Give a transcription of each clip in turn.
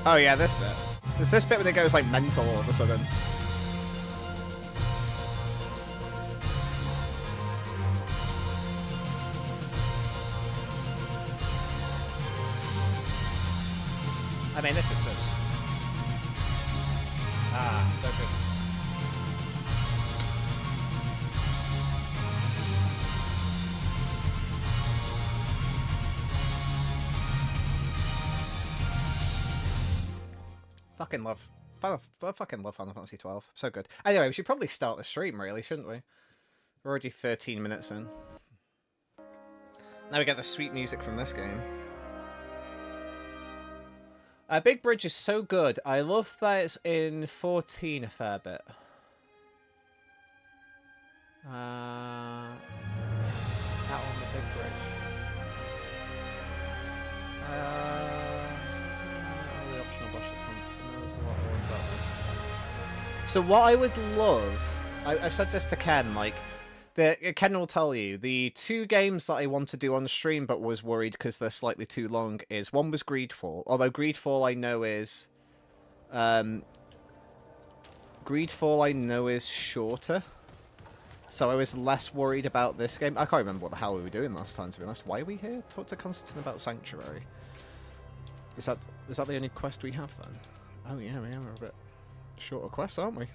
Oh yeah, this bit. It's this bit when it goes like mental all of a sudden. I mean, this is just... Ah, so good. Fucking love... I fucking love Final Fantasy 12. So good. Anyway, we should probably start the stream, really, shouldn't we? We're already 13 minutes in. Now we get the sweet music from this game. Big Bridge is so good. I love that it's in 14 a fair bit. That one, the Big Bridge. All the optional bushes, there's a lot of ones out there. So what I would love... I've said this to Ken, like... Ken will tell you, the two games that I want to do on stream but was worried because they're slightly too long is, one was Greedfall, although Greedfall I know is... Greedfall I know is shorter, so I was less worried about this game. I can't remember what the hell we were doing last time, to be honest. Why are we here? Talk to Constantine about Sanctuary. Is that the only quest we have then? Oh yeah, we're a bit shorter quest, aren't we?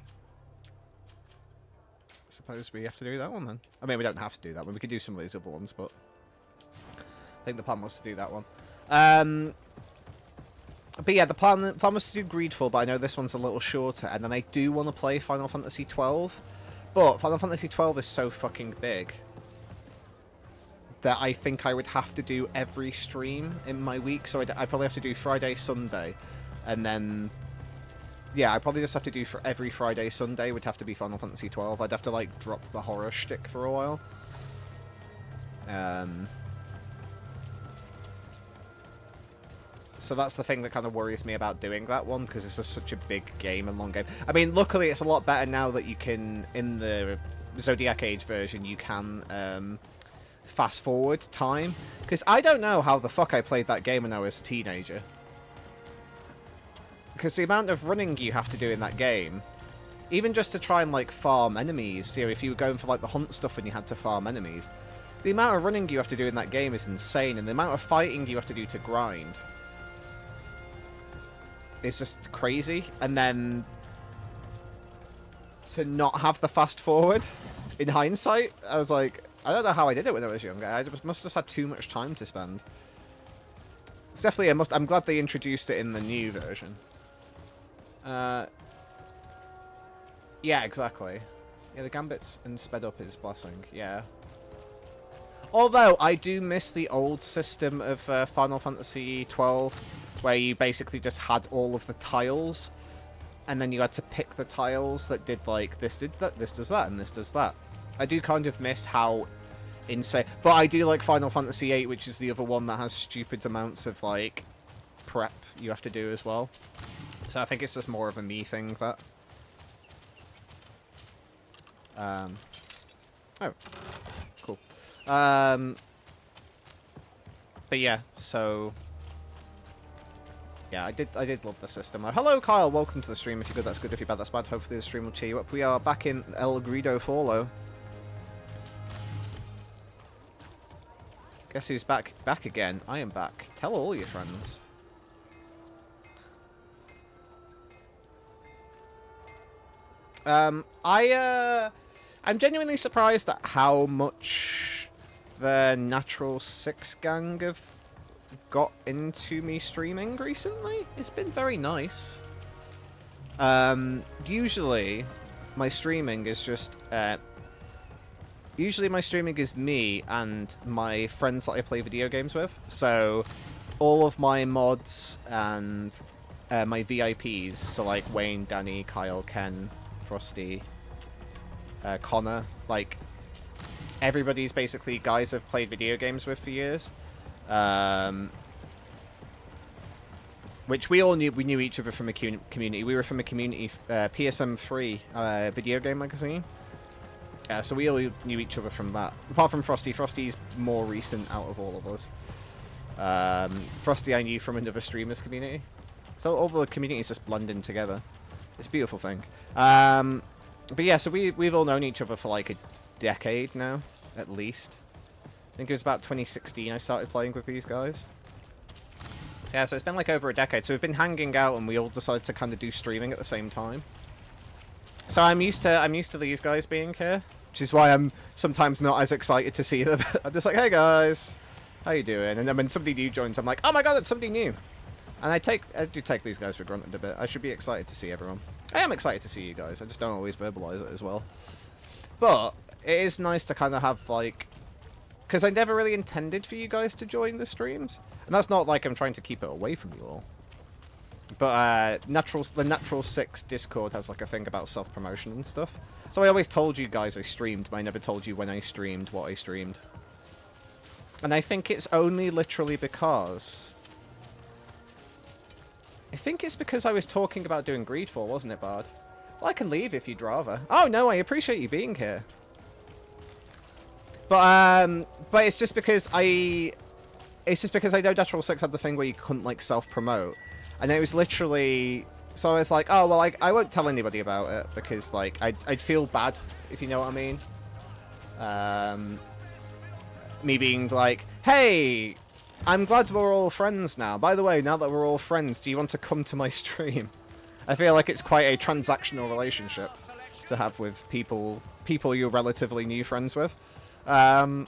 Suppose we have to do that one then. I mean, we don't have to do that one. We could do some of these other ones, but I think the plan was to do that one. But yeah, the plan was to do Greedfall, but I know this one's a little shorter, and then I do want to play Final Fantasy 12. But Final Fantasy 12 is so fucking big that I think I would have to do every stream in my week. So I'd probably have to do Friday, Sunday, and then... Yeah, I probably just have to do for every Friday, Sunday would have to be Final Fantasy 12. I'd have to, like, drop the horror shtick for a while. So that's the thing that kind of worries me about doing that one, because it's just such a big game and long game. I mean, luckily it's a lot better now that you can, in the Zodiac Age version, you can fast forward time. Because I don't know how the fuck I played that game when I was a teenager. Because the amount of running you have to do in that game, even just to try and, like, farm enemies, you know, if you were going for, like, the hunt stuff when you had to farm enemies, the amount of running you have to do in that game is insane, and the amount of fighting you have to do to grind is just crazy. And then to not have the fast forward, in hindsight, I was like, I don't know how I did it when I was younger. I must have just had too much time to spend. It's definitely a must. I'm glad they introduced it in the new version. Yeah, exactly. Yeah, the gambits and sped up is blessing. Yeah. Although I do miss the old system of Final Fantasy 12, where you basically just had all of the tiles, and then you had to pick the tiles that did, like, this did that, this does that, and this does that. I do kind of miss how insane. But I do like Final Fantasy 8, which is the other one that has stupid amounts of, like, prep you have to do as well. So I think it's just more of a me thing, that. Oh. Cool. But yeah, so... Yeah, I did love the system. Hello, Kyle. Welcome to the stream. If you're good, that's good. If you're bad, that's bad. Hopefully the stream will cheer you up. We are back in El Grido Follow. Guess who's back again? I am back. Tell all your friends. I'm genuinely surprised at how much the Natural Six gang have got into me streaming recently. It's been very nice. Usually my streaming is just usually my streaming is me and my friends that I play video games with. So all of my mods and my VIPs, so like Wayne, Danny, Kyle, Ken, Frosty, Connor, like everybody's basically guys I've played video games with for years. Which we all knew. We knew each other from a community. We were from a community, PSM3 video game magazine. So we all knew each other from that. Apart from Frosty. Frosty's more recent out of all of us. Frosty I knew from another streamers community. So all the communities just blend in together. It's a beautiful thing. But yeah, so we've all known each other for like a decade now, at least. I think it was about 2016 I started playing with these guys. So yeah, so it's been like over a decade. So we've been hanging out, and we all decided to kind of do streaming at the same time. So I'm used to these guys being here, which is why I'm sometimes not as excited to see them. I'm just like, hey guys, how you doing? And then when somebody new joins, I'm like, oh my god, it's somebody new. And I do take these guys for granted a bit. I should be excited to see everyone. I am excited to see you guys. I just don't always verbalize it as well. But it is nice to kind of have like, because I never really intended for you guys to join the streams, and that's not like I'm trying to keep it away from you all. But the Natural 6 Discord has like a thing about self-promotion and stuff. So I always told you guys I streamed, but I never told you when I streamed, what I streamed. And I think it's only literally because... I think it's because I was talking about doing Greedfall, wasn't it, Bard? Well, I can leave if you'd rather. Oh, no, I appreciate you being here. But it's just because I... It's just because I know Natural 6 had the thing where you couldn't, like, self-promote. And it was literally... So I was like, oh, well, I won't tell anybody about it, because, like, I'd feel bad, if you know what I mean. Me being like, hey, I'm glad we're all friends now. By the way, now that we're all friends, do you want to come to my stream? I feel like it's quite a transactional relationship to have with people you're relatively new friends with. So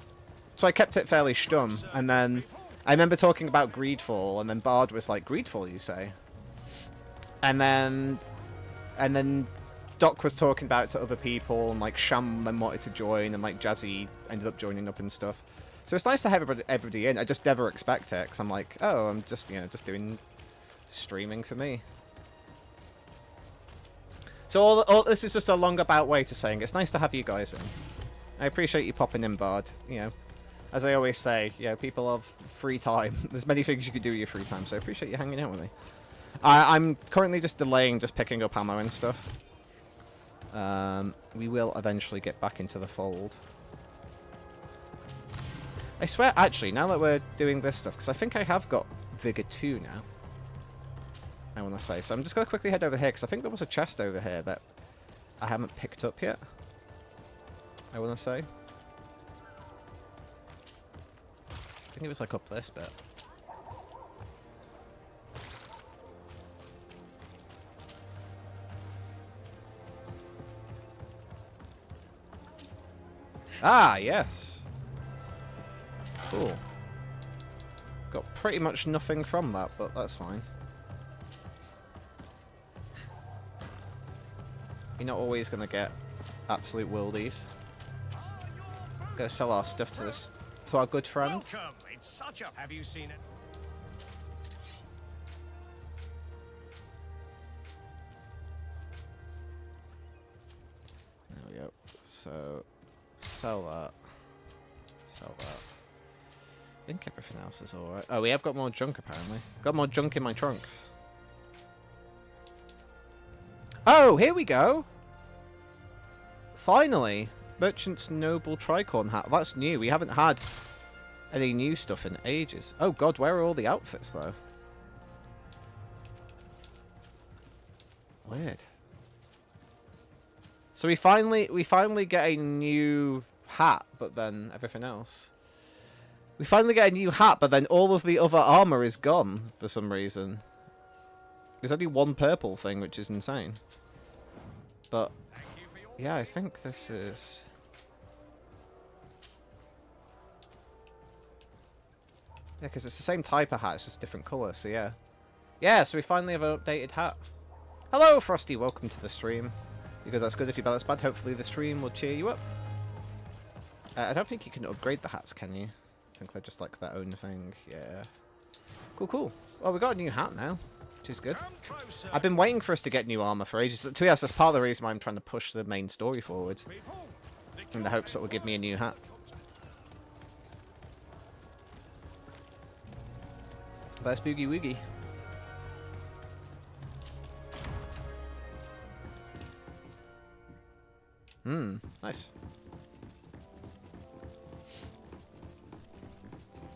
I kept it fairly stum, and then I remember talking about Greedfall, and then Bard was like, Greedfall, you say? And then Doc was talking about it to other people, and like Sham then wanted to join, and like Jazzy ended up joining up and stuff. So it's nice to have everybody in. I just never expect it, because I'm like, oh, I'm just, just doing streaming for me. So all this is just a long about way to saying it's nice to have you guys in. I appreciate you popping in, Bard. As I always say, people have free time. There's many things you could do with your free time, so I appreciate you hanging out with me. I'm currently just delaying just picking up ammo and stuff. We will eventually get back into the fold. I swear, actually, now that we're doing this stuff, because I think I have got Vigor 2 now, I want to say. So I'm just going to quickly head over here, because I think there was a chest over here that I haven't picked up yet, I want to say. I think it was like up this bit. Ah, yes. Cool. Got pretty much nothing from that, but that's fine. You're not always going to get absolute worldies. Go sell our stuff to our good friend. Welcome. It's such a... Have you seen it? There we go. So, sell that. Sell that. I think everything else is alright. Oh, we have got more junk, apparently. Got more junk in my trunk. Oh, here we go! Finally! Merchant's Noble Tricorn hat. That's new. We haven't had any new stuff in ages. Oh god, where are all the outfits, though? Weird. So we finally get a new hat, but then everything else. We finally get a new hat, but then all of the other armor is gone for some reason. There's only one purple thing, which is insane. But yeah, I think this is... Yeah, because it's the same type of hat, it's just different colour, so yeah. Yeah, so we finally have an updated hat. Hello, Frosty, welcome to the stream. Because that's good if you balance bad, hopefully the stream will cheer you up. I don't think you can upgrade the hats, can you? I think they're just like their own thing, yeah. Cool, cool. Well, we got a new hat now, which is good. I've been waiting for us to get new armor for ages. To be honest, that's part of the reason why I'm trying to push the main story forward. In the hopes that it will give me a new hat. That's Boogie Woogie. Nice.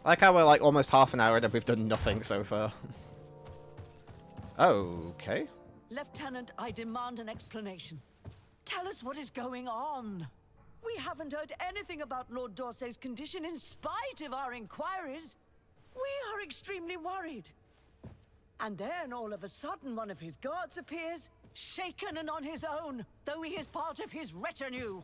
I like how we're like almost half an hour and we've done nothing so far. Okay. Lieutenant, I demand an explanation. Tell us what is going on. We haven't heard anything about Lord D'Orsay's condition in spite of our inquiries. We are extremely worried. And then all of a sudden one of his guards appears, shaken and on his own, though he is part of his retinue.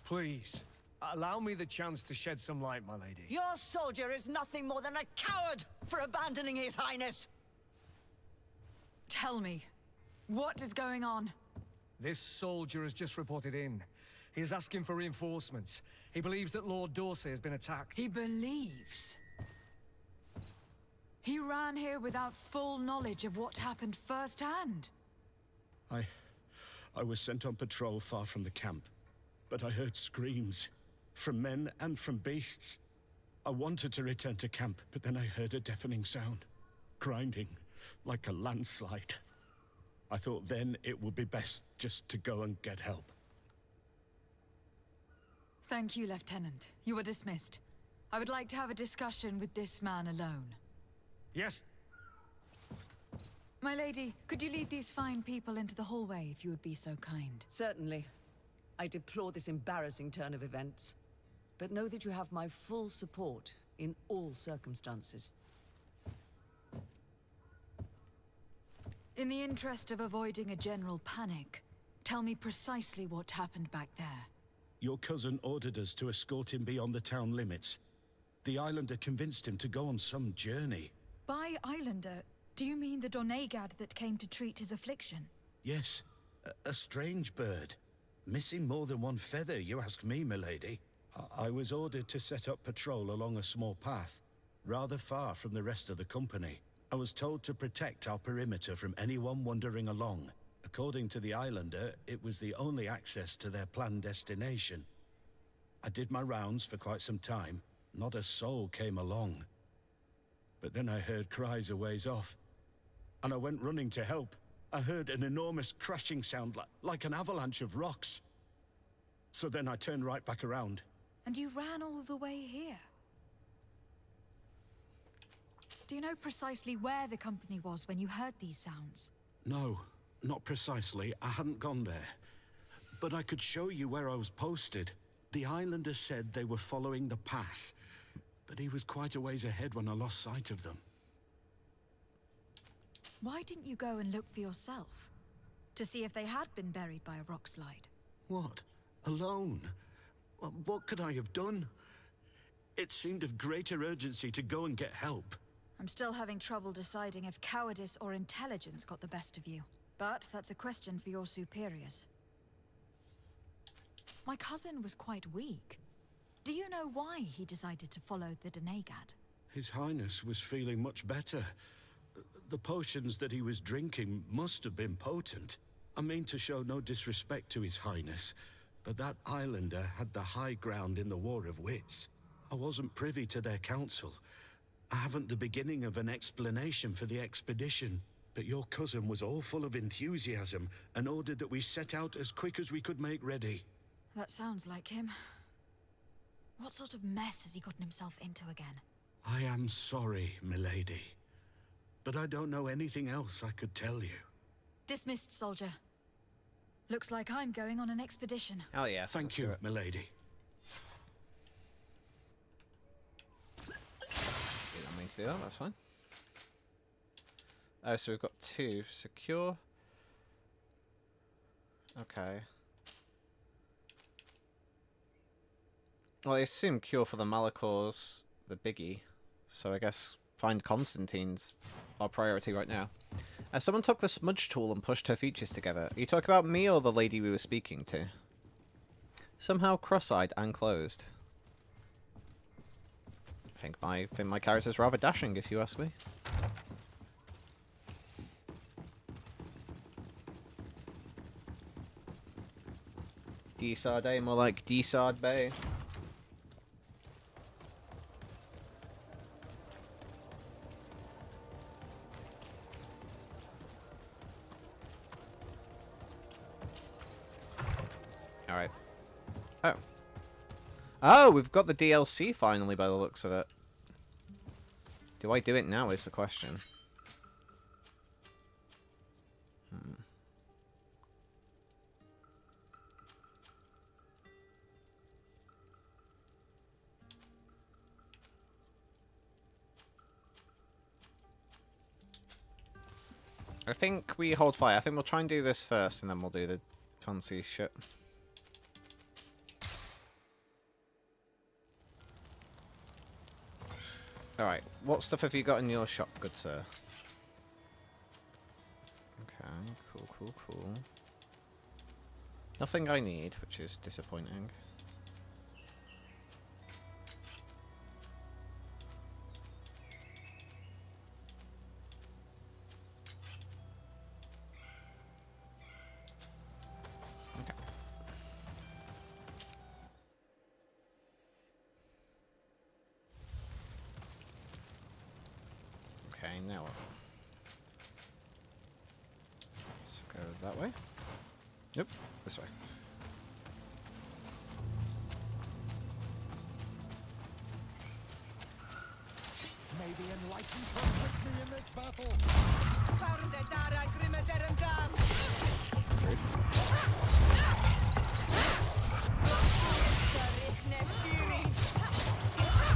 Please, allow me the chance to shed some light, my lady. Your soldier is nothing more than a coward for abandoning his highness. Tell me, what is going on? This soldier has just reported in. He is asking for reinforcements. He believes that Lord D'Orsay has been attacked. He believes. He ran here without full knowledge of what happened firsthand. I was sent on patrol far from the camp, but I heard screams from men and from beasts. I wanted to return to camp, but then I heard a deafening sound, grinding like a landslide. I thought then it would be best just to go and get help. Thank you, Lieutenant. You are dismissed. I would like to have a discussion with this man alone. Yes? My lady, could you lead these fine people into the hallway if you would be so kind? Certainly. I deplore this embarrassing turn of events, but know that you have my full support in all circumstances. In the interest of avoiding a general panic, tell me precisely what happened back there. Your cousin ordered us to escort him beyond the town limits. The islander convinced him to go on some journey. By islander, do you mean the Donegad that came to treat his affliction? Yes, a strange bird. Missing more than one feather, you ask me, milady. I was ordered to set up patrol along a small path, rather far from the rest of the company. I was told to protect our perimeter from anyone wandering along. According to the islander, it was the only access to their planned destination. I did my rounds for quite some time. Not a soul came along. But then I heard cries a ways off, and I went running to help. I heard an enormous crashing sound like an avalanche of rocks. So then I turned right back around. And you ran all the way here? Do you know precisely where the company was when you heard these sounds? No, not precisely. I hadn't gone there. But I could show you where I was posted. The islander said they were following the path, but he was quite a ways ahead when I lost sight of them. Why didn't you go and look for yourself? To see if they had been buried by a rock slide? What? Alone? What could I have done? It seemed of greater urgency to go and get help. I'm still having trouble deciding if cowardice or intelligence got the best of you. But that's a question for your superiors. My cousin was quite weak. Do you know why he decided to follow the Donegad? His Highness was feeling much better. The potions that he was drinking must have been potent. I mean to show no disrespect to His Highness, but that islander had the high ground in the War of Wits. I wasn't privy to their counsel. I haven't the beginning of an explanation for the expedition, but your cousin was all full of enthusiasm and ordered that we set out as quick as we could make ready. That sounds like him. What sort of mess has he gotten himself into again? I am sorry, milady, but I don't know anything else I could tell you. Dismissed, soldier. Looks like I'm going on an expedition. Hell yeah. Thank you, milady. You don't mean to do that, that's fine. Oh, so we've got 2. Secure. Okay. Well, I assume cure for the Malachor's the biggie. So I guess find Constantine's our priority right now. Someone took the smudge tool and pushed her features together. Are you talking about me or the lady we were speaking to? Somehow cross-eyed and closed. I think my character's rather dashing, if you ask me. D-Sardet, more like D-Sard Bay. Alright. Oh. Oh, we've got the DLC finally by the looks of it. Do I do it now is the question. I think we hold fire. I think we'll try and do this first, and then we'll do the fancy shit. Alright, what stuff have you got in your shop, good sir? Okay, cool. Nothing I need, which is disappointing. Okay, now what? Let's go that way. Nope, this way. May the enlightened protect me in this battle.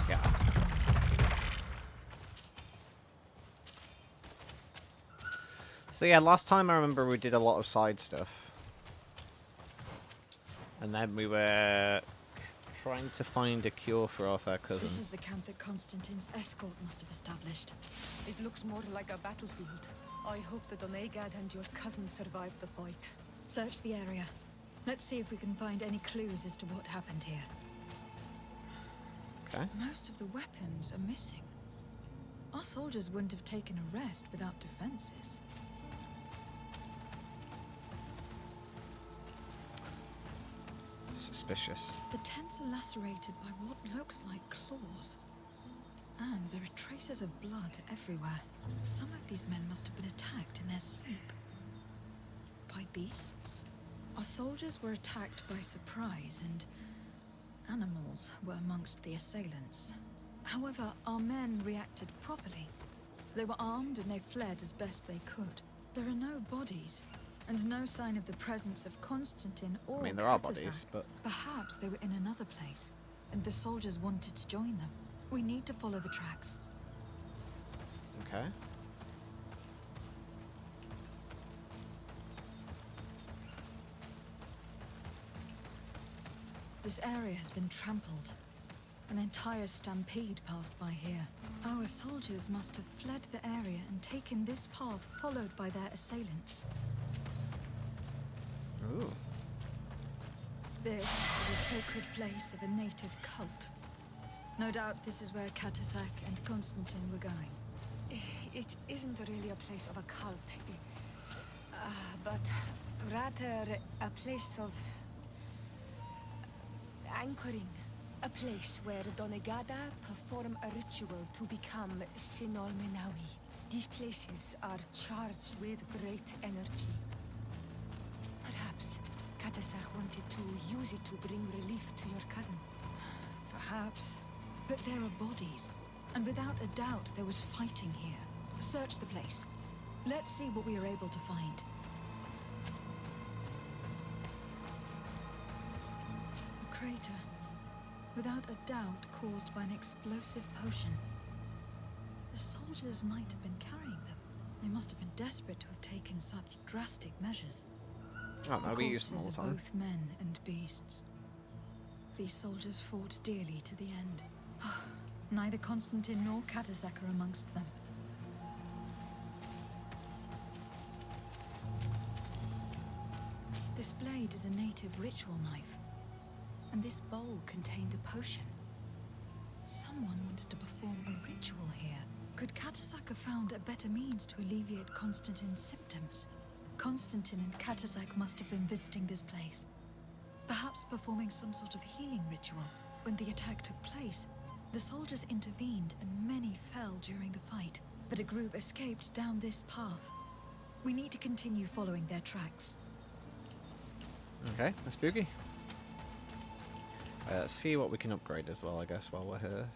Yeah. So yeah, last time I remember we did a lot of side stuff. And then we were trying to find a cure for our fair cousin. This is the camp that Constantine's escort must have established. It looks more like a battlefield. I hope that Onegad and your cousin survived the fight. Search the area. Let's see if we can find any clues as to what happened here. Okay. Most of the weapons are missing. Our soldiers wouldn't have taken a rest without defenses. Suspicious. The tents are lacerated by what looks like claws. And there are traces of blood everywhere. Some of these men must have been attacked in their sleep. By beasts? Our soldiers were attacked by surprise, and animals were amongst the assailants. However, our men reacted properly. They were armed and they fled as best they could. There are no bodies, and no sign of the presence of Constantine or I mean, there are Catisac. bodies, but... Perhaps they were in another place, and the soldiers wanted to join them. We need to follow the tracks. Okay. This area has been trampled. An entire stampede passed by here. Our soldiers must have fled the area and taken this path followed by their assailants. Ooh. This is a sacred place of a native cult. No doubt this is where Catisac and Constantine were going. It isn't really a place of a cult, but rather a place of anchoring. A place where Donegada perform a ritual to become Sinol Menawi. These places are charged with great energy. Perhaps Catisac wanted to use it to bring relief to your cousin. Perhaps. But there are bodies, and without a doubt there was fighting here. Search the place. Let's see what we are able to find. A crater. Without a doubt caused by an explosive potion. The soldiers might have been carrying them. They must have been desperate to have taken such drastic measures. Oh no, The we use them all corpses the of time. both men and beasts. These soldiers fought dearly to the end. Neither Constantine nor Catisac are amongst them. This blade is a native ritual knife, and this bowl contained a potion. Someone wanted to perform a ritual here. Could Catisac have found a better means to alleviate Constantine's symptoms? Constantine and Catisac must have been visiting this place, perhaps performing some sort of healing ritual. When the attack took place, the soldiers intervened and many fell during the fight, but a group escaped down this path. We need to continue following their tracks. Okay, that's spooky. Let's see what we can upgrade as well, I guess, while we're here.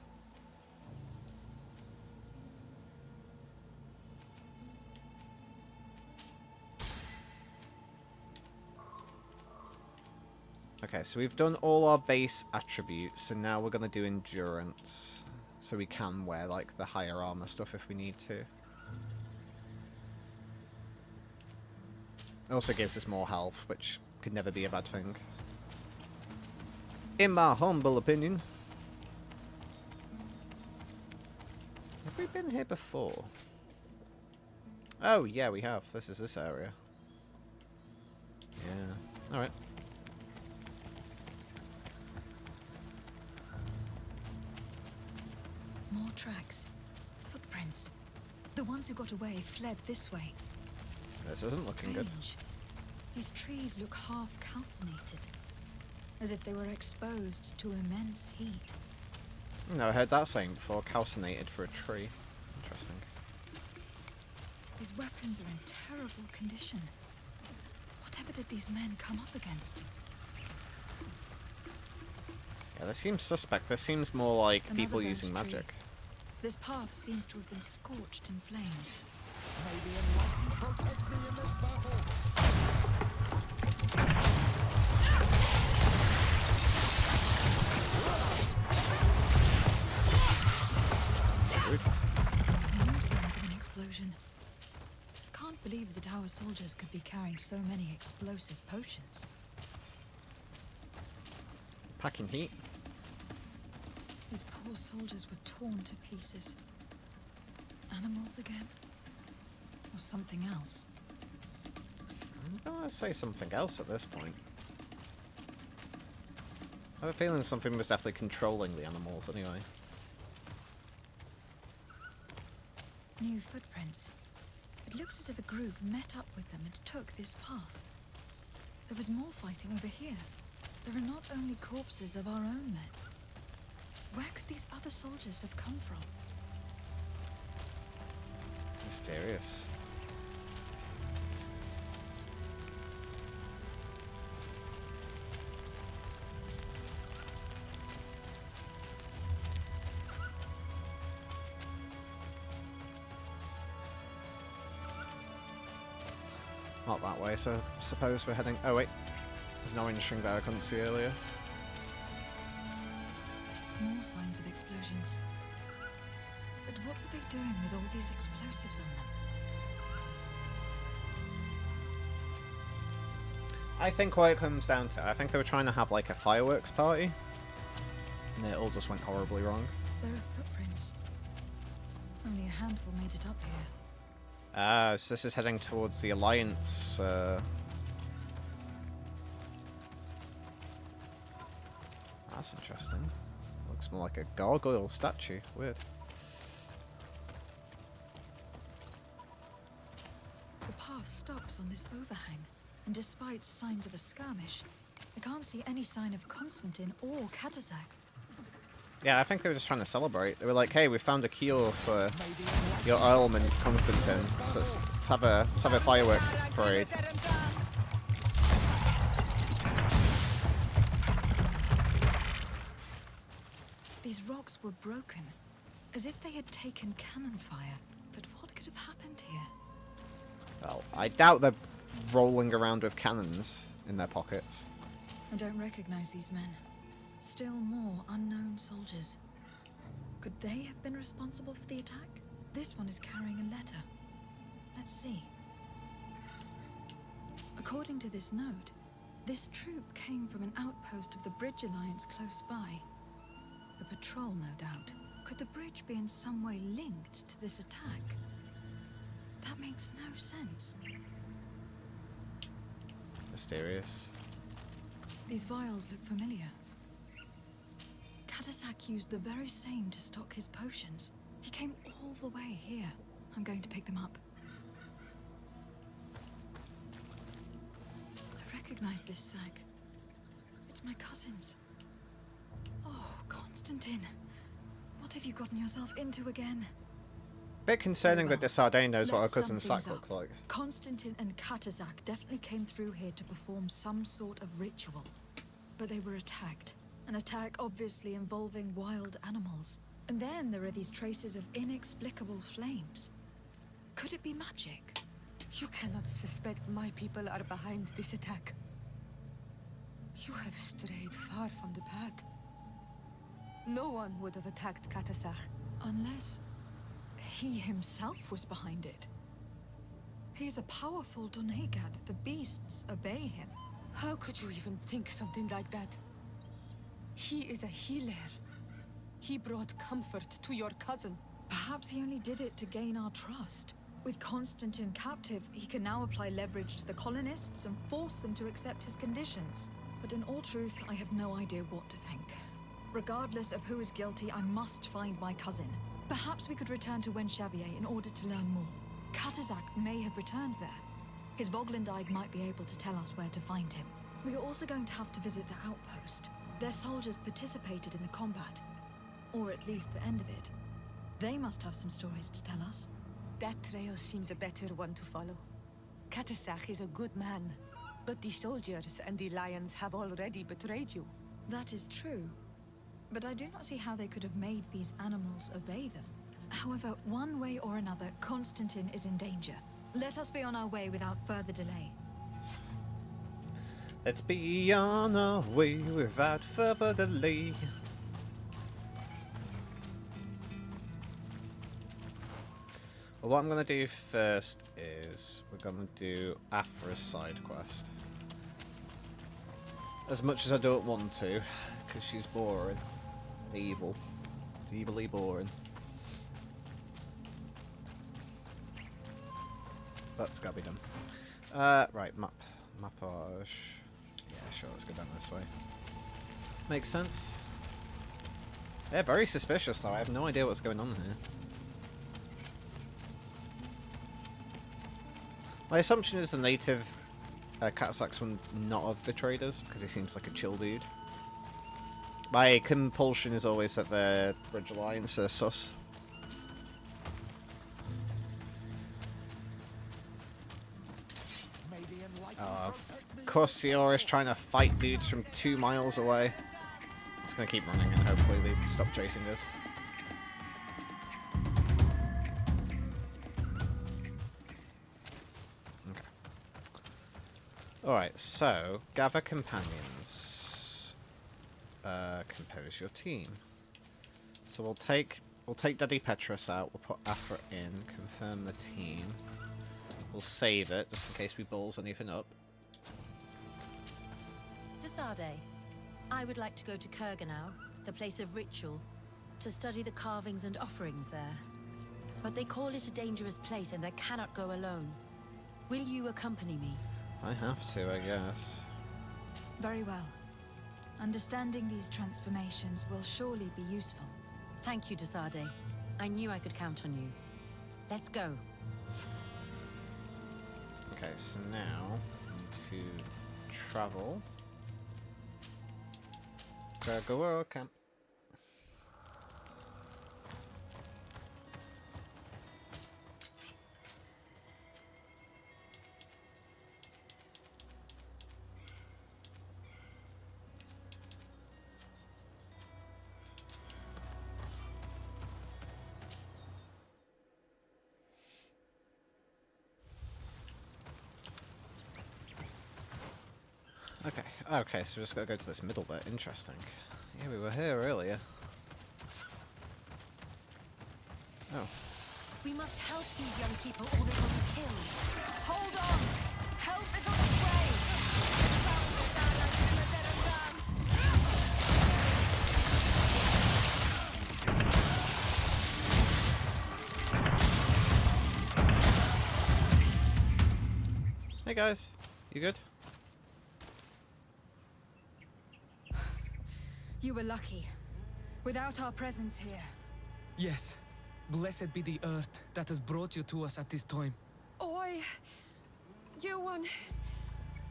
Okay, so we've done all our base attributes, and now we're going to do endurance. So we can wear, like, the higher armor stuff if we need to. It also gives us more health, which could never be a bad thing. In my humble opinion. Have we been here before? Oh, yeah, we have. This is this area. Yeah. Alright. More tracks. Footprints. The ones who got away fled this way. This isn't looking good. Strange. These trees look half calcinated, as if they were exposed to immense heat. No, I heard that saying before. Calcinated for a tree. Interesting. These weapons are in terrible condition. Whatever did these men come up against? Yeah, this seems suspect. This seems more like Another people burnt using tree. magic. This path seems to have been scorched in flames. May the Enlightened protect me in this battle. New signs of an explosion. Can't believe that our soldiers could be carrying so many explosive potions. Packing heat. These poor soldiers were torn to pieces. Animals again? Or something else? I'm gonna say something else at this point. I have a feeling something was definitely controlling the animals anyway. New footprints. It looks as if a group met up with them and took this path. There was more fighting over here. There are not only corpses of our own men. Where could these other soldiers have come from? Mysterious. Not that way, so suppose we're heading... Oh wait, there's an orange thing there I couldn't see earlier. More signs of explosions. But what were they doing with all these explosives on them? I think what it comes down to, I think they were trying to have like a fireworks party. And it all just went horribly wrong. There are footprints. Only a handful made it up here. So this is heading towards the Alliance, That's interesting. Looks more like a gargoyle statue. Weird. The path stops on this overhang, and despite signs of a skirmish, I can't see any sign of Constantine or Katasak. Yeah, I think they were just trying to celebrate. They were like, hey, we found a cure for your ailment, Constantine. So let's have a firework parade. These rocks were broken, as if they had taken cannon fire. But what could have happened here? Well, I doubt they're rolling around with cannons in their pockets. I don't recognize these men. Still more unknown soldiers. Could they have been responsible for the attack? This one is carrying a letter. Let's see. According to this note, this troop came from an outpost of the Bridge Alliance close by. A patrol, no doubt. Could the bridge be in some way linked to this attack? That makes no sense. Mysterious. These vials look familiar. Katasak used the very same to stock his potions. He came all the way here. I'm going to pick them up. I recognize this sack. It's my cousin's. Oh, Constantine. What have you gotten yourself into again? Bit concerning that the Sardet knows what her Let's sum cousin's things sack looks up. like. Constantine and Katasak definitely came through here to perform some sort of ritual. But they were attacked. An attack obviously involving wild animals. And then there are these traces of inexplicable flames. Could it be magic? You cannot suspect my people are behind this attack. You have strayed far from the path. No one would have attacked Katasak. Unless he himself was behind it. He's a powerful Donegad. The beasts obey him. How could you even think something like that? He is a healer. He brought comfort to your cousin. Perhaps he only did it to gain our trust. With Constantine captive, he can now apply leverage to the colonists and force them to accept his conditions. But in all truth, I have no idea what to think. Regardless of who is guilty, I must find my cousin. Perhaps we could return to Wenxavier in order to learn more. Katazak may have returned there. His Voglindaig might be able to tell us where to find him. We are also going to have to visit the outpost. Their soldiers participated in the combat. Or at least the end of it. They must have some stories to tell us. That trail seems a better one to follow. Katazak is a good man, but the soldiers and the lions have already betrayed you. That is true. But I do not see how they could have made these animals obey them. However, one way or another, Constantine is in danger. Let us be on our way without further delay. Let's be on our way without further delay. Well, what I'm going to do first is we're going to do Afra's side quest. As much as I don't want to, because she's boring. Evil. Evilly boring. But it's got to be done. Right, mappage. Yeah, sure, let's go down this way. Makes sense. They're very suspicious, though. I have no idea what's going on here. My assumption is the native Katazaks would not have betrayed us, because he seems like a chill dude. My compulsion is always that the Bridge Alliance are sus. Of course, Siora is trying to fight dudes from 2 miles away. It's going to keep running and hopefully they stop chasing us. Okay. Alright, so, gather companions. Compose your team. So we'll take Daddy Petrus out, we'll put Afra in, confirm the team. We'll save it, just in case we balls anything up. Sardet, I would like to go to Kurganau, the place of ritual, to study the carvings and offerings there. But they call it a dangerous place and I cannot go alone. Will you accompany me? I have to, I guess. Very well. Understanding these transformations will surely be useful. Thank you, Sardet. I knew I could count on you. Let's go. Okay, so now we need to travel. Go camp. Okay, so we just gotta go to this middle bit. Interesting. Yeah, we were here earlier. Oh. We must help these young people or they will be killed. Hold on! Help is on its way! Hey guys, you good? You were lucky. Without our presence here. Yes. Blessed be the earth that has brought you to us at this time. Yuan,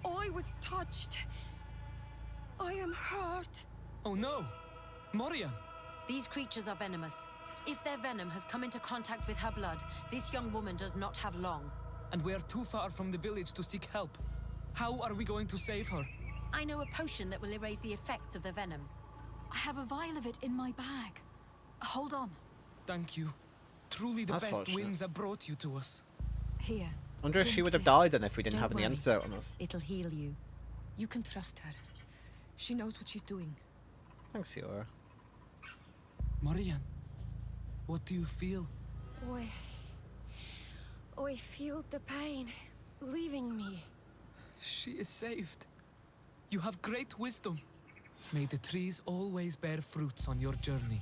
I was touched. I am hurt. Oh no! Morian! These creatures are venomous. If their venom has come into contact with her blood, this young woman does not have long. And we are too far from the village to seek help. How are we going to save her? I know a potion that will erase the effects of the venom. I have a vial of it in my bag. Hold on. Thank you. Truly the That's best fortunate. winds have brought you to us. Here. Wonder if she Drink would have this. died then if we didn't Don't have any worry. antidote on us. It'll heal you. You can trust her. She knows what she's doing. Thanks, Siora. Morian, what do you feel? I feel the pain leaving me. She is saved. You have great wisdom. May the trees always bear fruits on your journey.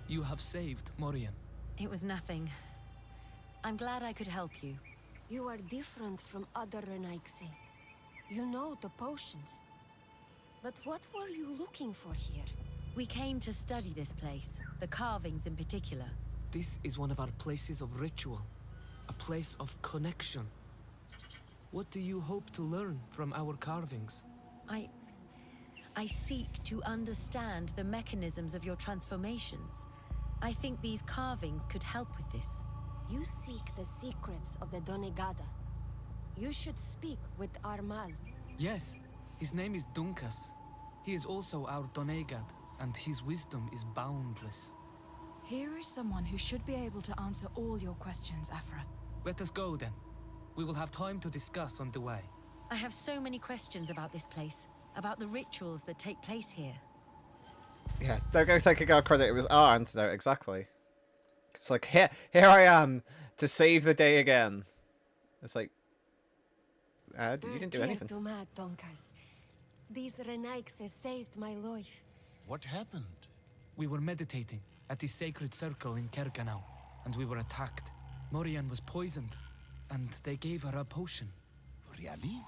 You have saved Morian. It was nothing. I'm glad I could help you. You are different from other Renaigse. You know the potions. But what were you looking for here? We came to study this place, the carvings in particular. This is one of our places of ritual. A place of connection. What do you hope to learn from our carvings? I seek to understand the mechanisms of your transformations. I think these carvings could help with this. You seek the secrets of the Donegada. You should speak with Armal. Yes, his name is Dunkas. He is also our Donegad, and his wisdom is boundless. Here is someone who should be able to answer all your questions, Afra. Let us go then. We will have time to discuss on the way. I have so many questions about this place, about the rituals that take place here. Yeah, don't go taking our credit. It was our antidote, exactly. It's like, here I am to save the day again. It's like, you didn't do anything. These Renaigse saved my life. What happened? We were meditating at the sacred circle in Kerganau, and we were attacked. Morian was poisoned, and they gave her a potion. Really?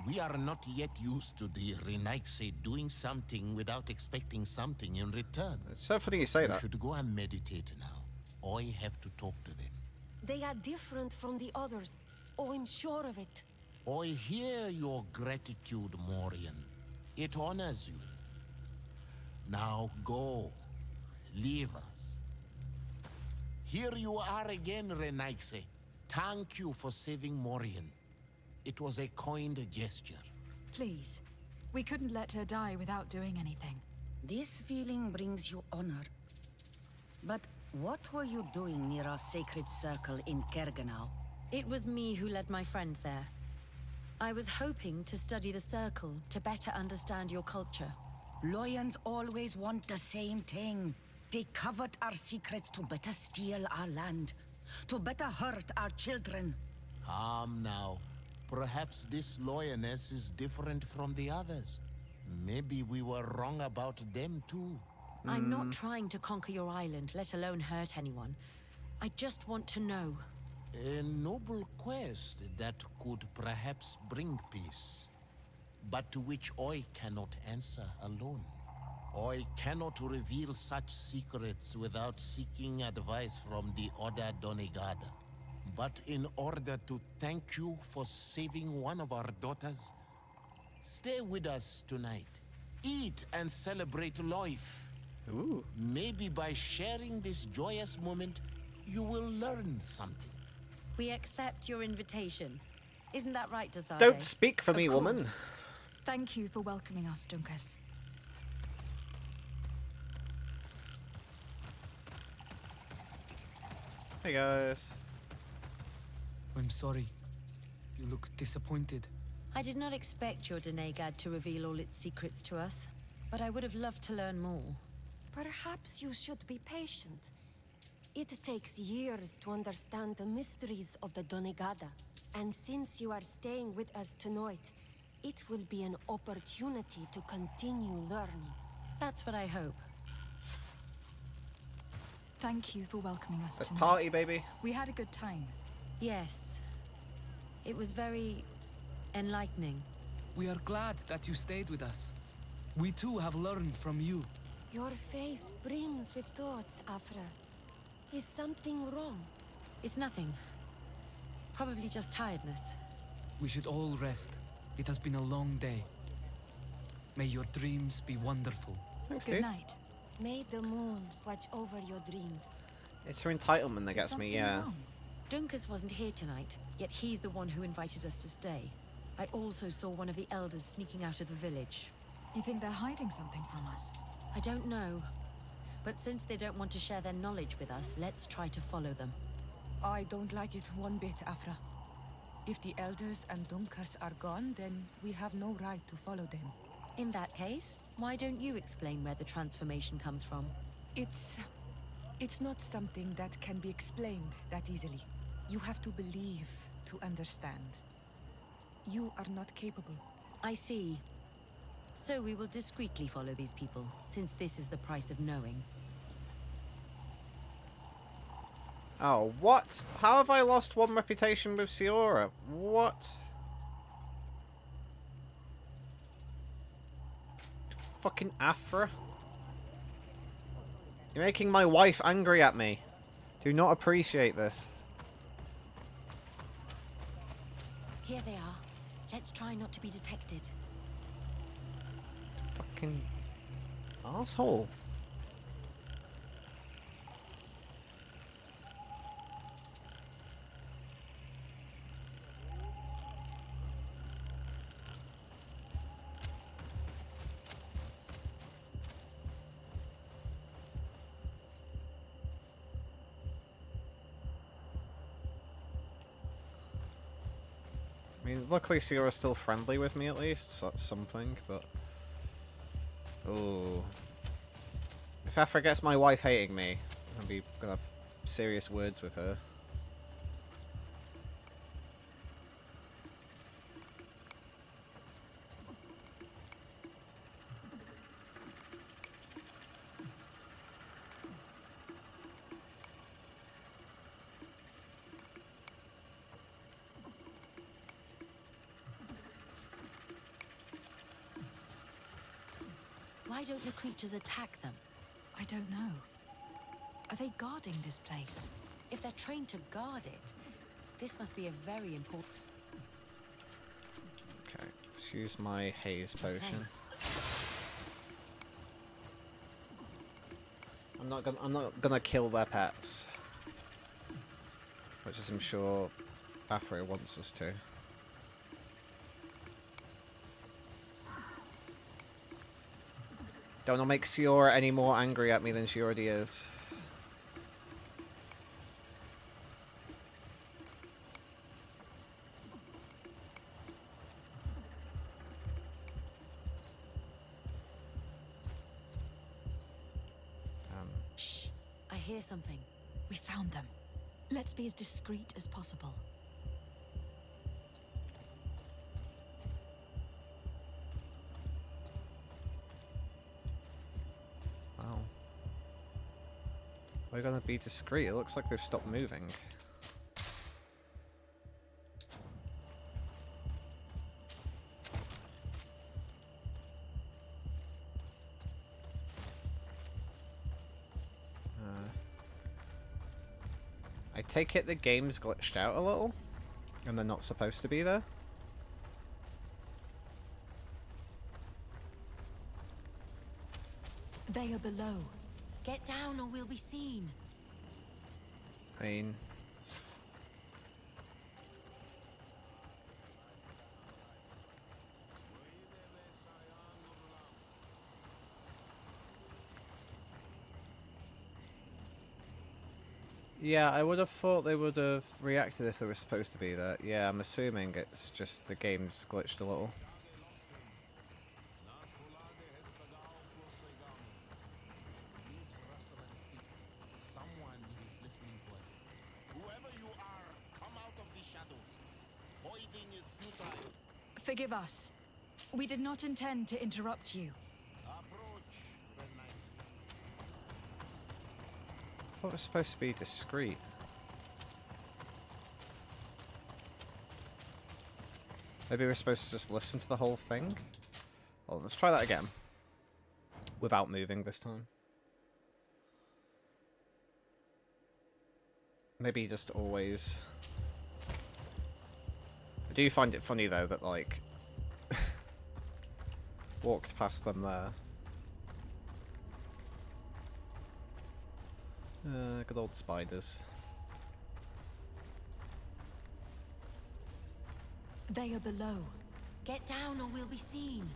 We are not yet used to the Renaigse doing something without expecting something in return. It's so funny you say You that. should go and meditate now. I have to talk to them. They are different from the others. Oh, I'm sure of it. I hear your gratitude, Morian. It honors you. Now go. Leave us. Here you are again, Renaigse. Thank you for saving Morian. It was a kind gesture. Please. We couldn't let her die without doing anything. This feeling brings you honor. But what were you doing near our sacred circle in Kerganau? It was me who led my friends there. I was hoping to study the circle to better understand your culture. Loyans always want the same thing. They covet our secrets to better steal our land, to better hurt our children. Calm now. Perhaps this lioness is different from the others. Maybe we were wrong about them too. I'm not trying to conquer your island, let alone hurt anyone. I just want to know. A noble quest that could perhaps bring peace, but to which I cannot answer alone. I cannot reveal such secrets without seeking advice from the other Donegada. But in order to thank you for saving one of our daughters, stay with us tonight. Eat and celebrate life. Ooh. Maybe by sharing this joyous moment, you will learn something. We accept your invitation. Isn't that right, Sardet? Don't speak for Of me, woman. course. Thank you for welcoming us, Dunkas. Hey guys. I'm sorry. You look disappointed. I did not expect your Donegad to reveal all its secrets to us, but I would have loved to learn more. Perhaps you should be patient. It takes years to understand the mysteries of the Donegada. And since you are staying with us tonight, it will be an opportunity to continue learning. That's what I hope. Thank you for welcoming us Let's tonight. party, baby. We had a good time. Yes. It was very enlightening. We are glad that you stayed with us. We too have learned from you. Your face brims with thoughts, Afra. Is something wrong? It's nothing. Probably just tiredness. We should all rest. It has been a long day. May your dreams be wonderful. Thanks, Good dude. night. May the moon watch over your dreams. It's her entitlement that gets Something me, yeah. wrong? Dunkas wasn't here tonight, yet he's the one who invited us to stay. I also saw one of the elders sneaking out of the village. You think they're hiding something from us? I don't know. But since they don't want to share their knowledge with us, let's try to follow them. I don't like it one bit, Afra. If the elders and Dunkas are gone, then we have no right to follow them. In that case, why don't you explain where the transformation comes from? It's not something that can be explained that easily. You have to believe to understand. You are not capable. I see. So we will discreetly follow these people, since this is the price of knowing. Oh, what? How have I lost one reputation with Siora? What? Fucking Afra. You're making my wife angry at me. Do not appreciate this. Here they are. Let's try not to be detected. Fucking asshole. I mean, luckily Sierra's still friendly with me at least, so that's something, but... Oh. If Afra gets my wife hating me, I'm gonna have serious words with her. Why don't the creatures attack them? I don't know. Are they guarding this place? If they're trained to guard it, this must be a very important... Okay, let's use my haze potion. place. I'm not gonna kill their pets. Which is I'm sure Afra wants us to. Don't want to make Siora any more angry at me than she already is. Shh! I hear something. We found them. Let's be as discreet as possible. Wow. We're gonna be discreet. It looks like they've stopped moving. I take it the game's glitched out a little, and they're not supposed to be there. They are below. Get down or we'll be seen. I mean... Yeah, I would have thought they would have reacted if they were supposed to be there. Yeah, I'm assuming it's just the game's glitched a little. Someone is listening to us. Whoever you are, come out of the shadows. Voiding is futile. Forgive us. We did not intend to interrupt you. Approach, Renaissance. I thought it was supposed to be discreet. Maybe we're supposed to just listen to the whole thing? Well, let's try that again. Without moving this time. Maybe just always... I do find it funny though that like... walked past them there. Good old spiders. They are below. Get down or we'll be seen.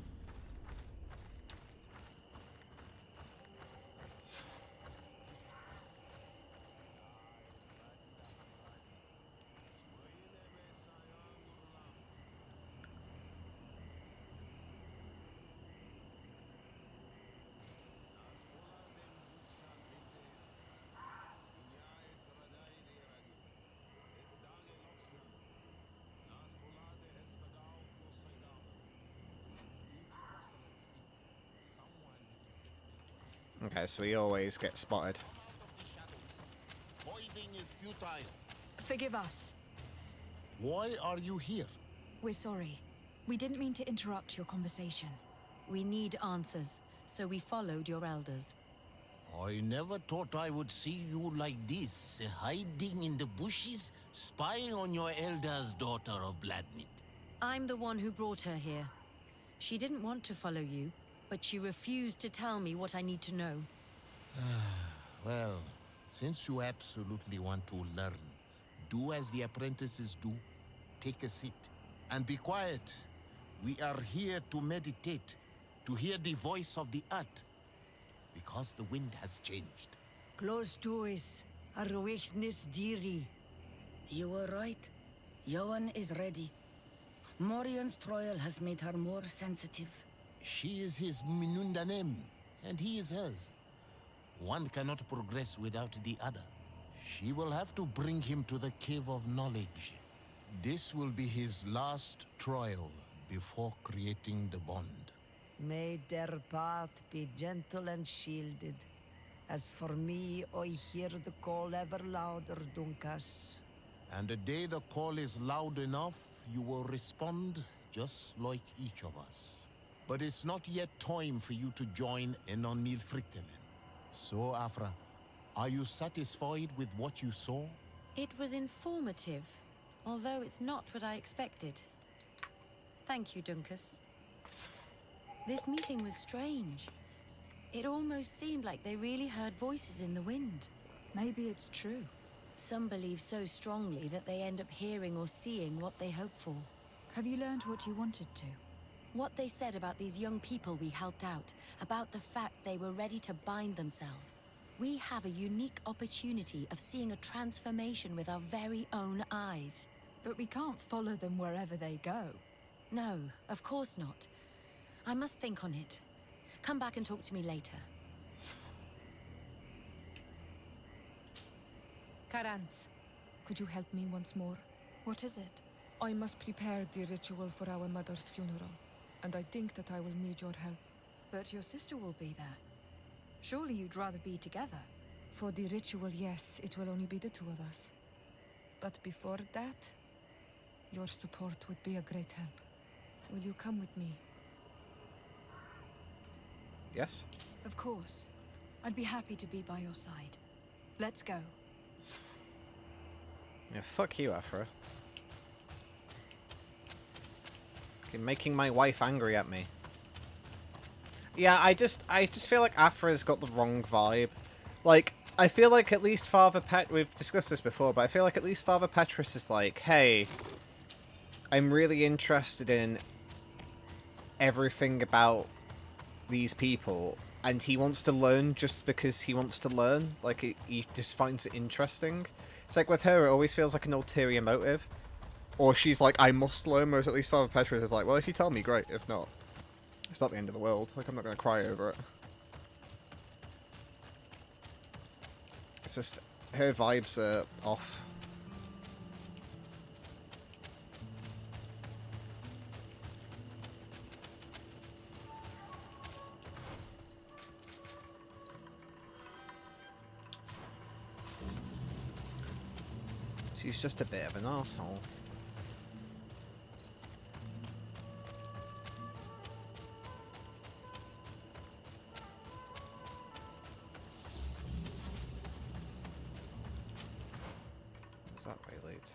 Okay, so we always get spotted. Voiding is futile. Forgive us. Why are you here? We're sorry. We didn't mean to interrupt your conversation. We need answers, so we followed your elders. I never thought I would see you like this, hiding in the bushes, spying on your elders, daughter of Bladnit. I'm the one who brought her here. She didn't want to follow you, but she refused to tell me what I need to know. Well, since you absolutely want to learn, do as the apprentices do. Take a seat and be quiet. We are here to meditate, to hear the voice of the earth, because the wind has changed. Close to us, Arwechnis Diri. You were right. Johan is ready. Morian's trial has made her more sensitive. She is his Minundanem, and he is hers. One cannot progress without the other. She will have to bring him to the Cave of Knowledge. This will be his last trial before creating the bond. May their path be gentle and shielded. As for me, I hear the call ever louder, Dunkas. And the day the call is loud enough, you will respond just like each of us. But it's not yet time for you to join Enonil Friktelen. So, Afra, are you satisfied with what you saw? It was informative, although it's not what I expected. Thank you, Dunkus. This meeting was strange. It almost seemed like they really heard voices in the wind. Maybe it's true. Some believe so strongly that they end up hearing or seeing what they hope for. Have you learned what you wanted to? What they said about these young people we helped out, about the fact they were ready to bind themselves. We have a unique opportunity of seeing a transformation with our very own eyes. But we can't follow them wherever they go. No, of course not. I must think on it. Come back and talk to me later. Karantz, could you help me once more? What is it? I must prepare the ritual for our mother's funeral, and I think that I will need your help. But your sister will be there. Surely you'd rather be together. For the ritual, yes, it will only be the two of us. But before that, your support would be a great help. Will you come with me? Yes? Of course. I'd be happy to be by your side. Let's go. Yeah, fuck you, Afra. You're making my wife angry at me. Yeah, I just feel like Afra's got the wrong vibe. Like, I feel like at least we've discussed this before, but I feel like at least Father Petrus is like, hey, I'm really interested in everything about these people, and he wants to learn just because he wants to learn. Like, he just finds it interesting. It's like with her, it always feels like an ulterior motive. Or she's like, I must learn, whereas at least Father Petrus is like, well, if you tell me, great. If not, it's not the end of the world. Like, I'm not going to cry over it. It's just, her vibes are off. She's just a bit of an arsehole. What's that way lead to?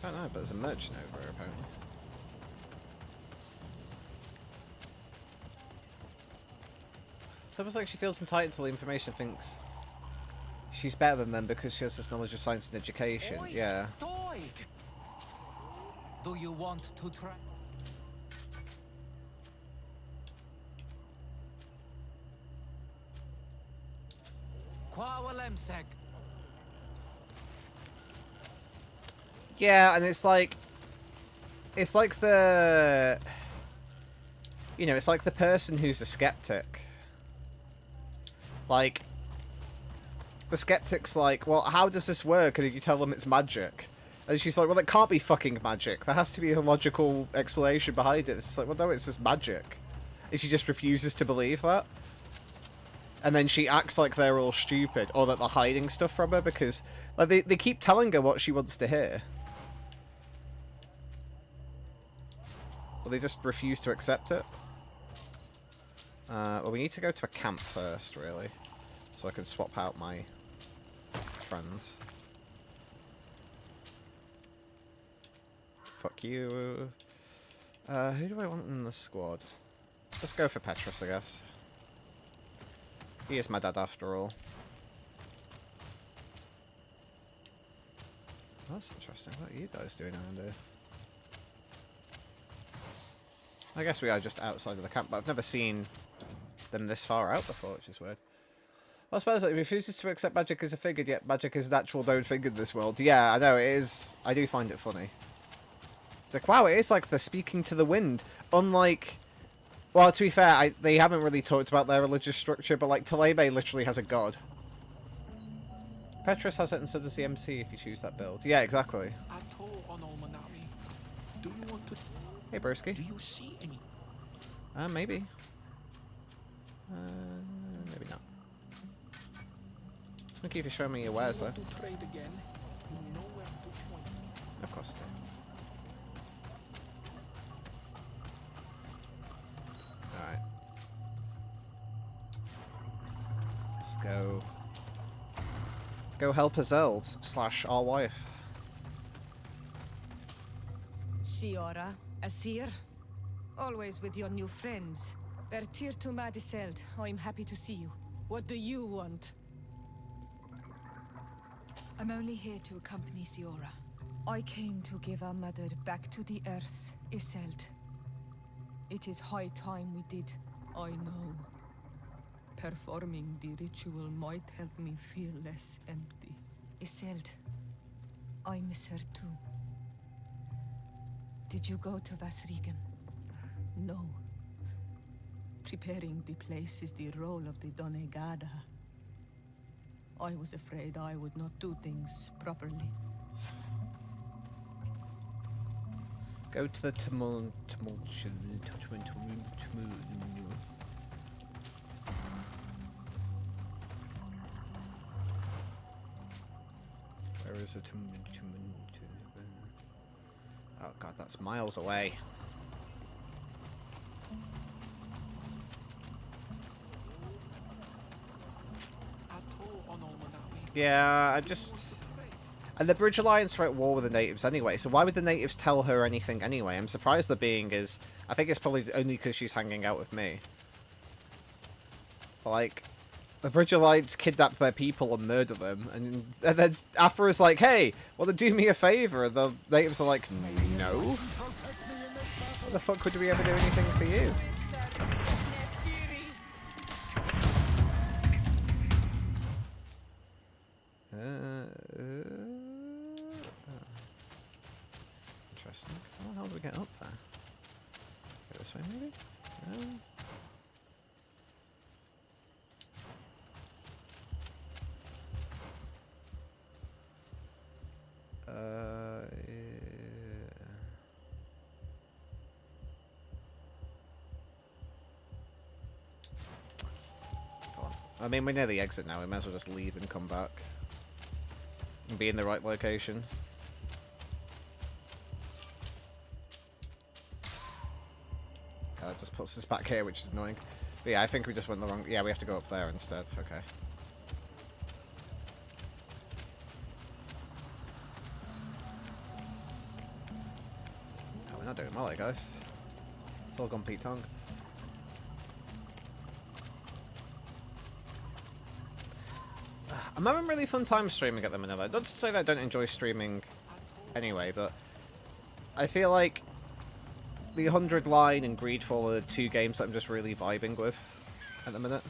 I don't know, but there's a merchant over here apparently. It's almost like she feels entitled to the information, thinks she's better than them because she has this knowledge of science and education. Oi, Yeah. Doig! Do you want to try? Quawalemsek. Yeah, and it's like the, you know, it's like the person who's a skeptic. Like, the skeptic's like, well, how does this work? And you tell them it's magic. And she's like, well, it can't be fucking magic. There has to be a logical explanation behind it. It's just like, well, no, it's just magic. And she just refuses to believe that. And then she acts like they're all stupid, or that they're hiding stuff from her, because like they keep telling her what she wants to hear. But they just refuse to accept it. Well, we need to go to a camp first, really. So I can swap out my friends. Fuck you. Who do I want in the squad? Let's go for Petrus, I guess. He is my dad after all. That's interesting. What are you guys doing around here? I guess we are just outside of the camp, but I've never seen them this far out before, which is weird. Well, I suppose it refuses to accept magic as a figure, yet magic is an actual known thing in this world. Yeah, I know, it is. I do find it funny. It's like, wow, it is like they're speaking to the wind. Unlike... Well, to be fair, they haven't really talked about their religious structure, but like, Talebe literally has a god. Petrus has it, and so does the MC if you choose that build. Yeah, exactly. Hey, Broski. Do you see any? Maybe. Maybe not. Thank you for showing me your wares, though. Of course I do. Alright. Let's go. Let's go help Azeld / our wife. Siora, Asir, always with your new friends. Bertir to Madiseld, I'm happy to see you. What do you want? I'm only here to accompany Siora. I came to give our mother back to the earth, Iseld. It is high time we did, I know. Performing the ritual might help me feel less empty. Iseld, I miss her too. Did you go to Vasrigan? No. Preparing the place is the role of the Donegada. I was afraid I would not do things properly. Go to the Where is it? Oh god, that's miles away. Yeah, I just... And the Bridge Alliance are at war with the natives anyway, so why would the natives tell her anything anyway? I'm surprised they're being as... I think it's probably only because she's hanging out with me. But, like, the Bridge Alliance kidnap their people and murder them, and then Afra's like, hey, well, then do me a favour, and the natives are like, no? What the fuck would we ever do anything for you? Interesting. How do we get up there? Go this way, maybe? I mean, we're near the exit now. We might as well just leave and come back. And be in the right location. That just puts us back here, which is annoying. But yeah, I think we just went the wrong... Yeah, we have to go up there instead. Okay. Oh, we're not doing well, guys. It's all gone Pete Tongue. I'm having really fun time streaming at the minute. Not to say that I don't enjoy streaming anyway, but I feel like the 100 Line and Greedfall are the two games that I'm just really vibing with at the minute.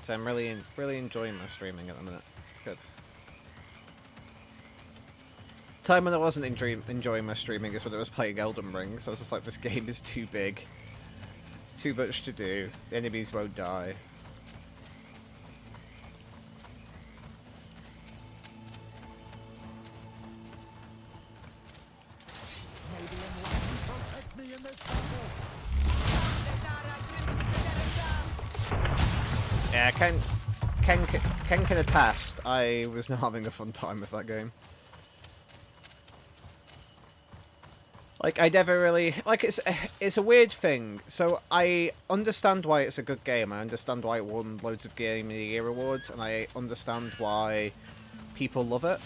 So I'm really enjoying my streaming at the minute. It's good. Time when I wasn't enjoying my streaming is when I was playing Elden Ring, so I was just like, this game is too big. It's too much to do. The enemies won't die. Yeah, Ken can attest. I was not having a fun time with that game. Like, I never really... Like, it's a weird thing. So, I understand why it's a good game. I understand why it won loads of Game of the Year awards. And I understand why people love it.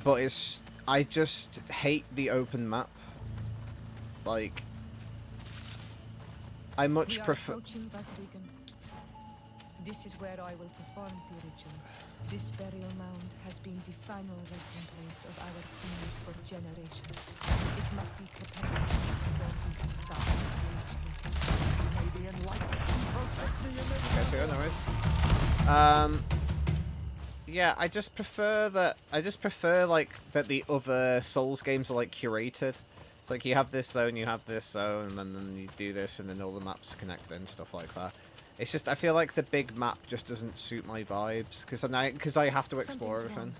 But it's... I just hate the open map. Like... I much prefer... This is where I will perform the ritual. This burial mound has been the final resting place of our queens for generations. It must be prepared before we can start the ritual. May the enlightenment protect me in this Okay, so no worries. Yeah, I just prefer that. I just prefer like that the other Souls games are like curated. It's like you have this zone, you have this zone, and then you do this, and then all the maps are connected and stuff like that. It's just, I feel like the big map just doesn't suit my vibes, because I have to explore everything.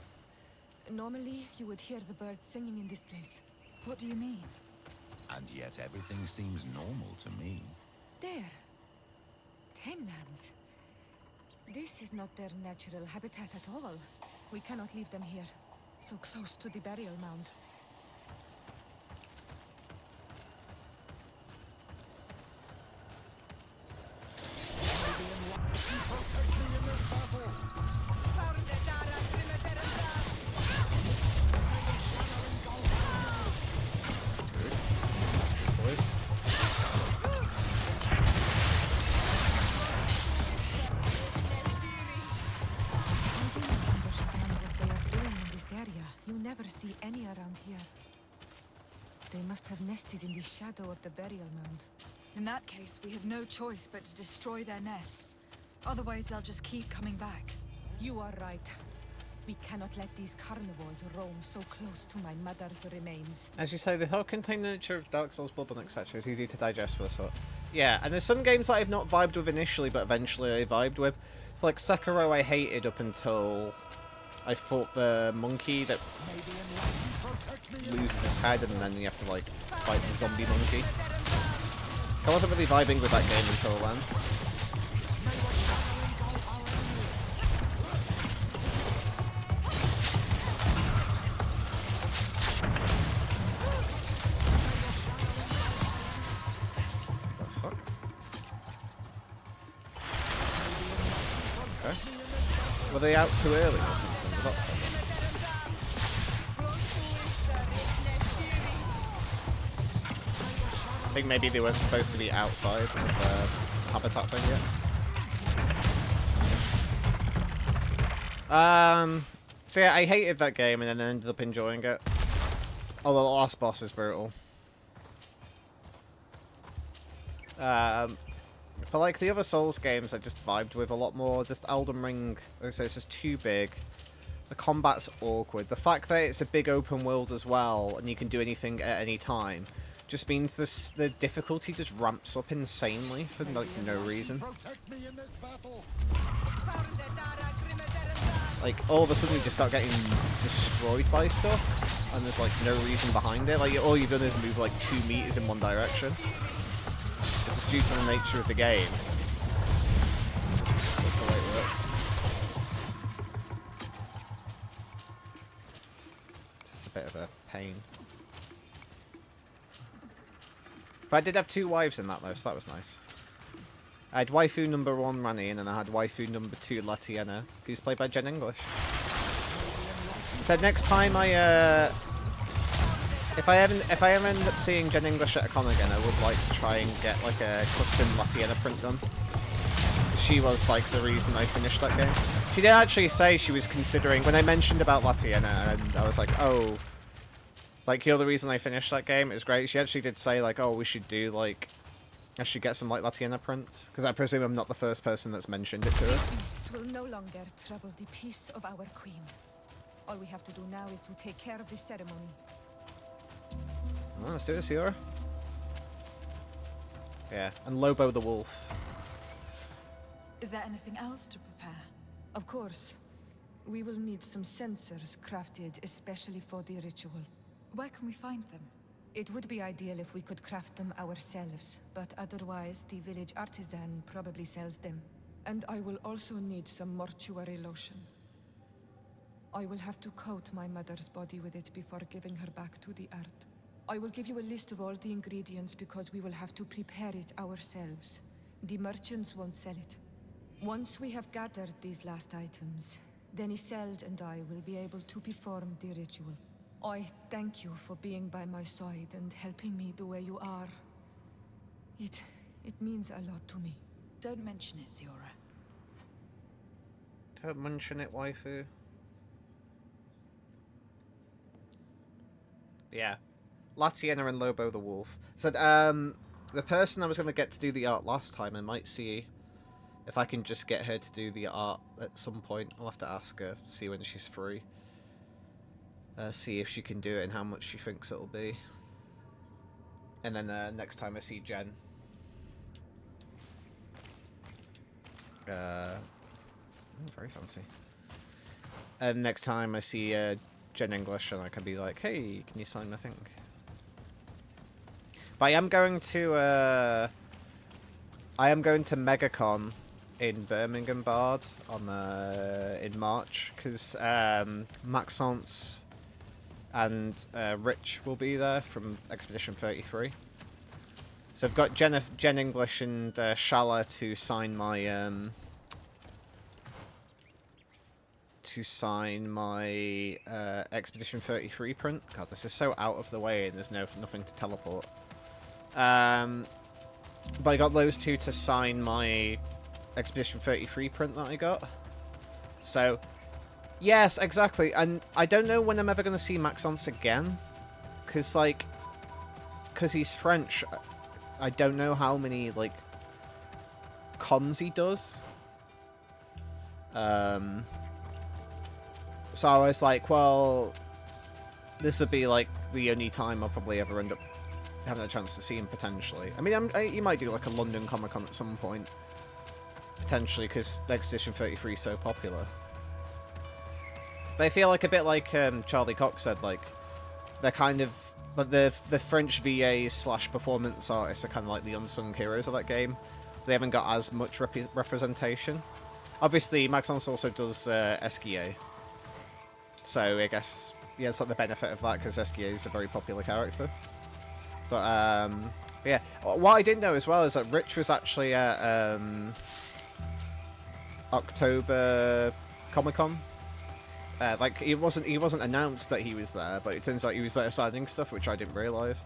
Normally, you would hear the birds singing in this place. What do you mean? And yet everything seems normal to me. There. Tamelands. This is not their natural habitat at all. We cannot leave them here, so close to the burial mound. protect me in this battle. Boys. You never see any around here. They must have nested in the shadow of the burial mound. In that case, we have no choice but to destroy their nests. Otherwise, they'll just keep coming back. You are right. We cannot let these carnivores roam so close to my mother's remains. As you say, the whole contained nature of Dark Souls, Bloodborne, etc. is easy to digest for the sort. Yeah, and there's some games that I've not vibed with initially, but eventually I vibed with. It's like Sekiro I hated up until I fought the monkey that loses its head, and then you have to like fight the zombie monkey. I wasn't really vibing with that game until then. Were they out too early or something? Was that... I think maybe they weren't supposed to be outside of the habitat thing yet. So yeah, I hated that game and then ended up enjoying it. Although the last boss is brutal. But like the other Souls games, I just vibed with a lot more. Just Elden Ring, like I say, it's just too big. The combat's awkward. The fact that it's a big open world as well, and you can do anything at any time, just means the difficulty just ramps up insanely for like no reason. Like all of a sudden you just start getting destroyed by stuff, and there's like no reason behind it. Like all you've done is move like 2 meters in one direction. Just due to the nature of the game. That's the way it works. It's just a bit of a pain. But I did have 2 wives in that though, so that was nice. I had waifu number 1 Rani, and then I had waifu number 2 Latiena, who's played by Jen English. So next time if I ever end up seeing Jen English at a con again, I would like to try and get like a custom Latiena print done. She was like the reason I finished that game. She did actually say she was considering, when I mentioned about Latiena, and I was like, oh, like you're the reason I finished that game, it was great. She actually did say like, oh, we should do like, I should get some like Latiena prints, because I presume I'm not the first person that's mentioned it to her. These beasts will no longer trouble the peace of our queen. All we have to do now is to take care of the ceremony. Well, let's do it, Siora. Yeah, and Lobo the wolf. Is there anything else to prepare? Of course. We will need some sensors crafted especially for the ritual. Where can we find them? It would be ideal if we could craft them ourselves, but otherwise the village artisan probably sells them. And I will also need some mortuary lotion. I will have to coat my mother's body with it before giving her back to the earth. I will give you a list of all the ingredients because we will have to prepare it ourselves. The merchants won't sell it. Once we have gathered these last items, then Isolde and I will be able to perform the ritual. I thank you for being by my side and helping me the way you are. It means a lot to me. Don't mention it, Ziora. Don't mention it, waifu. Yeah. Latiena and Lobo the Wolf. Said, the person I was going to get to do the art last time, I might see if I can just get her to do the art at some point. I'll have to ask her, see when she's free. See if she can do it and how much she thinks it'll be. And then next time I see Jen. Very fancy. And next time I see Jen English, and I can be like, hey, can you sign my thing? But I am going to MegaCon in Birmingham Bard on in March, because Maxence and Rich will be there from Expedition 33. So I've got Jen English and Shala to sign my Expedition 33 print. God, this is so out of the way, and there's nothing to teleport. But I got those two to sign my Expedition 33 print that I got. So, yes, exactly. And I don't know when I'm ever going to see Maxence again, because he's French. I don't know how many cons he does. So I was like, well, this would be the only time I'll probably ever end up having a chance to see him potentially. I mean, he might do a London Comic Con at some point, potentially, because Expedition 33 is so popular. But I feel a bit like Charlie Cox said, they're kind of the French VAs / performance artists are kind of the unsung heroes of that game. They haven't got as much representation. Obviously, Maxence also does Esquier. So I guess, yeah, it's the benefit of that, because Esquier is a very popular character. But, yeah. What I didn't know as well is that Rich was actually at October Comic-Con. He wasn't announced that he was there, but it turns out he was there signing stuff, which I didn't realise.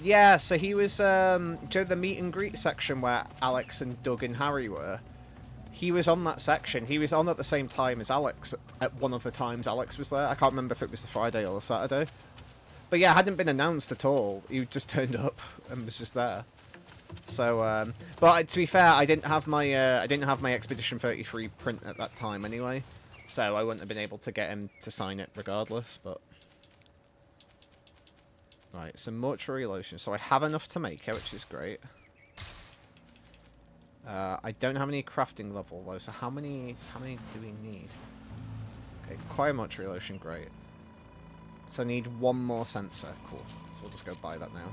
Yeah, so he was, the meet and greet section where Alex and Doug and Harry were. He was on that section. He was on at the same time as Alex, at one of the times Alex was there. I can't remember if it was the Friday or the Saturday. But yeah, it hadn't been announced at all. He just turned up and was just there. So, but to be fair, I didn't have my Expedition 33 print at that time anyway. So I wouldn't have been able to get him to sign it regardless, but... Right, some mortuary lotion. So I have enough to make it, which is great. I don't have any crafting level though, so how many do we need? Okay, acquire mortuary lotion, great. So I need one more sensor, cool. So we'll just go buy that now.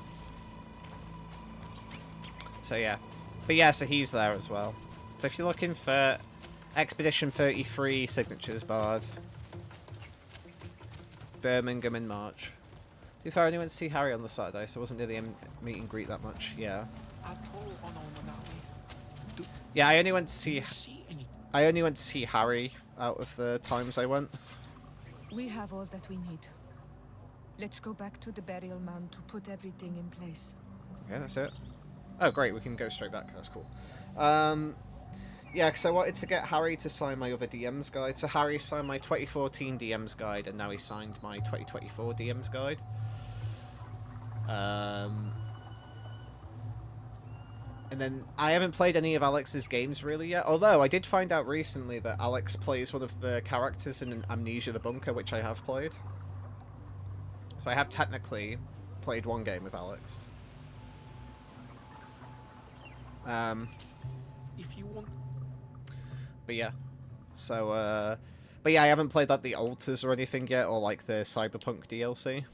So yeah. But yeah, so he's there as well. So if you're looking for Expedition 33 signatures bard, Birmingham in March. To be fair, I only went to see Harry on the Saturday, so I wasn't near the meet and greet that much. Yeah. Yeah, I only went to see Harry out of the times I went. We have all that we need. Let's go back to the burial mound to put everything in place. Okay, that's it. Oh, great, we can go straight back. That's cool. Yeah, because I wanted to get Harry to sign my other DMs guide. So Harry signed my 2014 DMs guide, and now he signed my 2024 DMs guide. And then I haven't played any of Alex's games really yet, although I did find out recently that Alex plays one of the characters in Amnesia the Bunker, which I have played. So I have technically played one game with Alex. If you want... But yeah. So, but yeah, I haven't played the Altars or anything yet, or the Cyberpunk DLC.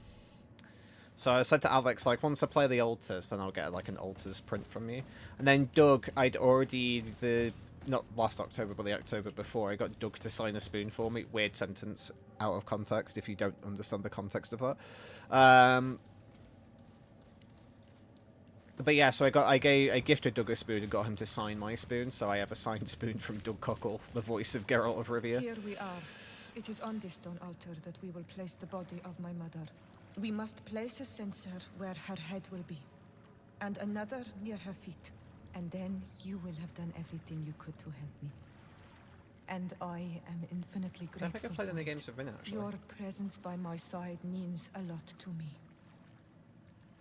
So I said to Alex, like, once I play the altars, then I'll get like an altars print from you. And then Doug, I'd already not last October, but the October before, I got Doug to sign a spoon for me. Weird sentence, out of context, if you don't understand the context of that. But yeah, so I gifted Doug a spoon and got him to sign my spoon, so I have a signed spoon from Doug Cockle, the voice of Geralt of Rivia. Here we are. It is on this stone altar that we will place the body of my mother. We must place a censer where her head will be, and another near her feet. And then you will have done everything you could to help me. And I am infinitely grateful. I think I played any games with Vin, actually. Your presence by my side means a lot to me.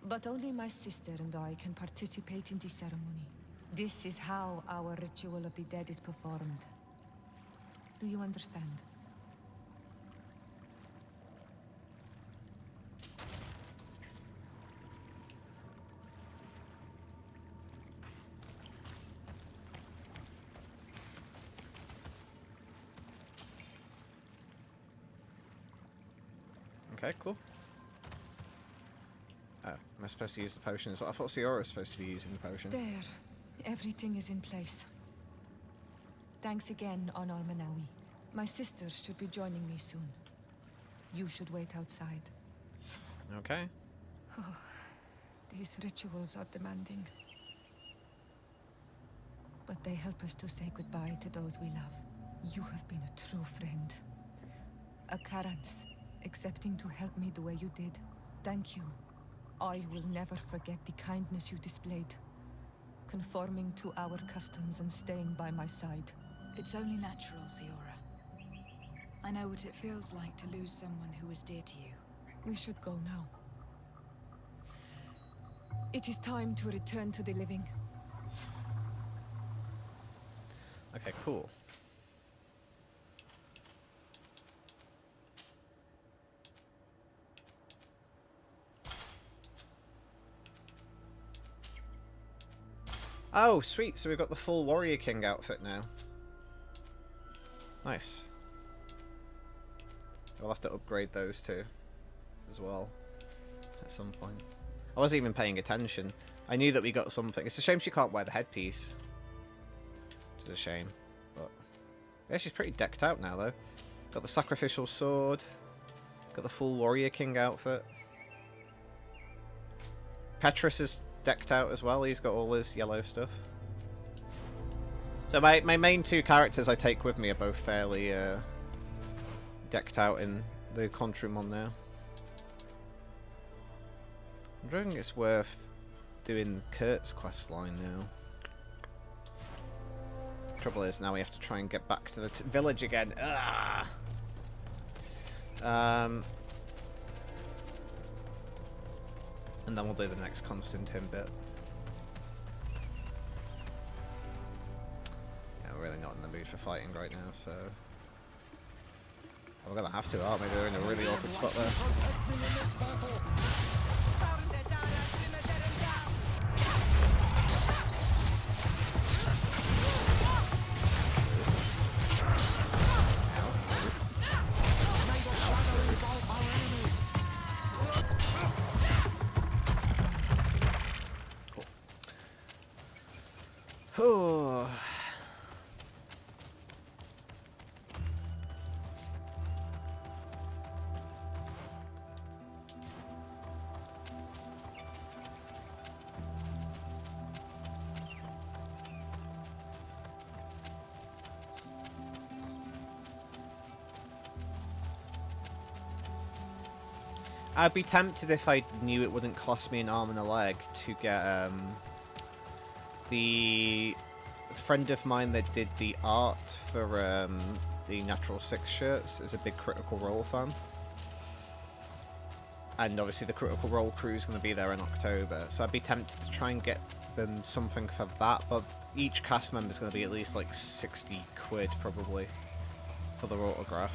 But only my sister and I can participate in the ceremony. This is how our ritual of the dead is performed. Do you understand? Okay, cool. Oh, am I supposed to use the potions? I thought Siora was supposed to be using the potion. There. Everything is in place. Thanks again, Onal Manawi. My sister should be joining me soon. You should wait outside. Okay. These rituals are demanding. But they help us to say goodbye to those we love. You have been a true friend. A Karans, accepting to help me the way you did. Thank you. I will never forget the kindness you displayed. Conforming to our customs and staying by my side. It's only natural, Siora. I know what it feels like to lose someone who is dear to you. We should go now. It is time to return to the living. Okay, cool. Oh, sweet. So we've got the full Warrior King outfit now. Nice. We'll have to upgrade those two as well at some point. I wasn't even paying attention. I knew that we got something. It's a shame she can't wear the headpiece. It's a shame. But yeah, she's pretty decked out now, though. Got the sacrificial sword. Got the full Warrior King outfit. Petrus is decked out as well. He's got all his yellow stuff. So my main two characters I take with me are both fairly decked out in the Contrum one now. I'm wondering if it's worth doing Kurt's quest line now. Trouble is now we have to try and get back to the village again. Ugh! And then we'll do the next Constantine bit. Yeah, we're really not in the mood for fighting right now, so... We're gonna have to, aren't we? They're in a really awkward spot there. Cool. I'd be tempted if I knew it wouldn't cost me an arm and a leg to get the friend of mine that did the art for the Natural 6 shirts is a big Critical Role fan. And obviously the Critical Role crew is going to be there in October, so I'd be tempted to try and get them something for that, but each cast member is going to be at least like 60 quid probably for their autograph.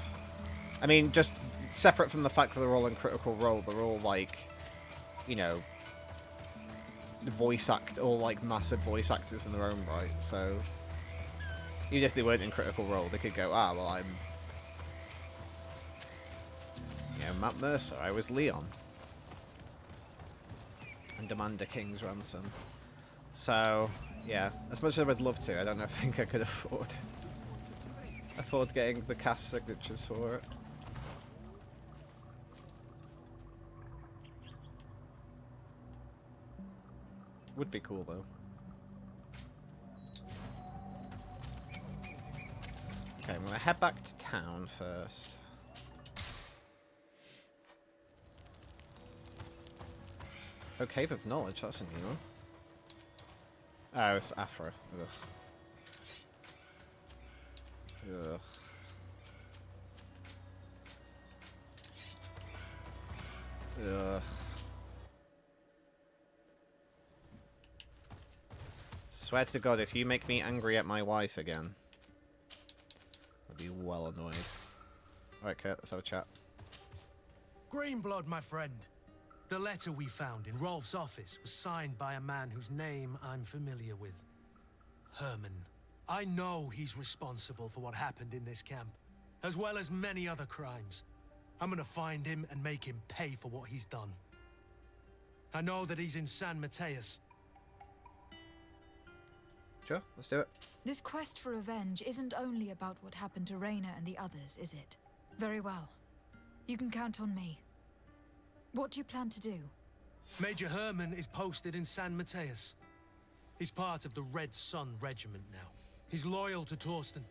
I mean, just separate from the fact that they're all in Critical Role, they're all like, you know, all like massive voice actors in their own right, so even if they weren't in Critical Role, they could go, ah, well, I'm, you know, Matt Mercer, I was Leon. and demand a king's ransom. So, yeah, as much as I would love to, I don't think I could afford getting the cast signatures for it. Would be cool though. Okay, I'm gonna head back to town first. Oh, Cave of Knowledge, that's a new one. Oh, it's Afra. Ugh. Ugh. Ugh. Swear to God, if you make me angry at my wife again, I'll be well annoyed. Alright, Kurt, let's have a chat. Greenblood, my friend. The letter we found in Rolf's office was signed by a man whose name I'm familiar with. Herman. I know he's responsible for what happened in this camp, as well as many other crimes. I'm gonna find him and make him pay for what he's done. I know that he's in San Mateus. Sure, let's do it. This quest for revenge isn't only about what happened to Reyna and the others, is it? Very well. You can count on me. What do you plan to do? Major Herman is posted in San Mateus. He's part of the Red Sun Regiment now. He's loyal to Torsten,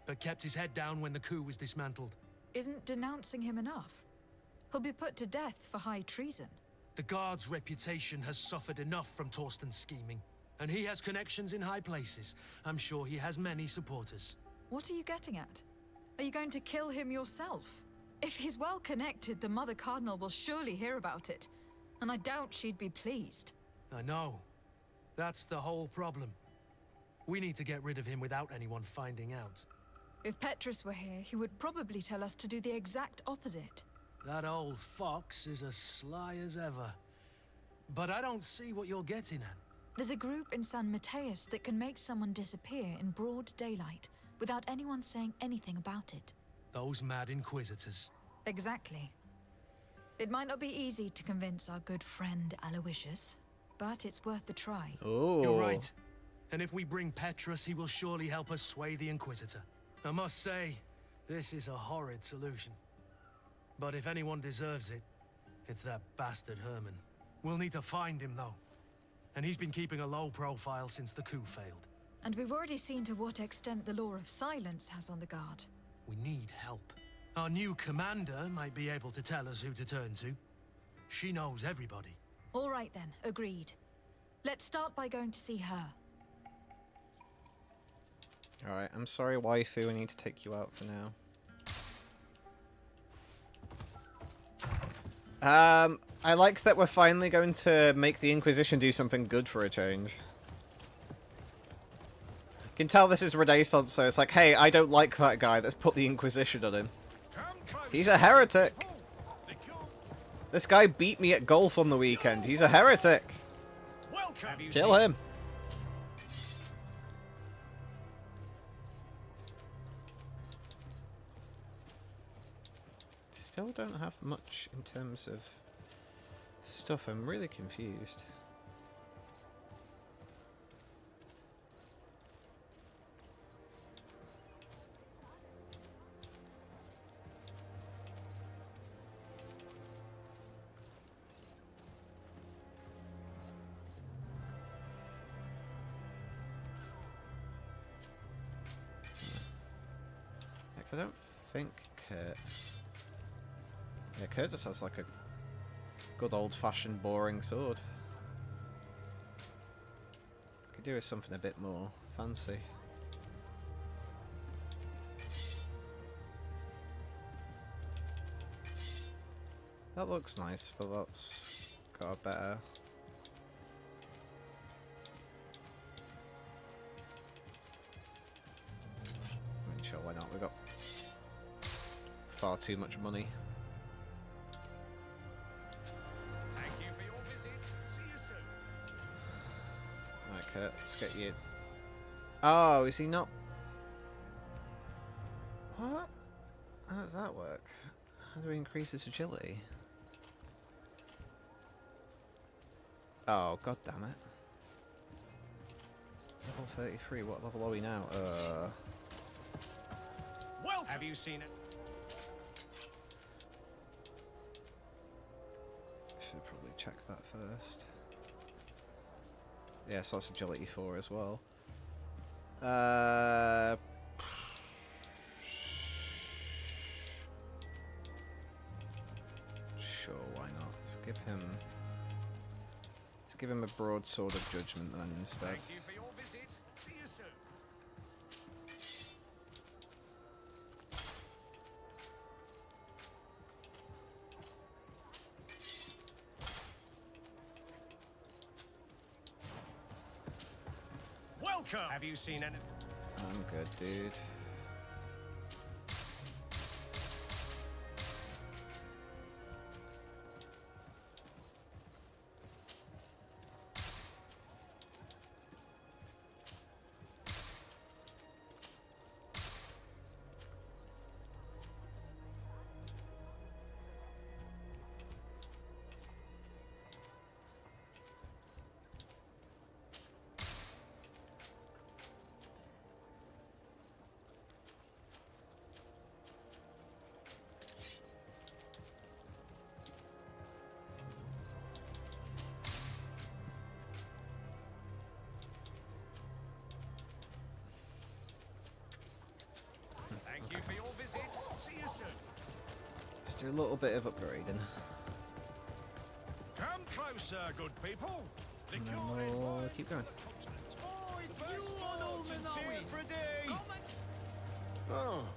but kept his head down when the coup was dismantled. Isn't denouncing him enough? He'll be put to death for high treason. The Guard's reputation has suffered enough from Torsten's scheming, and he has connections in high places. I'm sure he has many supporters. What are you getting at? Are you going to kill him yourself? If he's well connected, the Mother Cardinal will surely hear about it, and I doubt she'd be pleased. I know. That's the whole problem. We need to get rid of him without anyone finding out. If Petrus were here, he would probably tell us to do the exact opposite. That old fox is as sly as ever. But I don't see what you're getting at. There's a group in San Mateus that can make someone disappear in broad daylight without anyone saying anything about it. Those mad inquisitors. Exactly. It might not be easy to convince our good friend Aloysius, but it's worth the try. Oh. You're right. And if we bring Petrus, he will surely help us sway the Inquisitor. I must say, this is a horrid solution. But if anyone deserves it, it's that bastard Herman. We'll need to find him, though. And he's been keeping a low profile since the coup failed. And we've already seen to what extent the law of silence has on the guard. We need help. Our new commander might be able to tell us who to turn to. She knows everybody. All right then, agreed. Let's start by going to see her. Alright, I'm sorry, waifu, I need to take you out for now. I like that we're finally going to make the Inquisition do something good for a change. You can tell this is Renaissance, so it's like, hey, I don't like that guy, let's put the Inquisition on him. He's a heretic! This guy beat me at golf on the weekend, he's a heretic! Kill him! Still don't have much in terms of stuff. I'm really confused. I don't think Kurt... Yeah, Kurt just has like a good old-fashioned boring sword. Could do with something a bit more fancy. That looks nice, but that's got a better... I mean, sure, why not? We've got far too much money. Thank you for your visit. See you soon. Right, Kurt, let's get you. Oh, is he not? What? How does that work? How do we increase his agility? Oh, god damn it. Level 33, what level are we now? Well, have you seen it? Should probably check that first. Yes, that's agility 4 as well. Sure, why not? Let's give him a broadsword of judgment then instead. Thank you for your visit. See you soon. Welcome. Have you seen any? I'm good, dude. Thank you for your visit. See you soon. Let's do a little bit of upgrading. Come closer, good people. And then we'll keep going. Oh, it's you on old Manawi. For a day. Oh.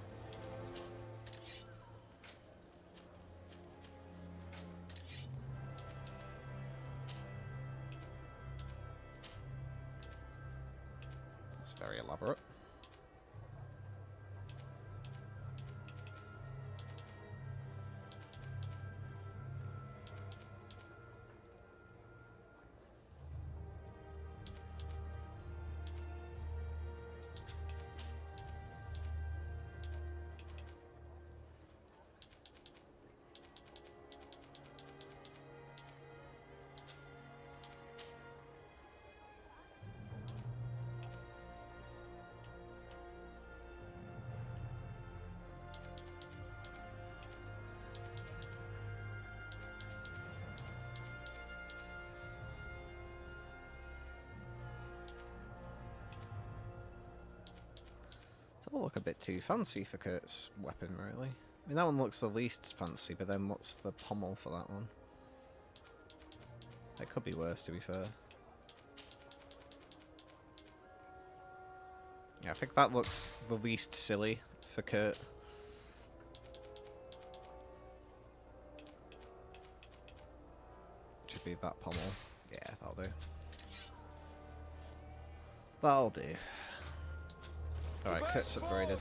That's very elaborate. It's all look a bit too fancy for Kurt's weapon, really. I mean, that one looks the least fancy, but then what's the pommel for that one? It could be worse, to be fair. Yeah, I think that looks the least silly for Kurt. Should be that pommel. Yeah, that'll do. That'll do. Alright, Kurt's upgraded.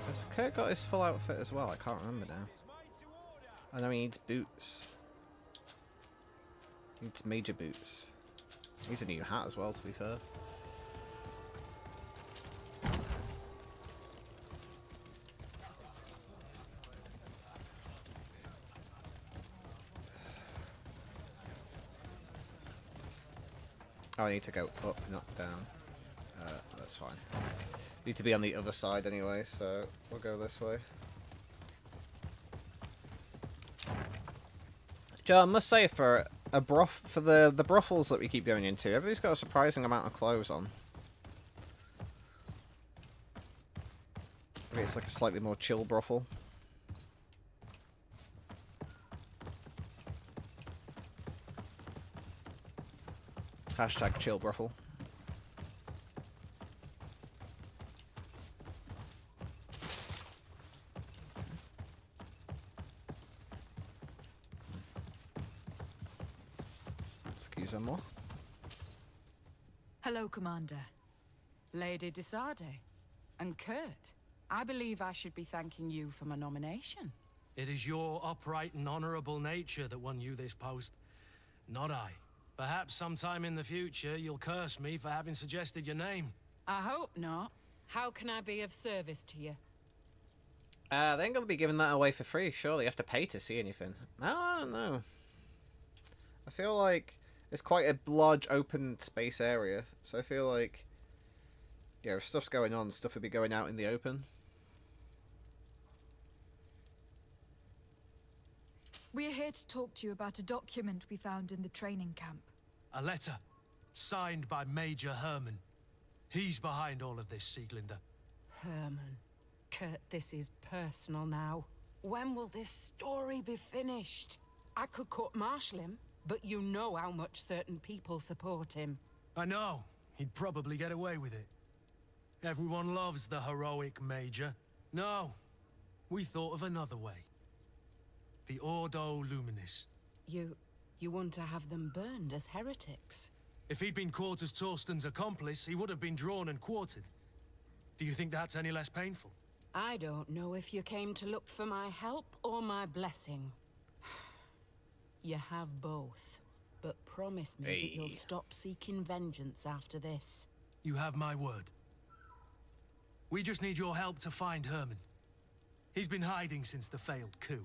Has Kurt got his full outfit as well? I can't remember now. I know he needs boots. He needs major boots. He needs a new hat as well, to be fair. Oh, I need to go up, not down. That's fine. Need to be on the other side anyway, so we'll go this way. Joe, I must say, for the brothels that we keep going into, everybody's got a surprising amount of clothes on. Maybe it's like a slightly more chill brothel. Hashtag chill brothel. Excusez-moi. Hello, Commander. Lady de Sardet. And Kurt. I believe I should be thanking you for my nomination. It is your upright and honorable nature that won you this post, not I. Perhaps sometime in the future you'll curse me for having suggested your name. I hope not. How can I be of service to you? They ain't gonna be giving that away for free, surely. You have to pay to see anything. No, I don't know. I feel like it's quite a large open space area, so I feel like, yeah, if stuff's going on, stuff would be going out in the open. We're here to talk to you about a document we found in the training camp. A letter, signed by Major Herman. He's behind all of this, Sieglinde. Herman. Kurt, this is personal now. When will this story be finished? I could court-martial him, but you know how much certain people support him. I know. He'd probably get away with it. Everyone loves the heroic Major. No, we thought of another way. The Ordo Luminis. You want to have them burned as heretics? If he'd been caught as Torsten's accomplice, he would have been drawn and quartered. Do you think that's any less painful? I don't know if you came to look for my help or my blessing. You have both, but promise me that you'll stop seeking vengeance after this. You have my word. We just need your help to find Herman. He's been hiding since the failed coup.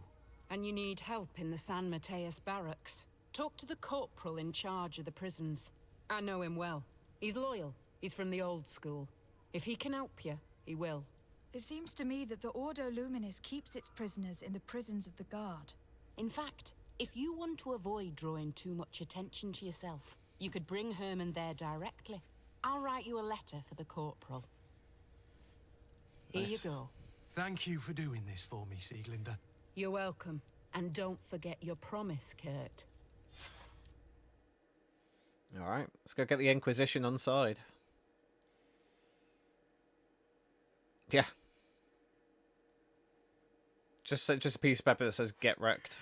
And you need help in the San Mateus barracks. Talk to the corporal in charge of the prisons. I know him well. He's loyal. He's from the old school. If he can help you, he will. It seems to me that the Ordo Luminis keeps its prisoners in the prisons of the guard. In fact, if you want to avoid drawing too much attention to yourself, you could bring Herman there directly. I'll write you a letter for the corporal. Here you go. Thank you for doing this for me, Sieglinde. You're welcome. And don't forget your promise, Kurt. Alright, let's go get the Inquisition on side. Yeah. Just a piece of paper that says "Get wrecked."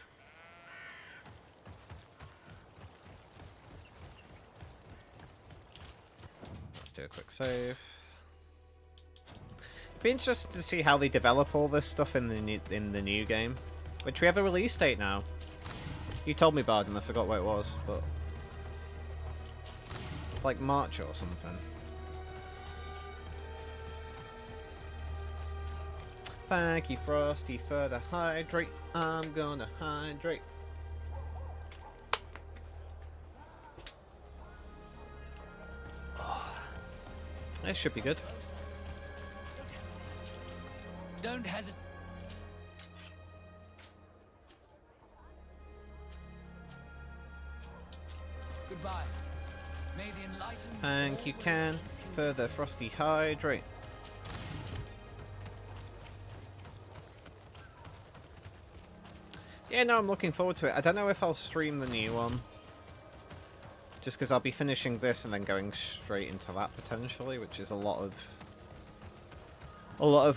Let's do a quick save. Be interested to see how they develop all this stuff in the new game, which we have a release date now. You told me, Bard, and I forgot what it was, but like March or something. Thank you, Frosty, for the hydrate. I'm gonna hydrate. Oh, this should be good. Don't hesitate. Goodbye. May the enlightened Thank you, Can, for the Frosty hydrate. Yeah, no, I'm looking forward to it. I don't know if I'll stream the new one. Just because I'll be finishing this and then going straight into that potentially, which is a lot of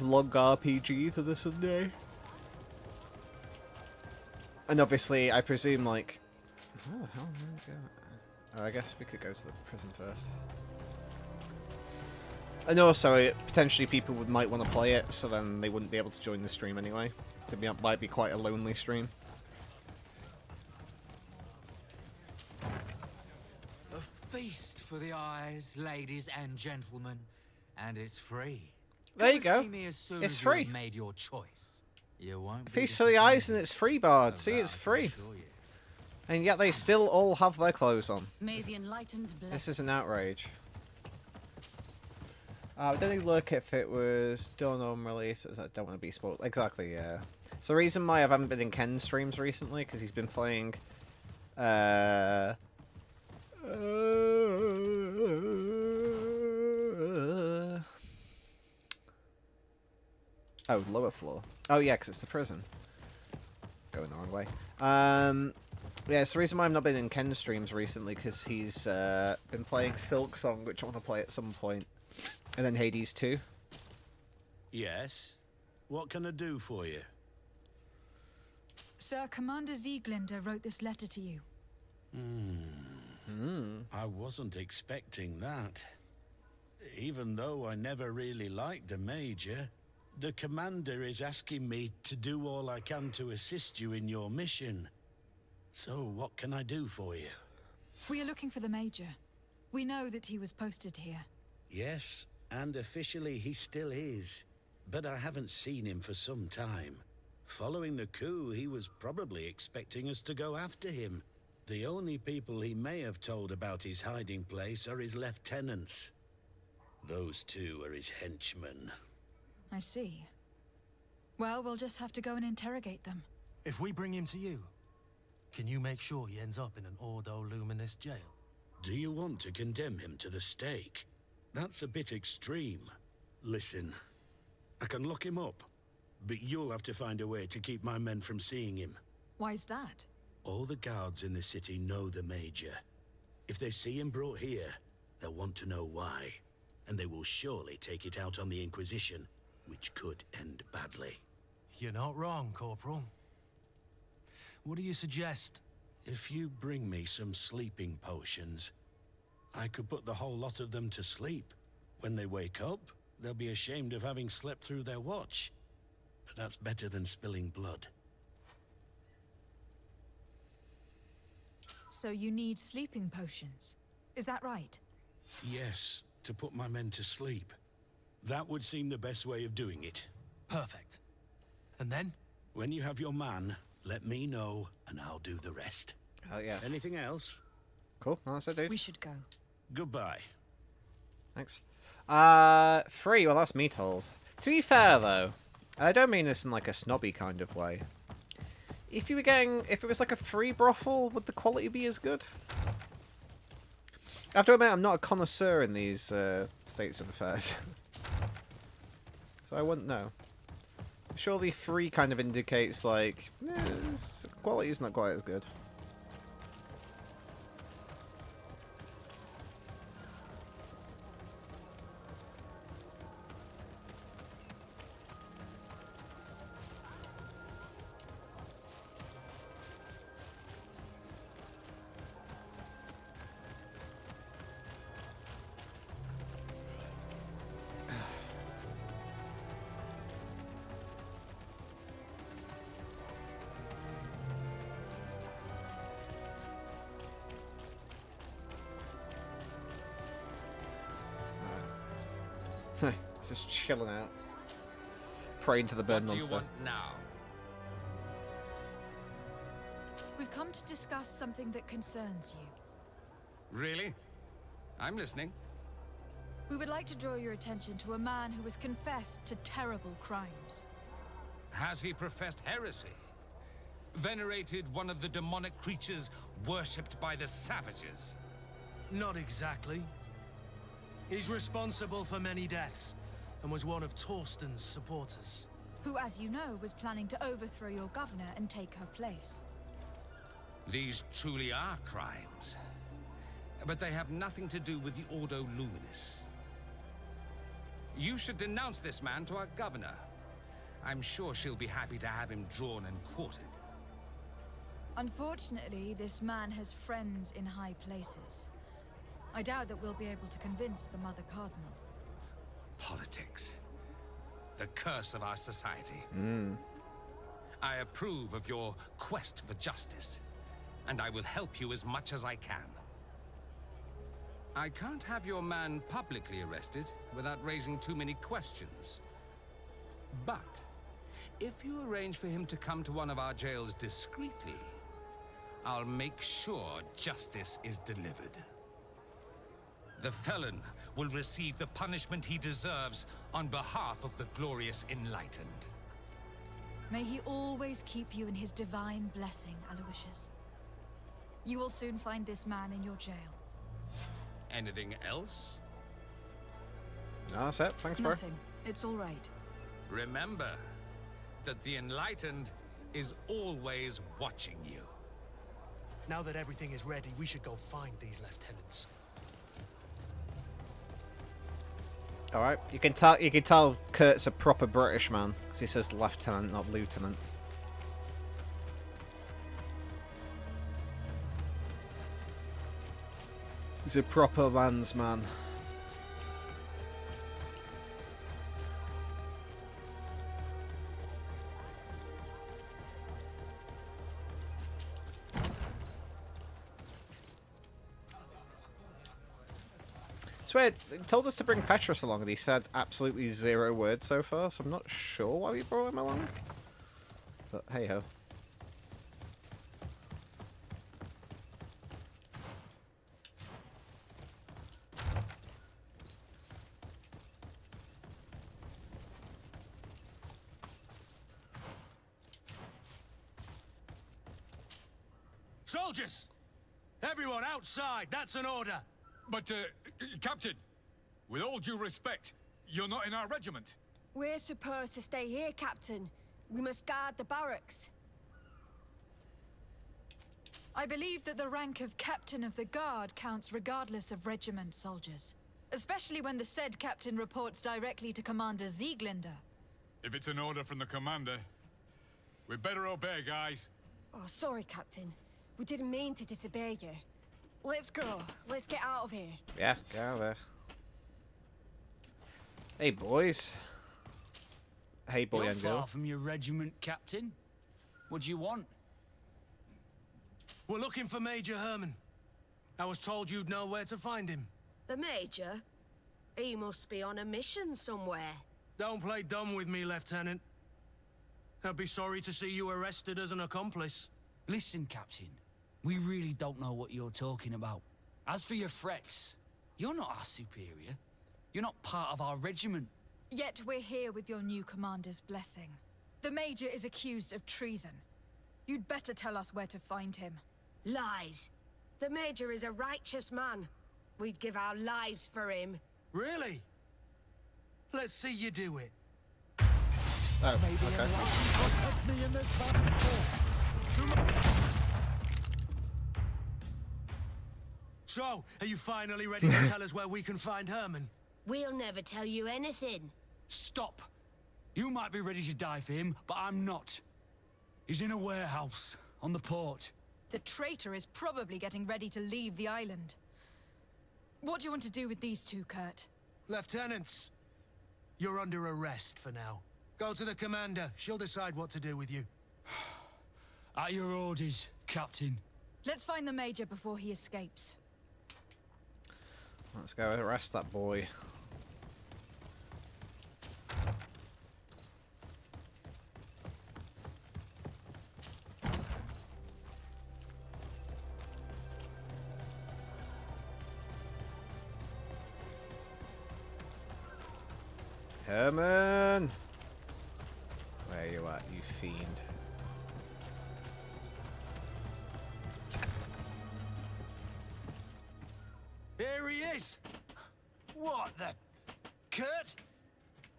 long RPG to the Sunday. And obviously, I presume, like... Oh, the hell am I going? Oh, I guess we could go to the prison first. And also, potentially people might want to play it, so then they wouldn't be able to join the stream anyway. It might be quite a lonely stream. A feast for the eyes, ladies and gentlemen, and it's free. There you go. See me as soon It's as free. you've made your choice. You won't be Feast for the eyes disappointed. and it's free, Bard. See, it's free. And yet they still all have their clothes on. May the enlightened bless. This is an outrage. I don't even look if it was done on release. I don't want to be spoiled. Exactly, yeah. So the reason why I haven't been in Ken's streams recently, because he's been playing... Oh, lower floor. Oh, yeah, because it's the prison. Going the wrong way. Yeah, it's the reason why I've not been in Ken's streams recently, because he's been playing Silksong, which I want to play at some point. And then Hades 2. Yes? What can I do for you? Sir, Commander Sieglinde wrote this letter to you. I wasn't expecting that. Even though I never really liked the Major, the Commander is asking me to do all I can to assist you in your mission. So, what can I do for you? We are looking for the Major. We know that he was posted here. Yes, and officially he still is. But I haven't seen him for some time. Following the coup, he was probably expecting us to go after him. The only people he may have told about his hiding place are his lieutenants. Those two are his henchmen. I see. Well, we'll just have to go and interrogate them. If we bring him to you, can you make sure he ends up in an Ordo Luminous jail? Do you want to condemn him to the stake? That's a bit extreme. Listen, I can lock him up, but you'll have to find a way to keep my men from seeing him. Why's that? All the guards in the city know the Major. If they see him brought here, they'll want to know why. And they will surely take it out on the Inquisition, which could end badly. You're not wrong, Corporal. What do you suggest? If you bring me some sleeping potions, I could put the whole lot of them to sleep. When they wake up, they'll be ashamed of having slept through their watch. But that's better than spilling blood. So you need sleeping potions. Is that right? Yes, to put my men to sleep. That would seem the best way of doing it. Perfect. And then? When you have your man, let me know, and I'll do the rest. Hell yeah. Anything else? Cool, that's it, dude. We should go. Goodbye. Thanks. 3, well that's me told. To be fair though, I don't mean this in like a snobby kind of way. If it was like a free brothel, would the quality be as good? I have to admit, I'm not a connoisseur in these states of affairs. So I wouldn't know. Surely free kind of indicates like, quality is not quite as good. Just chilling out. Praying to the bird monster. What do you want now? We've come to discuss something that concerns you. Really? I'm listening. We would like to draw your attention to a man who has confessed to terrible crimes. Has he professed heresy? Venerated one of the demonic creatures worshipped by the savages? Not exactly. He's responsible for many deaths, and was one of Torsten's supporters. Who, as you know, was planning to overthrow your governor and take her place. These truly are crimes. But they have nothing to do with the Ordo Luminous. You should denounce this man to our governor. I'm sure she'll be happy to have him drawn and quartered. Unfortunately, this man has friends in high places. I doubt that we'll be able to convince the Mother Cardinal. Politics. The curse of our society. I approve of your quest for justice, and I will help you as much as I can. I can't have your man publicly arrested without raising too many questions. But if you arrange for him to come to one of our jails discreetly, I'll make sure justice is delivered. The felon will receive the punishment he deserves on behalf of the glorious Enlightened. May he always keep you in his divine blessing, Aloysius. You will soon find this man in your jail. Anything else? No, that's it. Thanks, bro. Nothing. It's all right. Remember that the Enlightened is always watching you. Now that everything is ready, we should go find these lieutenants. All right, you can tell Kurt's a proper British man because he says lieutenant, not lieutenant. He's a proper man's man. Swear, he told us to bring Petrus along and he said absolutely 0 words so far, so I'm not sure why we brought him along. But hey ho. Soldiers! Everyone outside, that's an order! But, Captain, with all due respect, you're not in our regiment. We're supposed to stay here, Captain. We must guard the barracks. I believe that the rank of Captain of the Guard counts regardless of regiment, soldiers. Especially when the said captain reports directly to Commander Sieglinder. If it's an order from the commander, we'd better obey, guys. Oh, sorry, Captain. We didn't mean to disobey you. Let's go. Let's get out of here. Yeah, get out of there. Hey, boys. Hey, boy You're and girl. far from your regiment, Captain. What do you want? We're looking for Major Herman. I was told you'd know where to find him. The Major? He must be on a mission somewhere. Don't play dumb with me, Lieutenant. I'd be sorry to see you arrested as an accomplice. Listen, Captain. We really don't know what you're talking about. As for your threats, you're not our superior. You're not part of our regiment. Yet we're here with your new commander's blessing. The Major is accused of treason. You'd better tell us where to find him. Lies. The Major is a righteous man. We'd give our lives for him. Really? Let's see you do it. Oh, okay. Protect me in this battle. So, are you finally ready to tell us where we can find Herman? We'll never tell you anything. Stop! You might be ready to die for him, but I'm not. He's in a warehouse, on the port. The traitor is probably getting ready to leave the island. What do you want to do with these two, Kurt? Lieutenants, you're under arrest for now. Go to the commander. She'll decide what to do with you. At your orders, Captain. Let's find the Major before he escapes. Let's go arrest that boy. Herman! Where are you at, you fiend? Here he is! What the... Kurt?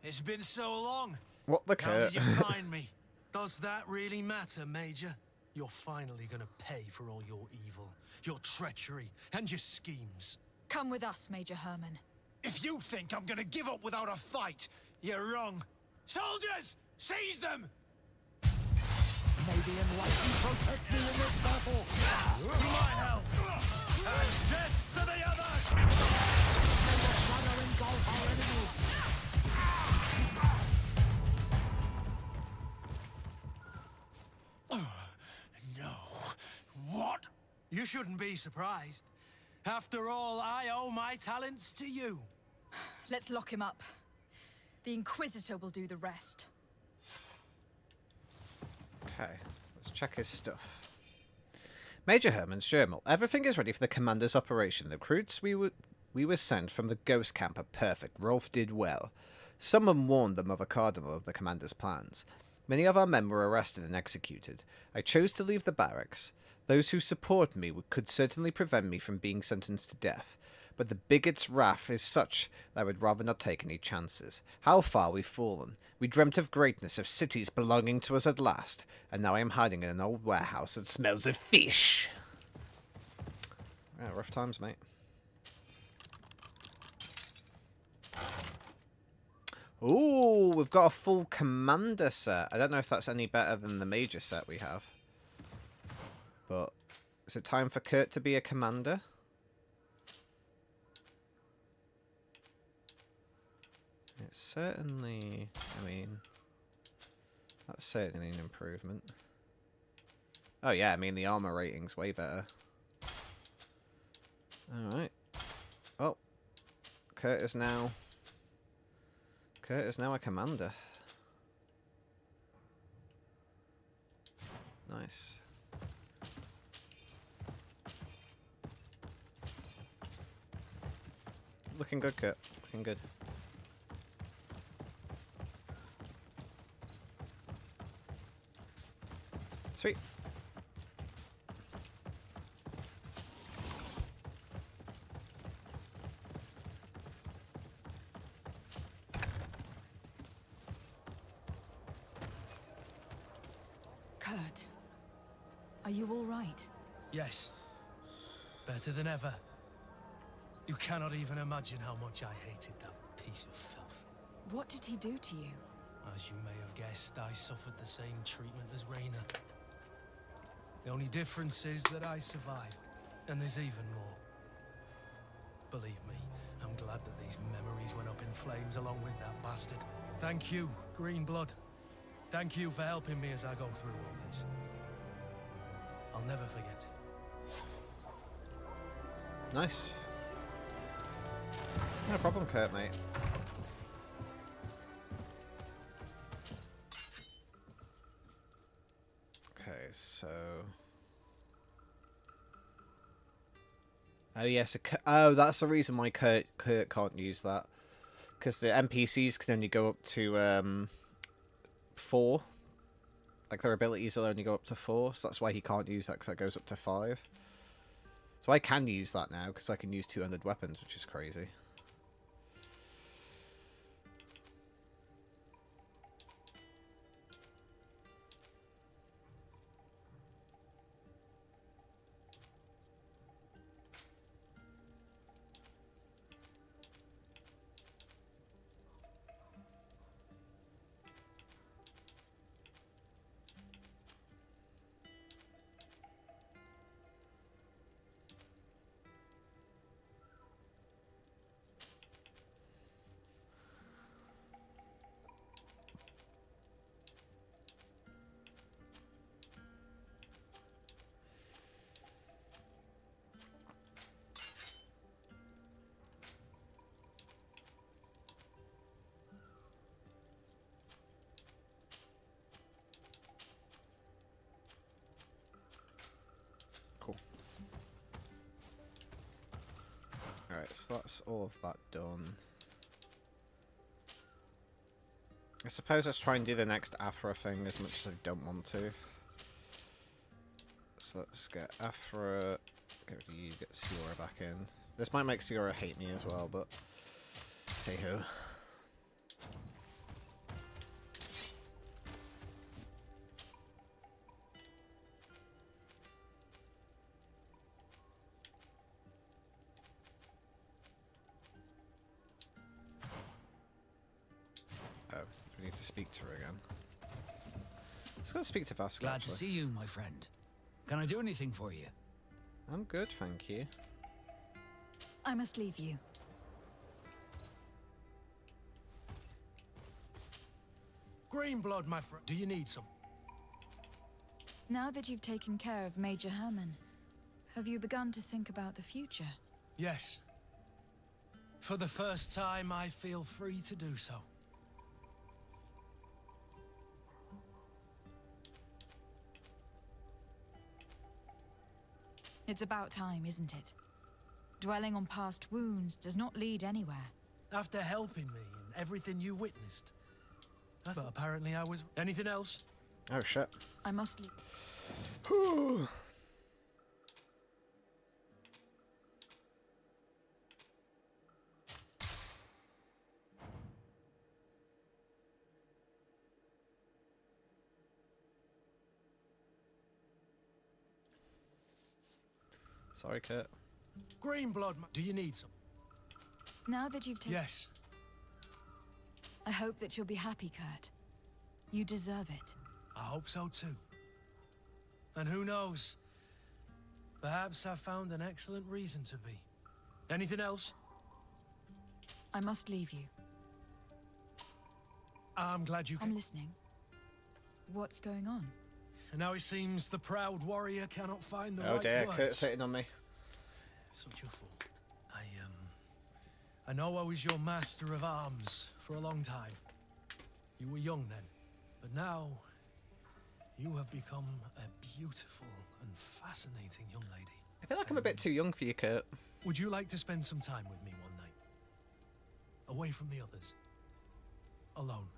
It's been so long. What the How Kurt? did you find me? Does that really matter, Major? You're finally gonna pay for all your evil, your treachery, and your schemes. Come with us, Major Herman. If you think I'm gonna give up without a fight, you're wrong. Soldiers! Seize them! May the enlightened protect me in this battle! To my help! And death to the others! May the shadow engulf our enemies! No. What? You shouldn't be surprised. After all, I owe my talents to you. Let's lock him up. The Inquisitor will do the rest. Okay, let's check his stuff. Major Herman's journal. Everything is ready for the commander's operation. The recruits we were sent from the ghost camp are perfect. Rolf did well. Someone warned the Mother Cardinal of the commander's plans. Many of our men were arrested and executed. I chose to leave the barracks. Those who support me could certainly prevent me from being sentenced to death, but the bigot's wrath is such that I would rather not take any chances. How far we've fallen. We dreamt of greatness, of cities belonging to us at last, and now I am hiding in an old warehouse that smells of fish. Yeah, rough times, mate. Ooh, we've got a full commander set. I don't know if that's any better than the major set we have. But is it time for Kurt to be a commander? It's certainly, I mean, that's certainly an improvement. Oh yeah, I mean the armor rating's way better. Alright. Oh. Kurt is now a commander. Nice. Looking good, Kurt. Looking good. Sweet. Kurt, are you all right? Yes. Better than ever. You cannot even imagine how much I hated that piece of filth. What did he do to you? As you may have guessed, I suffered the same treatment as Raina. The only difference is that I survived, and there's even more. Believe me, I'm glad that these memories went up in flames along with that bastard. Thank you, Green Blood. Thank you for helping me as I go through all this. I'll never forget it. Nice. No problem, Kurt, mate. Okay, so... Oh, yes. Oh, that's the reason why Kurt can't use that. Because the NPCs can only go up to 4. Like, their abilities will only go up to 4, so that's why he can't use that, because that goes up to 5. So I can use that now, because I can use 200 weapons, which is crazy. Alright, so that's all of that done. I suppose let's try and do the next Afra thing as much as I don't want to. So let's get Afra, get rid of you, get Siora back in. This might make Siora hate me as well, but hey ho. We need to speak to her again. Let's go speak to Vasco. Glad to see you, my friend. Can I do anything for you? I'm good, thank you. I must leave you. Green Blood, my friend. Do you need some? Now that you've taken care of Major Herman, have you begun to think about the future? Yes. For the first time, I feel free to do so. It's about time, isn't it? Dwelling on past wounds does not lead anywhere. After helping me and everything you witnessed. But apparently I was... Anything else? Oh, shit. I must leave. Sorry, Kurt. Green Blood, do you need some? Now that you've taken... Yes. I hope that you'll be happy, Kurt. You deserve it. I hope so too. And who knows? Perhaps I found an excellent reason to be. Anything else? I must leave you. I'm glad you I'm listening. What's going on? And now it seems the proud warrior cannot find the oh right dear, words. Kurt's hitting on me. Such a fool. I know I was your master of arms for a long time. You were young then, but now you have become a beautiful and fascinating young lady. I feel like I'm a bit too young for you, Kurt. Would you like to spend some time with me one night? Away from the others. Alone.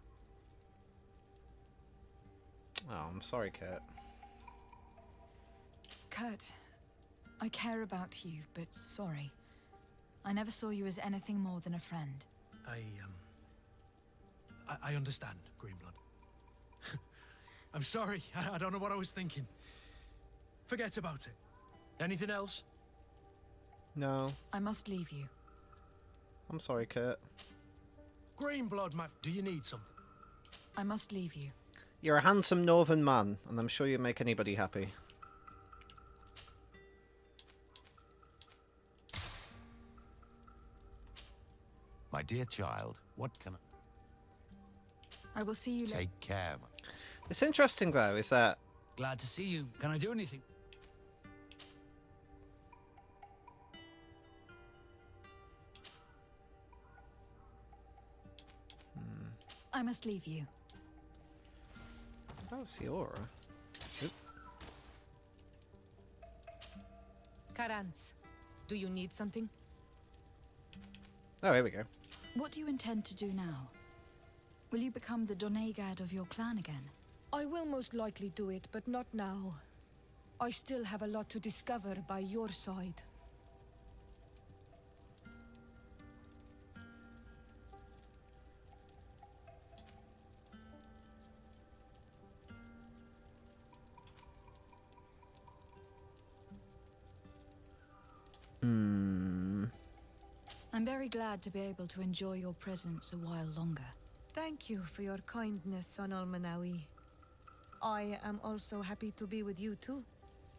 Oh, I'm sorry, Kurt. Kurt, I care about you, but sorry. I never saw you as anything more than a friend. I understand, Greenblood. I'm sorry. I don't know what I was thinking. Forget about it. Anything else? No. I must leave you. I'm sorry, Kurt. Greenblood, do you need something? I must leave you. You're a handsome northern man, and I'm sure you'll make anybody happy. My dear child, What can I will see you later. Take care. It's interesting, though, is that... Glad to see you. Can I do anything? I must leave you. Oh, Siora. Oop. Karans, do you need something? Oh, here we go. What do you intend to do now? Will you become the Donegad of your clan again? I will most likely do it, but not now. I still have a lot to discover by your side. I'm very glad to be able to enjoy your presence a while longer. Thank you for your kindness, Son Almanawi. I am also happy to be with you too.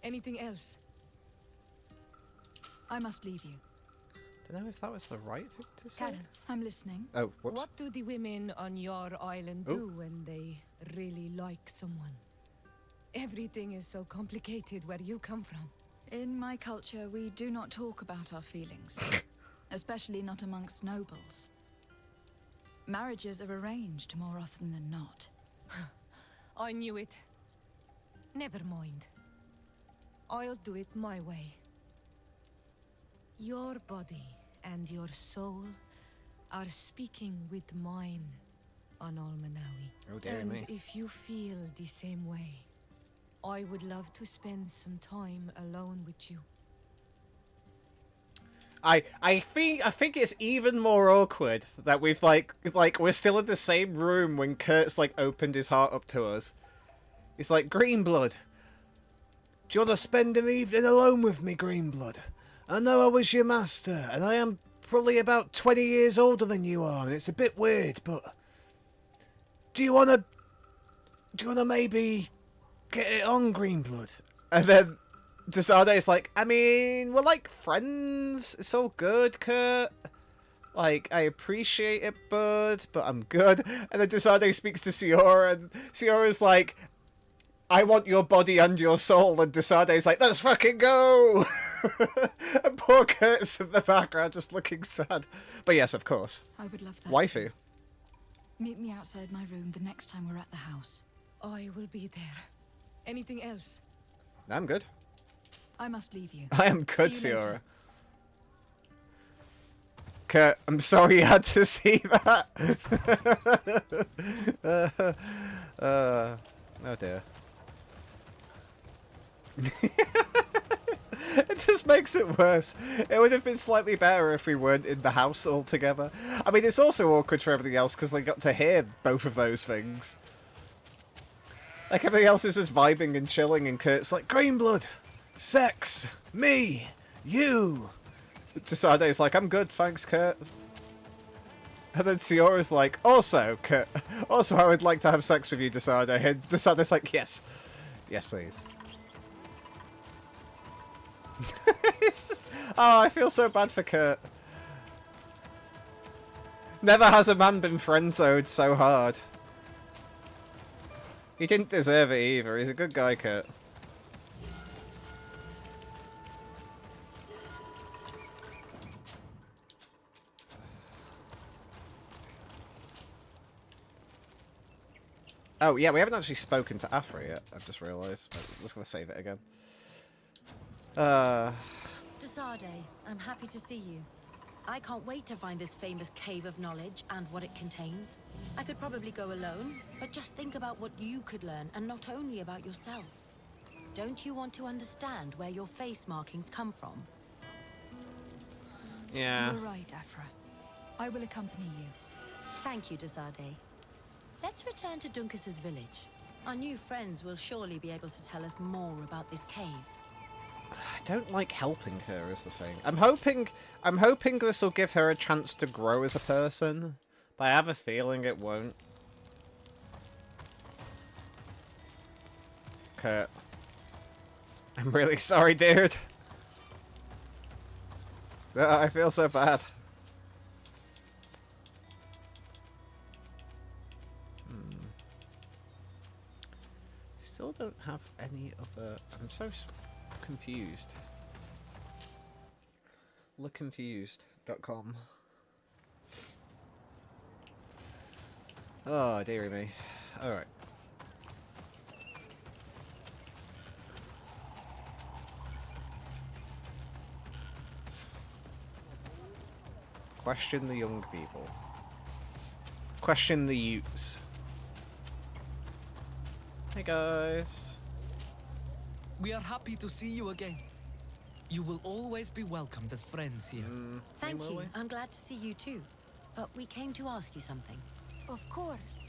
Anything else? I must leave you. Don't know if that was the right thing to say. Karans, I'm listening. Oh, whoops. what do the women on your island do when they really like someone? Everything is so complicated where you come from. In my culture, we do not talk about our feelings. Especially not amongst nobles. Marriages are arranged more often than not. I knew it. Never mind. I'll do it my way. Your body and your soul are speaking with mine on Almanawi. Oh, dear and me. if you feel the same way, I would love to spend some time alone with you. I think it's even more awkward that we've like we're still in the same room when Kurt's like opened his heart up to us. He's like, Greenblood, do you want to spend an evening alone with me, Greenblood? I know I was your master, and I am probably about 20 years older than you are, and it's a bit weird, but do you wanna maybe get it on, Greenblood? And then Sardet is like, I mean, we're like friends. It's all good, Kurt. Like, I appreciate it, bud, but I'm good. And then Sardet speaks to Siora, and Siora's like, I want your body and your soul. And Sardet's like, let's fucking go! And poor Kurt's in the background just looking sad. But yes, of course. I would love that. Waifu. Too. Meet me outside my room the next time we're at the house. I will be there. Anything else? I'm good. I must leave you. I am good, See you later. Siora. Kurt, I'm sorry you had to see that. Oh dear. It just makes it worse. It would have been slightly better if we weren't in the house all together. I mean, it's also awkward for everybody else because they got to hear both of those things. Like, everybody else is just vibing and chilling, and Kurt's like, Greenblood, sex, me, you. Sardet's like, I'm good, thanks, Kurt. And then Siora's like, also, Kurt, also I would like to have sex with you, Sardet. And Sardet's like, yes. Yes, please. It's just, oh, I feel so bad for Kurt. Never has a man been friend-zoned so hard. He didn't deserve it either. He's a good guy, Kurt. Oh, yeah, we haven't actually spoken to Afra yet, I've just realised. I'm just going to save it again. Sardet, I'm happy to see you. I can't wait to find this famous cave of knowledge and what it contains. I could probably go alone, but just think about what you could learn, and not only about yourself. Don't you want to understand where your face markings come from? Yeah. You're right, Afra. I will accompany you. Thank you, Sardet. Let's return to Duncas's village. Our new friends will surely be able to tell us more about this cave. I don't like helping her is the thing. I'm hoping this will give her a chance to grow as a person, but I have a feeling it won't. Kurt. I'm really sorry, dude. I feel so bad. Still don't have any other... I'm so confused. Lookconfused.com. Oh, dearie me. Alright. Question the young people. Question the youths. Hey guys. We are happy to see you again. You will always be welcomed as friends here. Thank you. I'm glad to see you too. But we came to ask you something. Of course.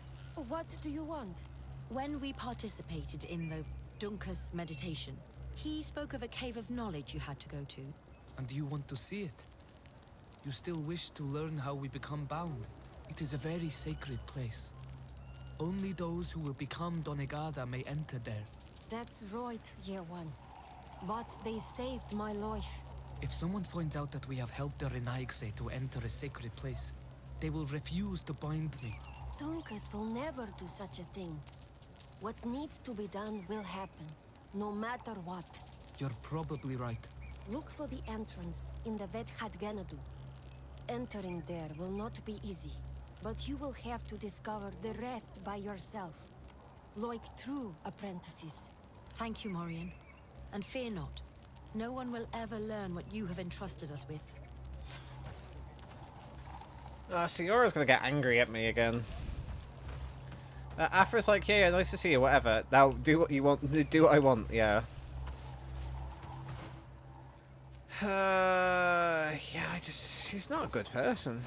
What do you want? When we participated in the Dunkus meditation, he spoke of a cave of knowledge you had to go to. And you want to see it? You still wish to learn how we become bound. It is a very sacred place. Only those who will become Donegada may enter there. That's right, Year One. But they saved my life. If someone finds out that we have helped the Renaigse to enter a sacred place, they will refuse to bind me. Dunkus will never do such a thing. What needs to be done will happen, no matter what. You're probably right. Look for the entrance in the Vedhat Ganadu. Entering there will not be easy, but you will have to discover the rest by yourself. Like true apprentices. Thank you, Morian. And fear not. No one will ever learn what you have entrusted us with. Siora's gonna get angry at me again. Afra's like, yeah, nice to see you, whatever. Now, do what you want, do what I want, yeah. Yeah, she's not a good person.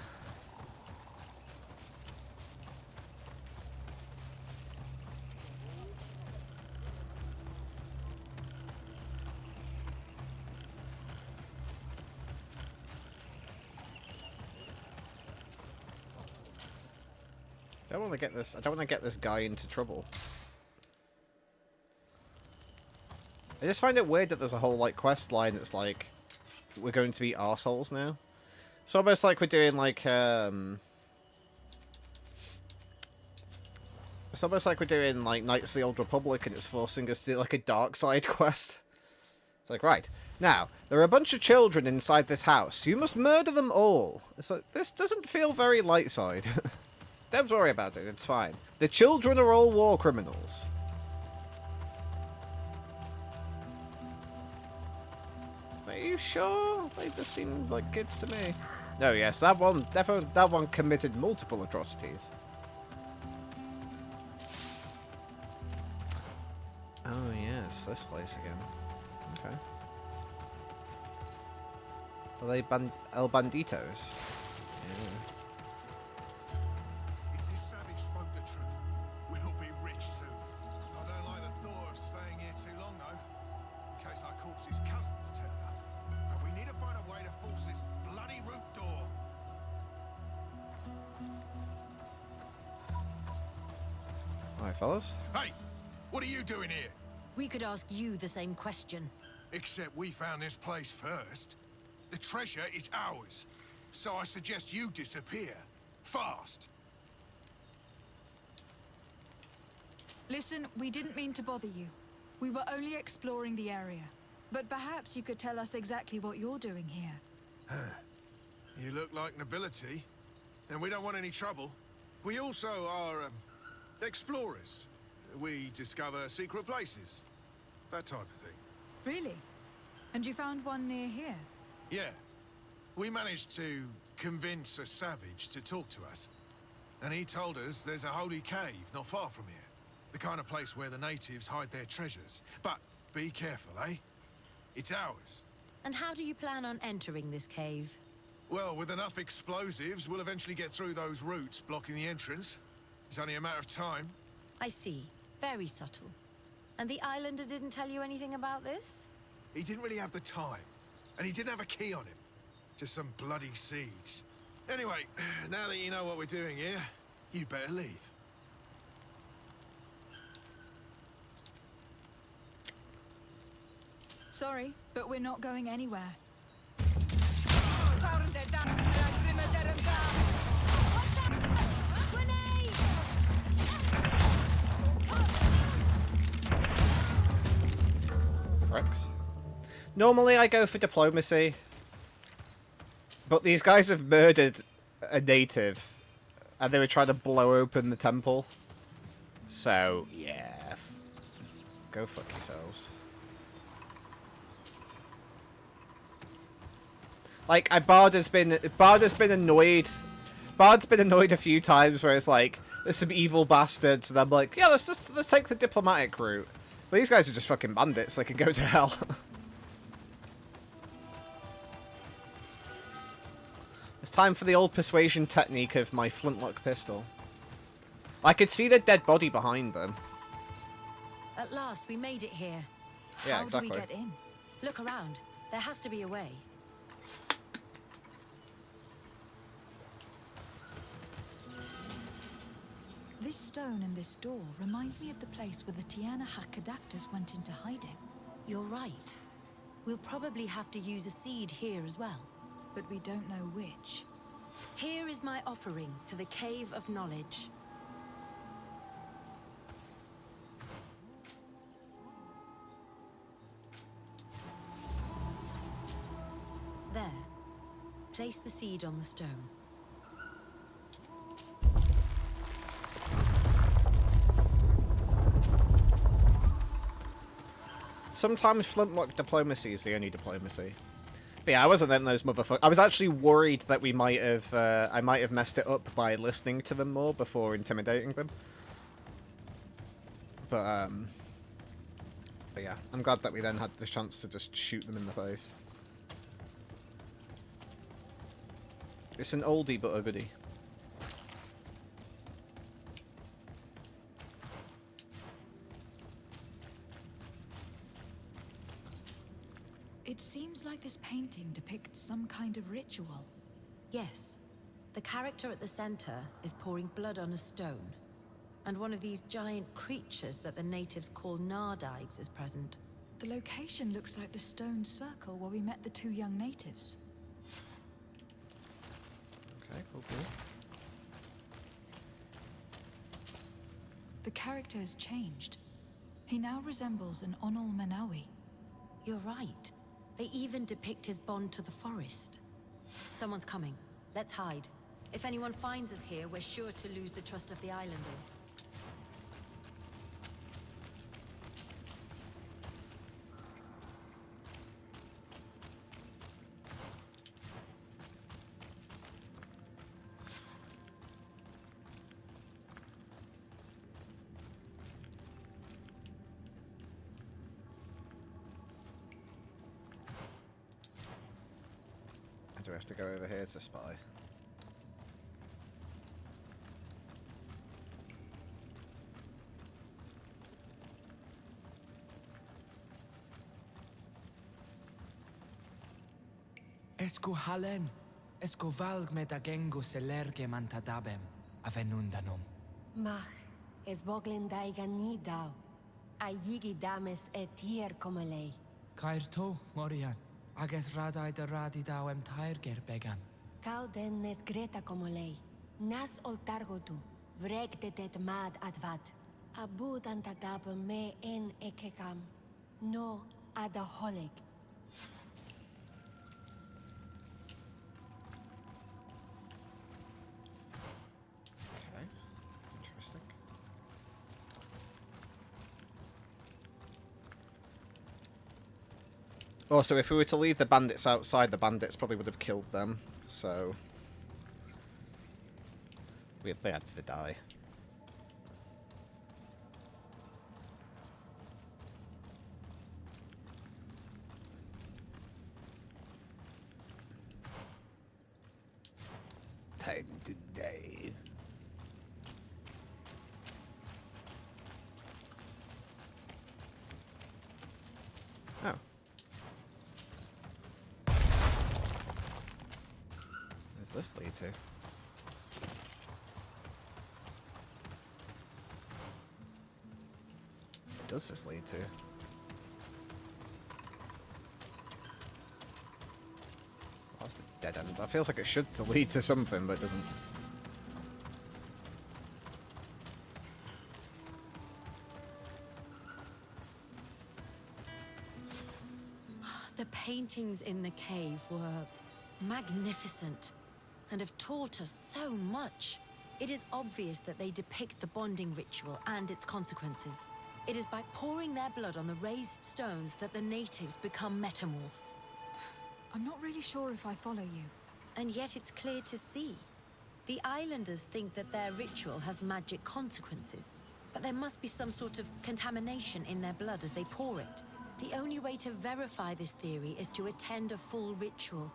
I don't want to get this guy into trouble. I just find it weird that there's a whole like quest line that's like we're going to be arseholes now. It's almost like we're doing like it's almost like we're doing like Knights of the Old Republic and it's forcing us to do like a dark side quest. It's like, right, now, there are a bunch of children inside this house. You must murder them all. It's like, this doesn't feel very light side. Don't worry about it, it's fine. The children are all war criminals. Are you sure? They just seem like kids to me. No, yes, that one, definitely, that one committed multiple atrocities. Oh yes, this place again. Okay. Are they El Banditos? Yeah. If this savage spoke the truth, we'll be rich soon. I don't like the thought of staying here too long, though. In case our corpse's cousins turn up. But we need to find a way to force this bloody root door. Alright, fellas. Hey! What are you doing here? We could ask you the same question. Except we found this place first. The treasure is ours. So I suggest you disappear. Fast. Listen, we didn't mean to bother you. We were only exploring the area. But perhaps you could tell us exactly what you're doing here. You look like nobility. And we don't want any trouble. We also are, explorers. We discover secret places. That type of thing. Really? And you found one near here? Yeah. We managed to convince a savage to talk to us. And he told us there's a holy cave not far from here. The kind of place where the natives hide their treasures. But be careful, eh? It's ours. And how do you plan on entering this cave? Well, with enough explosives, we'll eventually get through those roots blocking the entrance. It's only a matter of time. I see. Very subtle. And the islander didn't tell you anything about this? He didn't really have the time. And he didn't have a key on him. Just some bloody seeds. Anyway, now that you know what we're doing here, you better leave. Sorry, but we're not going anywhere. Rex. Normally I go for diplomacy, but these guys have murdered a native, and they were trying to blow open the temple. So, yeah. Go fuck yourselves. Like, Bard's been annoyed. Bard's been annoyed a few times where it's like, there's some evil bastards, and I'm like, yeah, let's take the diplomatic route. But these guys are just fucking bandits, they can go to hell. It's time for the old persuasion technique of my flintlock pistol. I could see the dead body behind them. At last, we made it here. Yeah, exactly. How do we get in? Look around. There has to be a way. This stone and this door remind me of the place where the Tiana Hakkadactors went into hiding. You're right. We'll probably have to use a seed here as well. But we don't know which. Here is my offering to the Cave of Knowledge. There. Place the seed on the stone. Sometimes flintlock diplomacy is the only diplomacy. But yeah, I wasn't letting those motherfuckers. I was actually worried that we might have, I might have messed it up by listening to them more before intimidating them. But yeah, I'm glad that we then had the chance to just shoot them in the face. It's an oldie but a goodie. It seems like this painting depicts some kind of ritual. Yes. The character at the center is pouring blood on a stone. And one of these giant creatures that the natives call Nardigs is present. The location looks like the stone circle where we met the two young natives. Okay, cool. The character has changed. He now resembles an Onol Manawi. You're right. They even depict his bond to the forest. Someone's coming. Let's hide. If anyone finds us here, we're sure to lose the trust of the islanders. Do we have to go over here to spy? Esco halen, esco valg med agengo selerge mantadabem, avenundanum. Mach, es boglin daigan ni dau. A yigi dames etier komalei. Kairto, Morian, ages radai de radi dawem tairger began. Kau den nes greta komolei. Nas oltargotu, vrek de det mad advad. Abud antadab me en ekekam. No adaholeg. Okay, interesting. Also, if we were to leave the bandits outside, the bandits probably would have killed them, so they had to die. Time to die. Does this lead to? Does this lead to? That's the dead end. That feels like it should lead to something, but it doesn't. The paintings in the cave were magnificent and have taught us so much. It is obvious that they depict the bonding ritual and its consequences. It is by pouring their blood on the raised stones that the natives become metamorphs. I'm not really sure if I follow you. And yet it's clear to see. The islanders think that their ritual has magic consequences, but there must be some sort of contamination in their blood as they pour it. The only way to verify this theory is to attend a full ritual.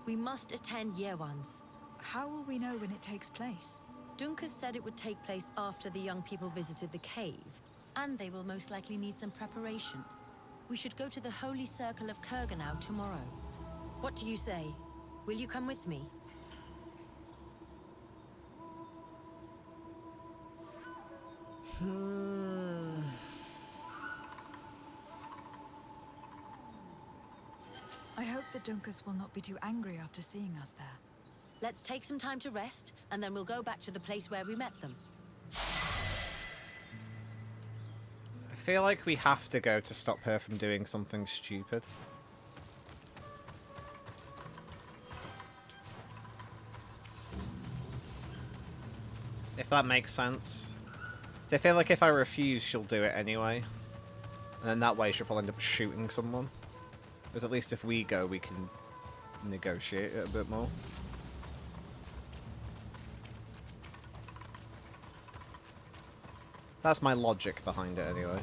We must attend Yewan's. How will we know when it takes place? Dunkus said it would take place after the young people visited the cave, and they will most likely need some preparation. We should go to the Holy Circle of Kurganau tomorrow. What do you say? Will you come with me? I hope that Dunkus will not be too angry after seeing us there. Let's take some time to rest, and then we'll go back to the place where we met them. I feel like we have to go to stop her from doing something stupid. If that makes sense. So I feel like if I refuse, she'll do it anyway. And then that way she'll probably end up shooting someone. Because at least if we go, we can negotiate it a bit more. That's my logic behind it anyway.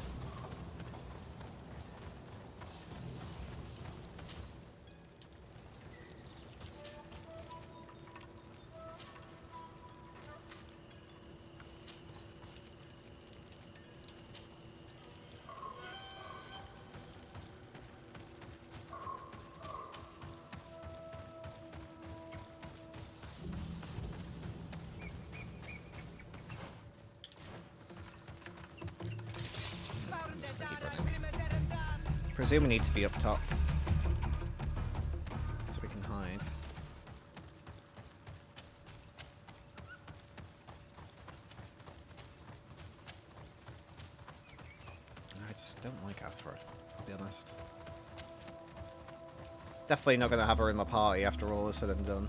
Presume we need to be up top. So we can hide. I just don't like Afra, I'll be honest. Definitely not going to have her in the party after all is said and done.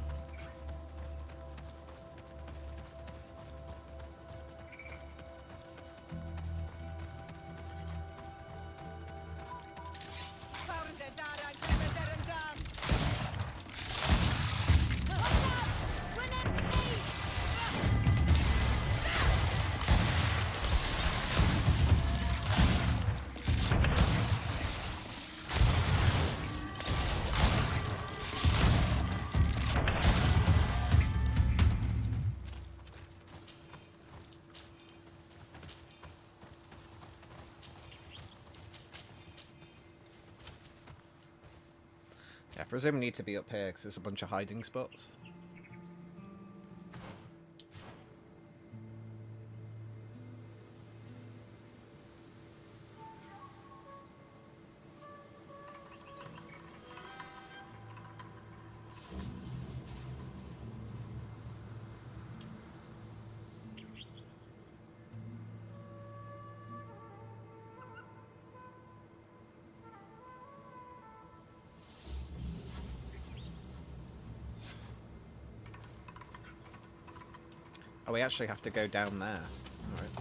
Yeah, I presume we need to be up here because there's a bunch of hiding spots. Oh, we actually have to go down there. Alright.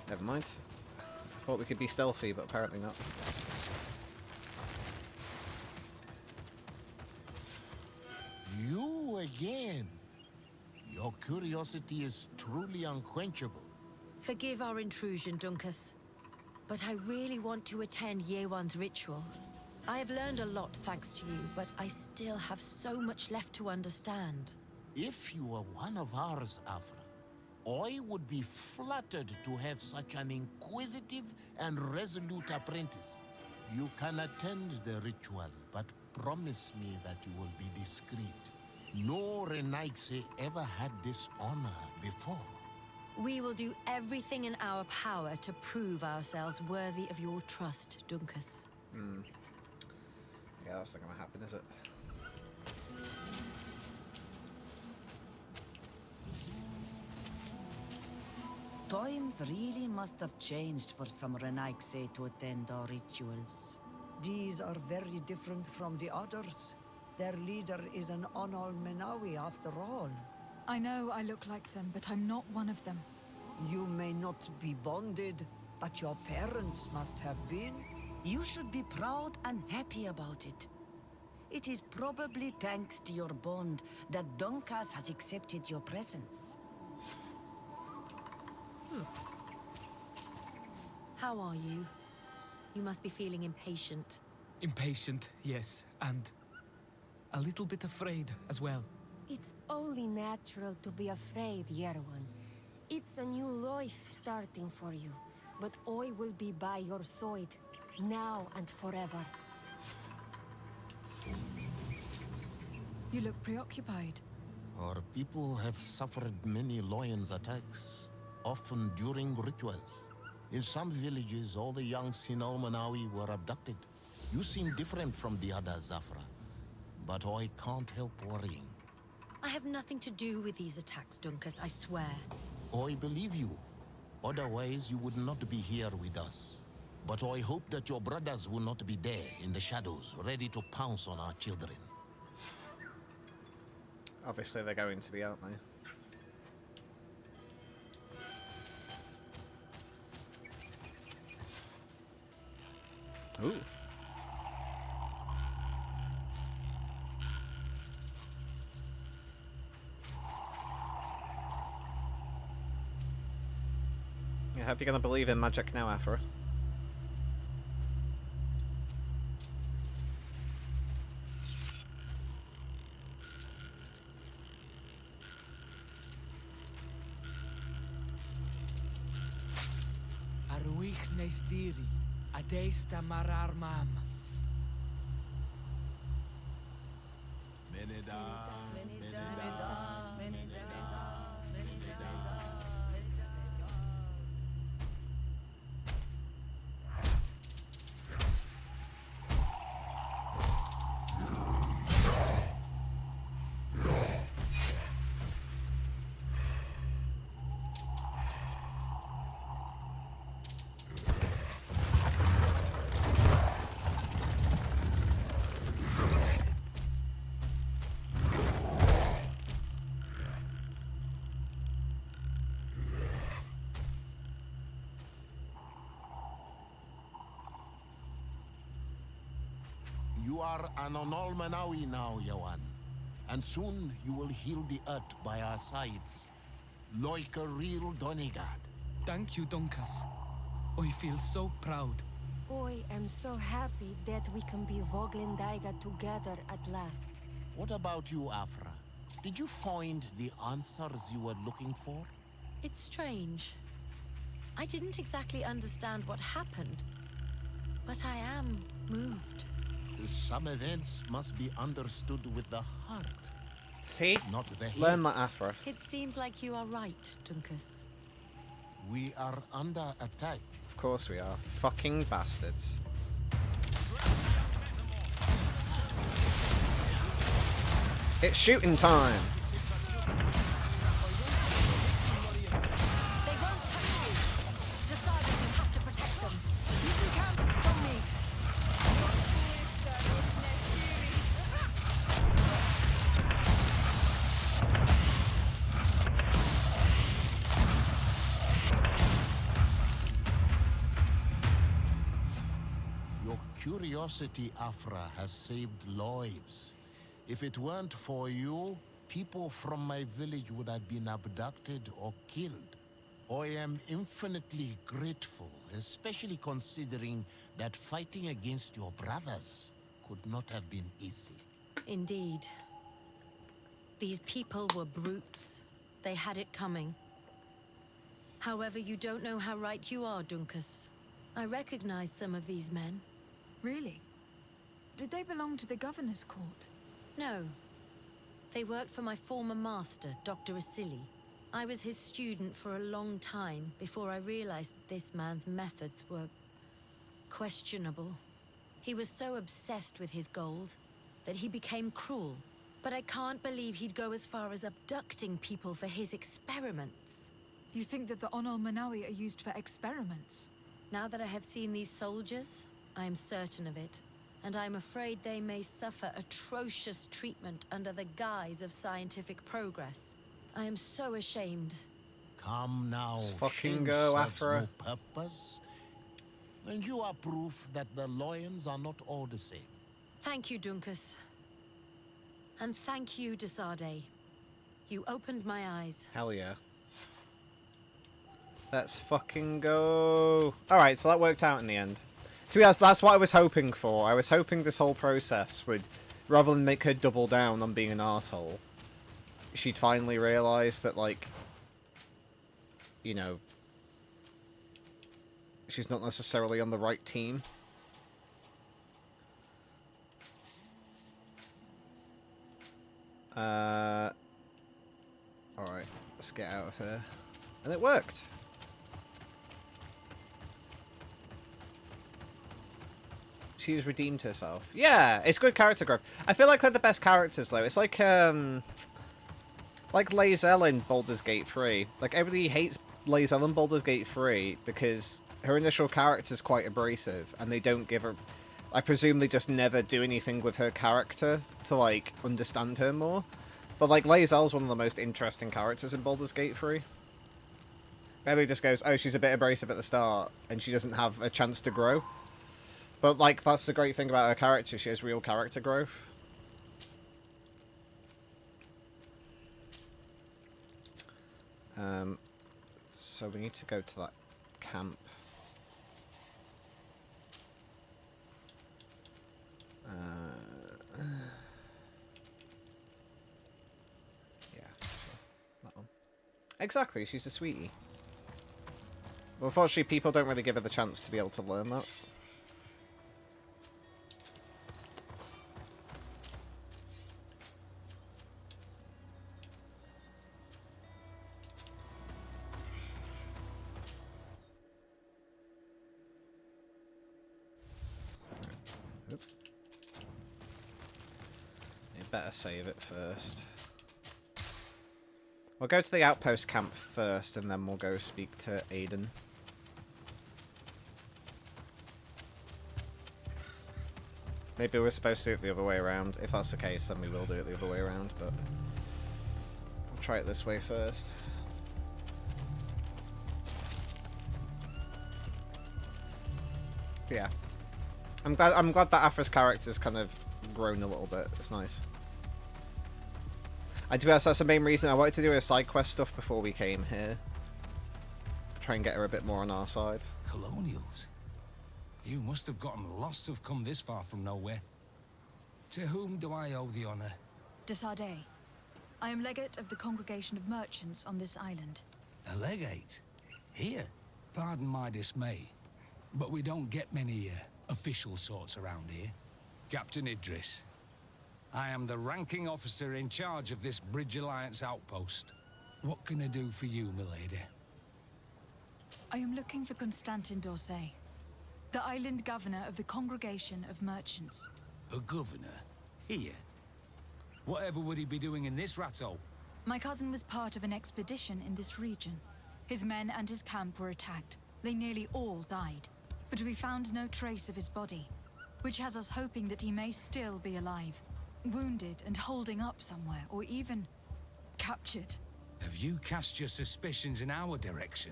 Never mind. I thought we could be stealthy, but apparently not. You again. Your curiosity is truly unquenchable. Forgive our intrusion, Dunkus. But I really want to attend Yewan's ritual. I have learned a lot thanks to you, but I still have so much left to understand. If you are one of ours, Afra, I would be flattered to have such an inquisitive and resolute apprentice. You can attend the ritual, but promise me that you will be discreet. No Renaigse ever had this honor before. We will do everything in our power to prove ourselves worthy of your trust, Dunkus. Yeah, that's not gonna happen, is it? Times really must have changed for some Renaigse to attend our rituals. These are very different from the others. Their leader is an Onol Menawi after all. I know I look like them, but I'm not one of them. You may not be bonded, but your parents must have been. You should be proud and happy about it. It is probably thanks to your bond that Dunkas has accepted your presence. How are you? You must be feeling impatient. Impatient, yes, and a little bit afraid as well. It's only natural to be afraid, year one. It's a new life starting for you, but I will be by your side, now and forever. You look preoccupied. Our people have suffered many lions attacks, often during rituals. In some villages, all the young Sinal Manawi were abducted. You seem different from the other Zafra, but I can't help worrying. I have nothing to do with these attacks, Dunkus, I swear. I believe you. Otherwise, you would not be here with us. But I hope that your brothers will not be there in the shadows, ready to pounce on our children. Obviously they're going to be, aren't they? Ooh. I hope you're gonna believe in magic now, Afra. Aruich Nestiri, Adesta Marar Mam. You are an Onol Manawi now, Yawan. And soon you will heal the earth by our sides, like a real Donegad. Thank you, Dunkas. I feel so proud. I am so happy that we can be Voglendaiga together at last. What about you, Afra? Did you find the answers you were looking for? It's strange. I didn't exactly understand what happened, but I am moved. Some events must be understood with the heart. See? Not the head. Learn that, Afra. It seems like you are right, Dunkus. We are under attack. Of course we are. Fucking bastards. It's shooting time! They won't touch you. Decide if you have to protect them. You can count on me. Your curiosity, Afra, has saved lives. If it weren't for you, people from my village would have been abducted or killed. I am infinitely grateful, especially considering that fighting against your brothers could not have been easy. Indeed. These people were brutes. They had it coming. However, you don't know how right you are, Dunkus. I recognize some of these men. Really? Did they belong to the governor's court? No. They worked for my former master, Dr. Asili. I was his student for a long time before I realized that this man's methods were questionable. He was so obsessed with his goals that he became cruel. But I can't believe he'd go as far as abducting people for his experiments. You think that the Onol Manawi are used for experiments? Now that I have seen these soldiers, I am certain of it. And I'm afraid they may suffer atrocious treatment under the guise of scientific progress. I am so ashamed. Come now, Let's fucking shame go, serves Afra. no purpose. And you are proof that the lions are not all the same. Thank you, Dunkus. And thank you, de Sardet. You opened my eyes. Hell yeah. Let's fucking go. Alright, so that worked out in the end. To be honest, that's what I was hoping for. I was hoping this whole process would, rather than make her double down on being an arsehole, she'd finally realise that, like, you know, she's not necessarily on the right team. Alright, let's get out of here. And it worked. She's redeemed herself. Yeah, it's good character growth. I feel like they're the best characters, though. It's like Lae'zel in Baldur's Gate 3. Like, everybody hates Lae'zel in Baldur's Gate 3 because her initial character's quite abrasive, and they don't give her... I presume they just never do anything with her character to, like, understand her more. But, like, Lae'zel's one of the most interesting characters in Baldur's Gate 3. Everybody just goes, oh, she's a bit abrasive at the start, and she doesn't have a chance to grow. But, like, that's the great thing about her character. She has real character growth. So we need to go to that camp. Yeah, that one. Exactly, she's a sweetie. Well, unfortunately, people don't really give her the chance to be able to learn that. Better save it first. We'll go to the outpost camp first, and then we'll go speak to Aiden. Maybe we're supposed to do it the other way around. If that's the case, then we will do it the other way around, but we'll try it this way first. Yeah. I'm glad that Afra's character's kind of grown a little bit. It's nice. And to be honest, that's the main reason I wanted to do her side quest stuff before we came here. Try and get her a bit more on our side. Colonials? You must have gotten lost to have come this far from nowhere. To whom do I owe the honor? De Sardet. I am legate of the Congregation of Merchants on this island. A legate? Here? Pardon my dismay, but we don't get many official sorts around here. Captain Idris. I am the ranking officer in charge of this Bridge Alliance outpost. What can I do for you, milady? I am looking for Constantin d'Orsay, the island governor of the Congregation of Merchants. A governor? Here? Whatever would he be doing in this rattle? My cousin was part of an expedition in this region. His men and his camp were attacked. They nearly all died. But we found no trace of his body, which has us hoping that he may still be alive. Wounded and holding up somewhere, or even captured. Have you cast your suspicions in our direction?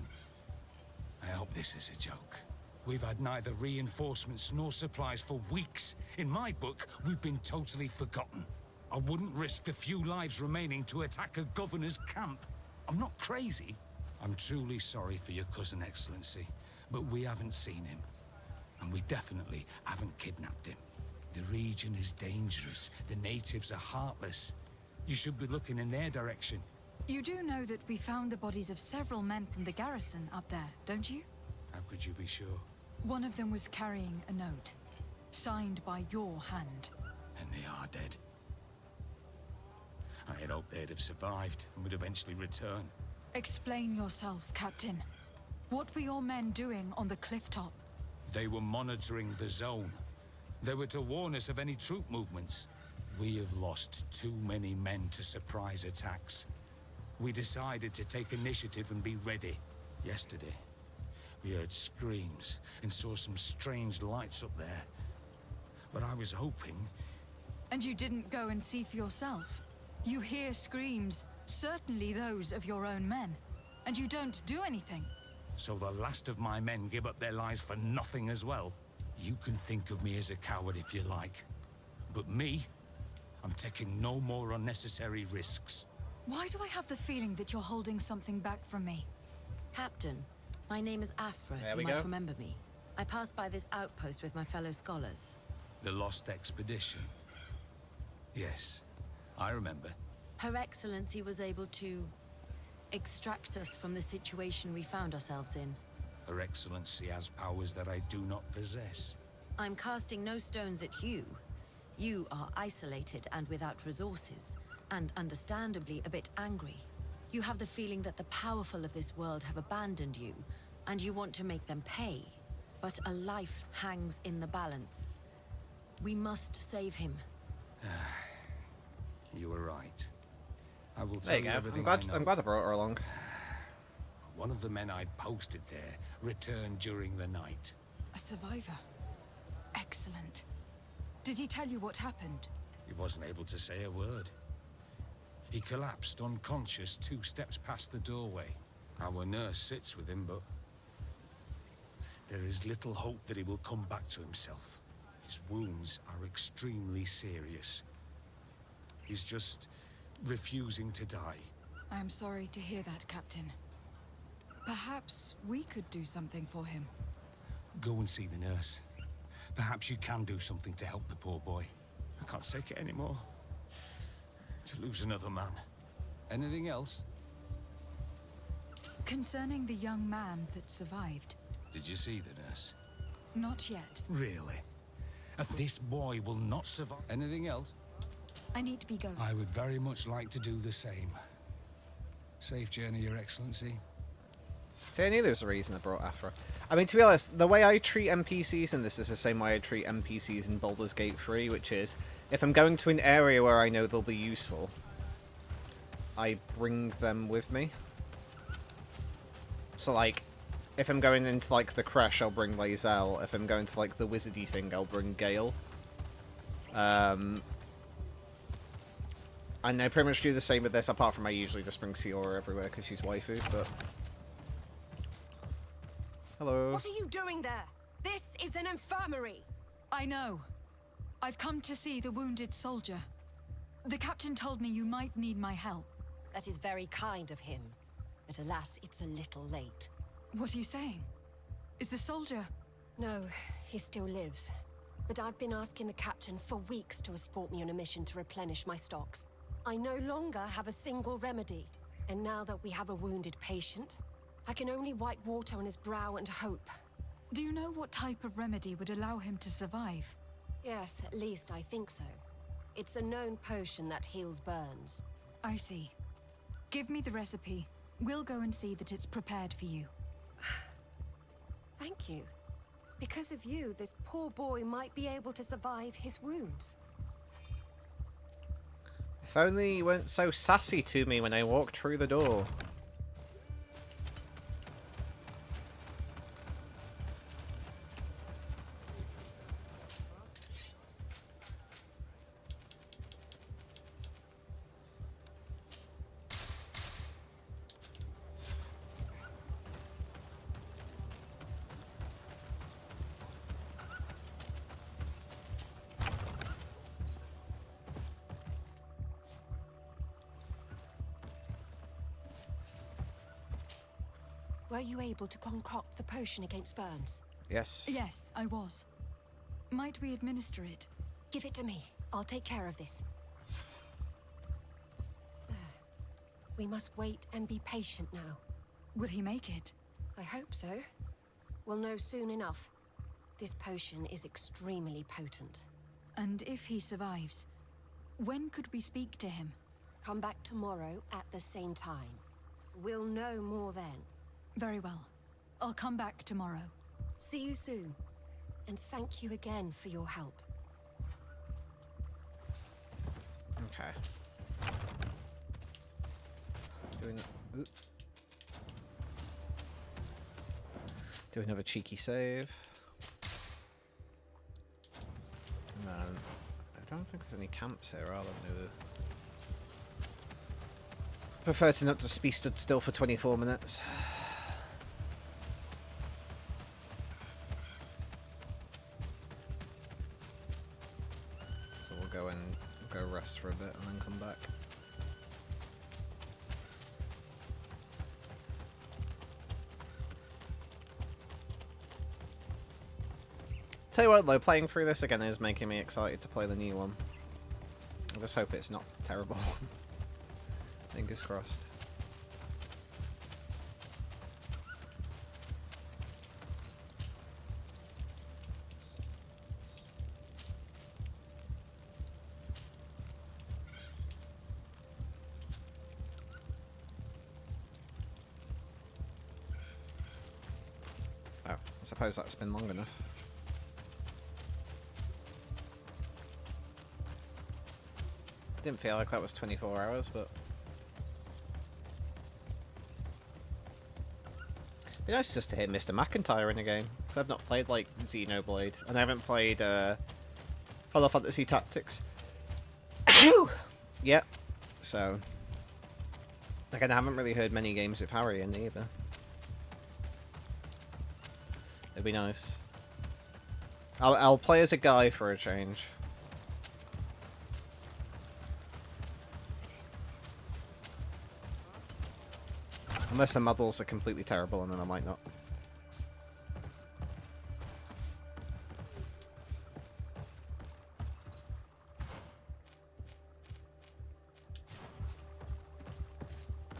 I hope this is a joke. We've had neither reinforcements nor supplies for weeks. In my book, we've been totally forgotten. I wouldn't risk the few lives remaining to attack a governor's camp. I'm not crazy. I'm truly sorry for your cousin, Excellency, but we haven't seen him. And we definitely haven't kidnapped him. The region is dangerous. The natives are heartless. You should be looking in their direction. You do know that we found the bodies of several men from the garrison up there, don't you? How could you be sure? One of them was carrying a note, signed by your hand. And they are dead. I had hoped they'd have survived and would eventually return. Explain yourself, Captain. What were your men doing on the cliff top? They were monitoring the zone. They were to warn us of any troop movements. We have lost too many men to surprise attacks. We decided to take initiative and be ready. Yesterday, we heard screams and saw some strange lights up there. But I was hoping... And you didn't go and see for yourself? You hear screams, certainly those of your own men, and you don't do anything. So the last of my men give up their lives for nothing as well? You can think of me as a coward if you like. But me, I'm taking no more unnecessary risks. Why do I have the feeling that you're holding something back from me? Captain, my name is Afra. You might remember me. I passed by this outpost with my fellow scholars. The Lost Expedition. Yes, I remember. Her Excellency was able to extract us from the situation we found ourselves in. Her Excellency has powers that I do not possess. I'm casting no stones at you. You are isolated and without resources, and understandably a bit angry. You have the feeling that the powerful of this world have abandoned you, and you want to make them pay. But a life hangs in the balance. We must save him. You were right. I will There tell you you go. everything I'm glad I brought her along. One of the men I posted there returned during the night. A survivor. Excellent. Did he tell you what happened? He wasn't able to say a word. He collapsed unconscious 2 steps past the doorway. Our nurse sits with him, but there is little hope that he will come back to himself. His wounds are extremely serious. He's just refusing to die. I am sorry to hear that, Captain. Perhaps we could do something for him. Go and see the nurse. Perhaps you can do something to help the poor boy. I can't take it anymore. To lose another man. Anything else? Concerning the young man that survived. Did you see the nurse? Not yet. Really? This boy will not survive. Anything else? I need to be going. I would very much like to do the same. Safe journey, Your Excellency. See, I knew there was a reason I brought Afra. I mean, to be honest, the way I treat NPCs in this is the same way I treat NPCs in Baldur's Gate 3, which is, if I'm going to an area where I know they'll be useful, I bring them with me. So, like, if I'm going into, like, the Crash, I'll bring Lae'zel. If I'm going to, like, the wizardy thing, I'll bring Gale. And I pretty much do the same with this, apart from I usually just bring Siora everywhere because she's waifu, but... Hello. What are you doing there? This is an infirmary. I know. I've come to see the wounded soldier. The captain told me you might need my help. That is very kind of him. But alas, it's a little late. What are you saying? Is the soldier... No, he still lives. But I've been asking the captain for weeks to escort me on a mission to replenish my stocks. I no longer have a single remedy. And now that we have a wounded patient, I can only wipe water on his brow and hope. Do you know what type of remedy would allow him to survive? Yes, at least I think so. It's a known potion that heals burns. I see. Give me the recipe. We'll go and see that it's prepared for you. Thank you. Because of you, this poor boy might be able to survive his wounds. If only you weren't so sassy to me when I walked through the door. Were you able to concoct the potion against burns? Yes. Yes, I was. Might we administer it? Give it to me. I'll take care of this. We must wait and be patient now. Will he make it? I hope so. We'll know soon enough. This potion is extremely potent. And if he survives, when could we speak to him? Come back tomorrow at the same time. We'll know more then. Very well. I'll come back tomorrow. See you soon. And thank you again for your help. Okay. Do another cheeky save. And then I don't think there's any camps here, are there? No. Prefer to not just be stood still for 24 minutes. So we'll go rest for a bit and then come back. Tell you what though, playing through this again is making me excited to play the new one. I just hope it's not terrible. Fingers crossed. Oh, I suppose that's been long enough. Didn't feel like that was 24 hours, but... It'd be nice just to hear Mr. McIntyre in a game, because I've not played, like, Xenoblade, and I haven't played, Final Fantasy Tactics. Yep. So... Again, I haven't really heard many games with Harry in either. It'd be nice. I'll play as a guy for a change. Unless the models are completely terrible, and then I might not.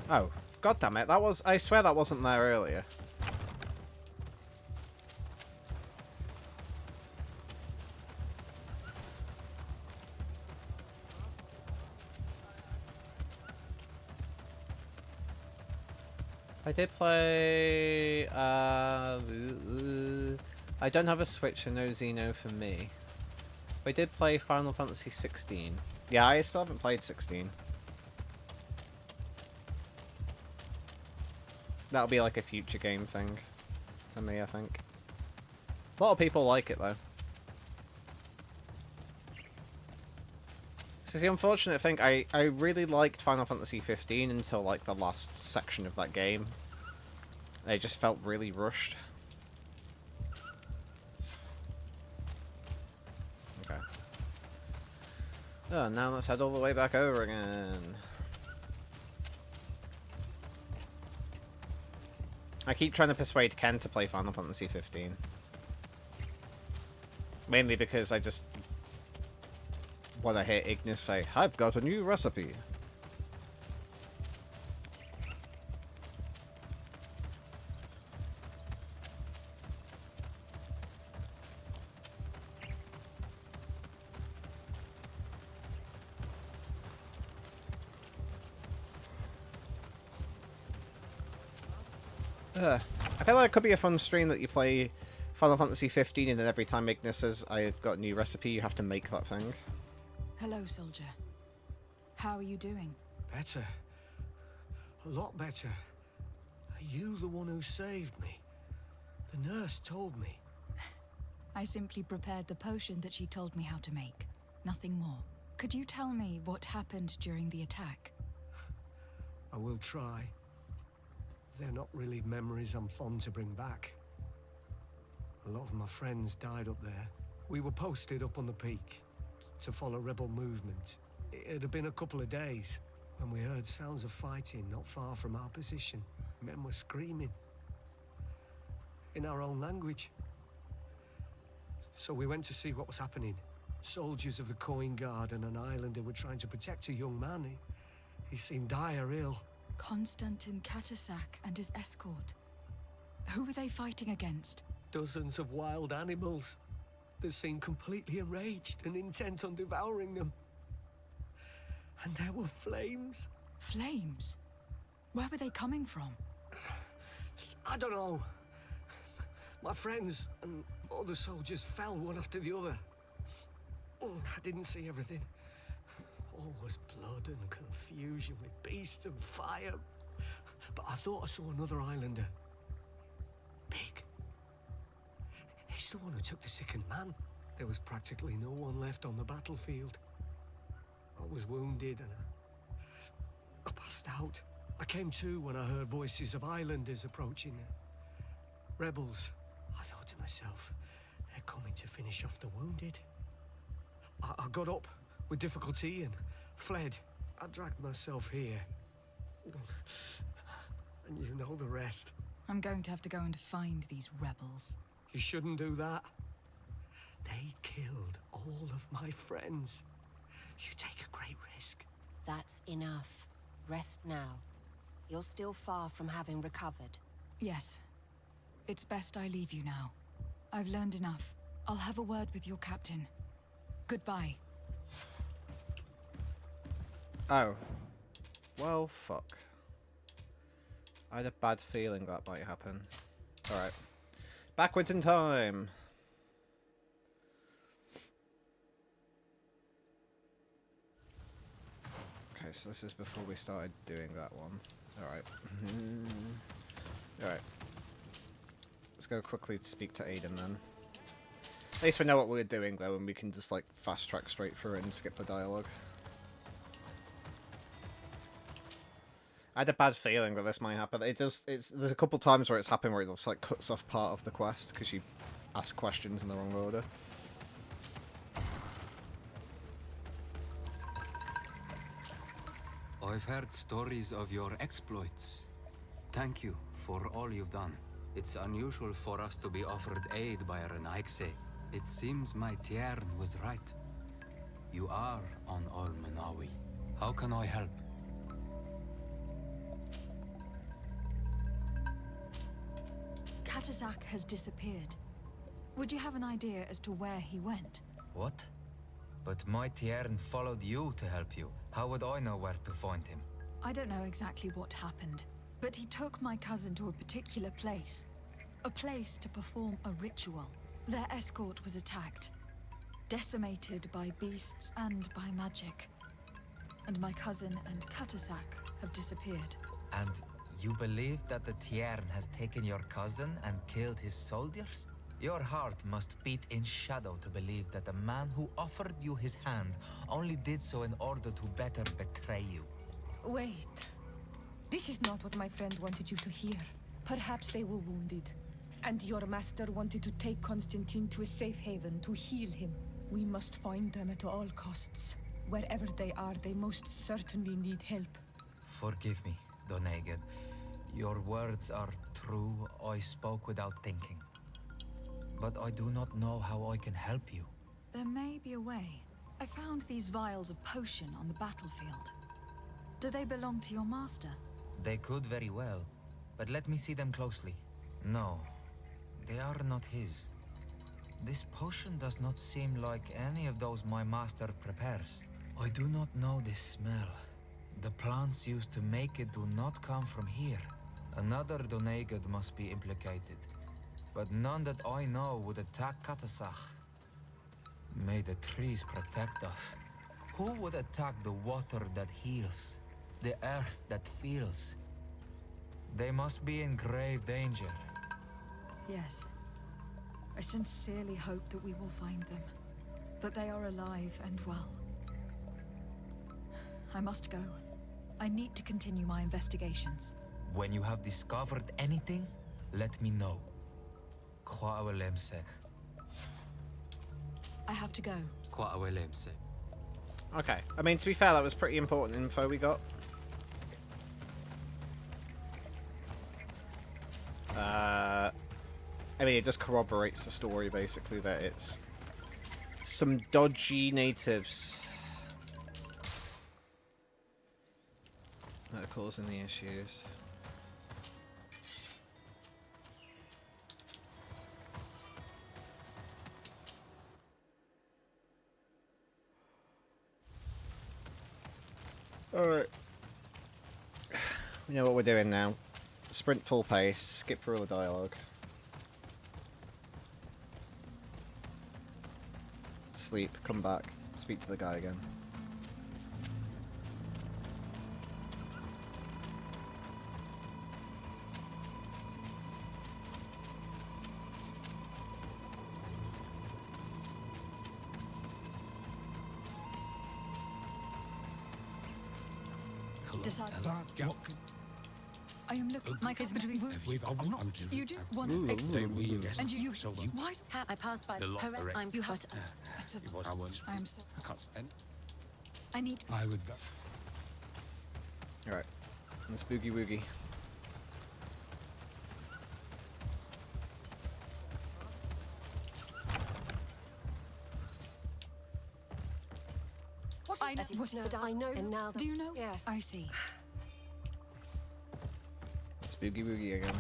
Oh, god damn it, that was... I swear that wasn't there earlier. I did play... I don't have a Switch, so no Xeno for me. I did play Final Fantasy 16. Yeah, I still haven't played 16. That'll be like a future game thing for me, I think. A lot of people like it, though. This is the unfortunate thing. I really liked Final Fantasy 15 until, like, the last section of that game. They just felt really rushed. Okay. Oh, now let's head all the way back over again. I keep trying to persuade Ken to play Final Fantasy 15. Mainly because I just want to hear Ignis say, "I've got a new recipe." I feel like it could be a fun stream that you play Final Fantasy 15 and then every time Ignis says, "I've got a new recipe," you have to make that thing. Hello, soldier. How are you doing? Better. A lot better. Are you the one who saved me? The nurse told me. I simply prepared the potion that she told me how to make. Nothing more. Could you tell me what happened during the attack? I will try. They're not really memories I'm fond to bring back. A lot of my friends died up there. We were posted up on the peak to follow rebel movement. It had been a couple of days when we heard sounds of fighting not far from our position. Men were screaming in our own language. So we went to see what was happening. Soldiers of the Coin Guard and an islander were trying to protect a young man. He seemed dire ill. Constantin Katasak and his escort. Who were they fighting against? Dozens of wild animals. They seemed completely enraged and intent on devouring them. And there were flames. Flames? Where were they coming from? I don't know. My friends and other soldiers fell one after the other. I didn't see everything. All was blood and confusion with beasts and fire. But I thought I saw another islander. Big. He's the one who took the sickened man. There was practically no one left on the battlefield. I was wounded and I passed out. I came to when I heard voices of islanders approaching. Rebels. I thought to myself, they're coming to finish off the wounded. I got up with difficulty and fled. I dragged myself here. And you know the rest. I'm going to have to go and find these rebels. You shouldn't do that. They killed all of my friends. You take a great risk. That's enough. Rest now. You're still far from having recovered. Yes. It's best I leave you now. I've learned enough. I'll have a word with your captain. Goodbye. Oh. Well, fuck. I had a bad feeling that might happen. Alright. Backwards in time. Okay, so this is before we started doing that one. Alright. Alright. Let's go quickly speak to Aiden then. At least we know what we're doing though, and we can just like fast track straight through it and skip the dialogue. I had a bad feeling that this might happen. There's a couple times where it's happened where it just like cuts off part of the quest because you ask questions in the wrong order. I've heard stories of your exploits. Thank you for all you've done. It's unusual for us to be offered aid by a Renaigse. It seems my Tiern was right. You are on Ol Menawi. How can I help? Katasak has disappeared. Would you have an idea as to where he went? What? But my Tiern followed you to help you. How would I know where to find him? I don't know exactly what happened, but he took my cousin to a particular place. A place to perform a ritual. Their escort was attacked. Decimated by beasts and by magic. And my cousin and Katasak have disappeared. And you believe that the Tiern has taken your cousin and killed his soldiers? Your heart must beat in shadow to believe that the man who offered you his hand only did so in order to better betray you. Wait. This is not what my friend wanted you to hear. Perhaps they were wounded, and your master wanted to take Constantine to a safe haven to heal him. We must find them at all costs. Wherever they are, they most certainly need help. Forgive me, Doneged. Your words are true. I spoke without thinking. But I do not know how I can help you. There may be a way. I found these vials of potion on the battlefield. Do they belong to your master? They could very well, but let me see them closely. No, they are not his. This potion does not seem like any of those my master prepares. I do not know this smell. The plants used to make it do not come from here. Another Doneged must be implicated, but none that I know would attack Katasak. May the trees protect us. Who would attack the water that heals? The earth that feels? They must be in grave danger. Yes. I sincerely hope that we will find them. That they are alive and well. I must go. I need to continue my investigations. When you have discovered anything, let me know. I have to go. Okay. I mean, to be fair, that was pretty important info we got. I mean, it just corroborates the story, basically, that it's some dodgy natives. that are causing the issues. Alright. We know what we're doing now. Sprint full pace, skip through all the dialogue. Sleep, come back, speak to the guy again. Decide. What could... I am looking. My cousin between. You do want Stay explain. with you, yes. And you. So Why? I passed by The lot her. correct. I'm you have. I am so. I can't stand. I need. I would. Alright. Let's boogie woogie. But I know, and now Do you know? Yes. I see. Let's boogie woogie again.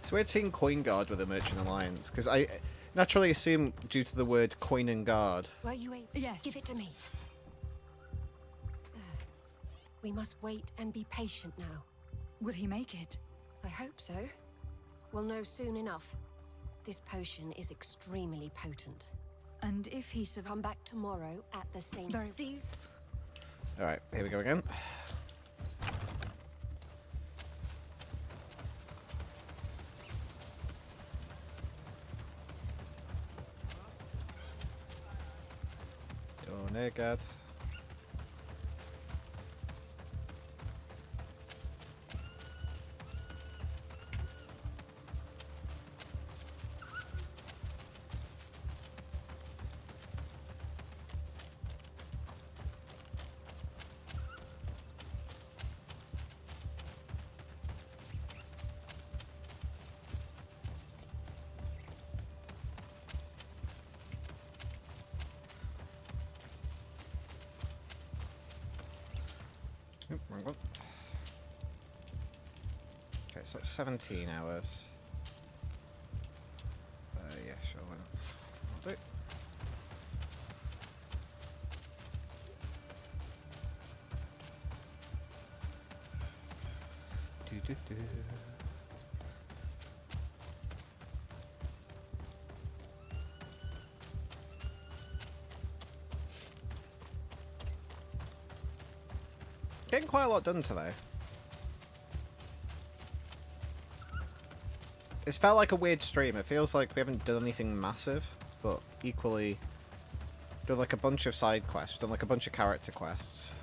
It's weird seeing Coin Guard with a Merchant Alliance, because I naturally assume due to the word coin and guard. Were you able? Yes. Give it to me. We must wait and be patient now. Will he make it? I hope so. We'll know soon enough. This potion is extremely potent. And if he survives, Come back tomorrow at the same time. See you. Alright, here we go again. Oh, God. Oop, wrong one. Okay, so that's 17 hours. Yeah, sure, why not? I'll do it. Do-do-do. Getting quite a lot done today. It's felt like a weird stream. It feels like we haven't done anything massive, but equally done like a bunch of side quests. We've done like a bunch of character quests.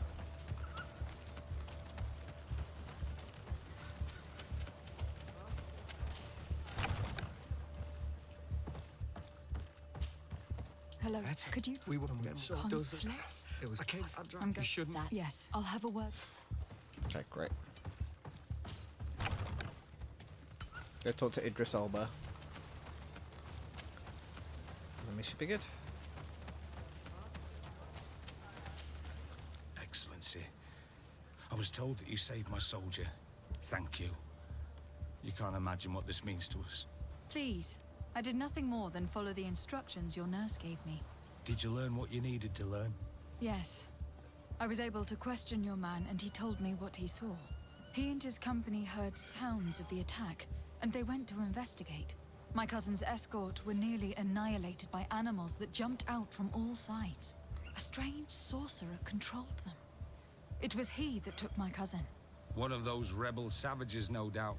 hello. Could you? We wouldn't get Conflict? It was. I came. I'm You shouldn't. That. Yes, I'll have a word. Okay, great. Go talk to Idris Elba. And we should be good. Excellency, I was told that you saved my soldier. Thank you. You can't imagine what this means to us. Please, I did nothing more than follow the instructions your nurse gave me. Did you learn what you needed to learn? Yes. I was able to question your man, and he told me what he saw. He and his company heard sounds of the attack, and they went to investigate. My cousin's escort were nearly annihilated by animals that jumped out from all sides. A strange sorcerer controlled them. It was he that took my cousin. One of those rebel savages, no doubt.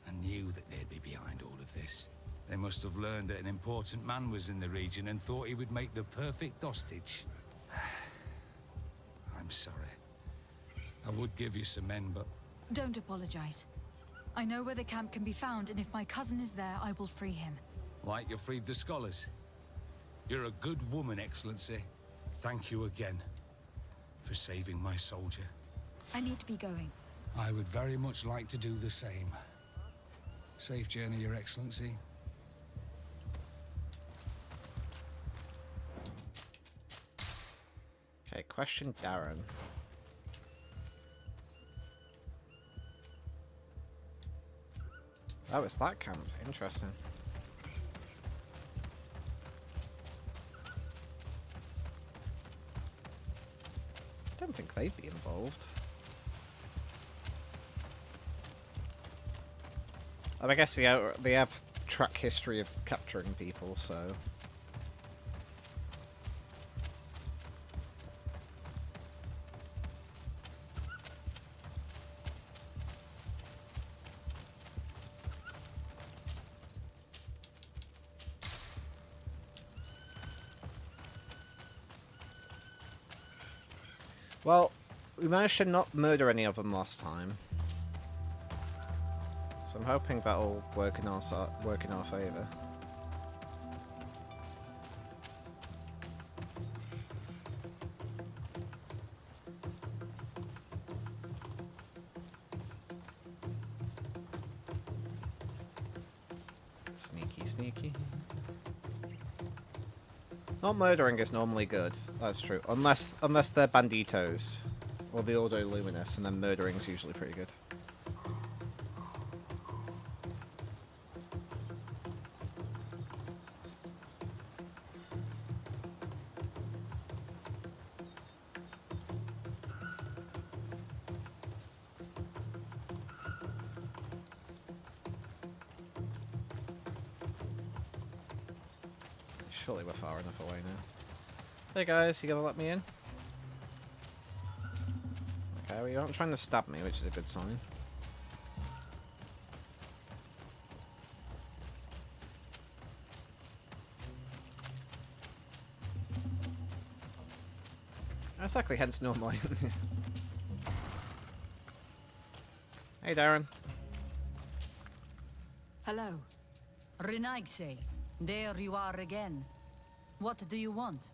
I knew that they'd be behind all of this. They must have learned that an important man was in the region and thought he would make the perfect hostage. I'm sorry. I would give you some men, but... Don't apologize. I know where the camp can be found, and if my cousin is there, I will free him. Like you freed the scholars. You're a good woman, Excellency. thank you again for saving my soldier. I need to be going. I would very much like to do the same. Safe journey, Your Excellency. Okay, question Darren. Oh, it's that camp. Interesting. Don't think they'd be involved. I guess they have track history of capturing people, so... Well, we managed to not murder any of them last time. So I'm hoping that'll work in our favour. Sneaky, sneaky. Not murdering is normally good. That's true, unless they're banditos or the Ordo Luminous, and then murdering is usually pretty good. Surely we're far enough away now. Hey guys, you gonna let me in? Okay, well, you aren't trying to stab me, which is a good sign. That's actually hence normally. Hey Darren. Hello. Renaigse, there you are again. What do you want?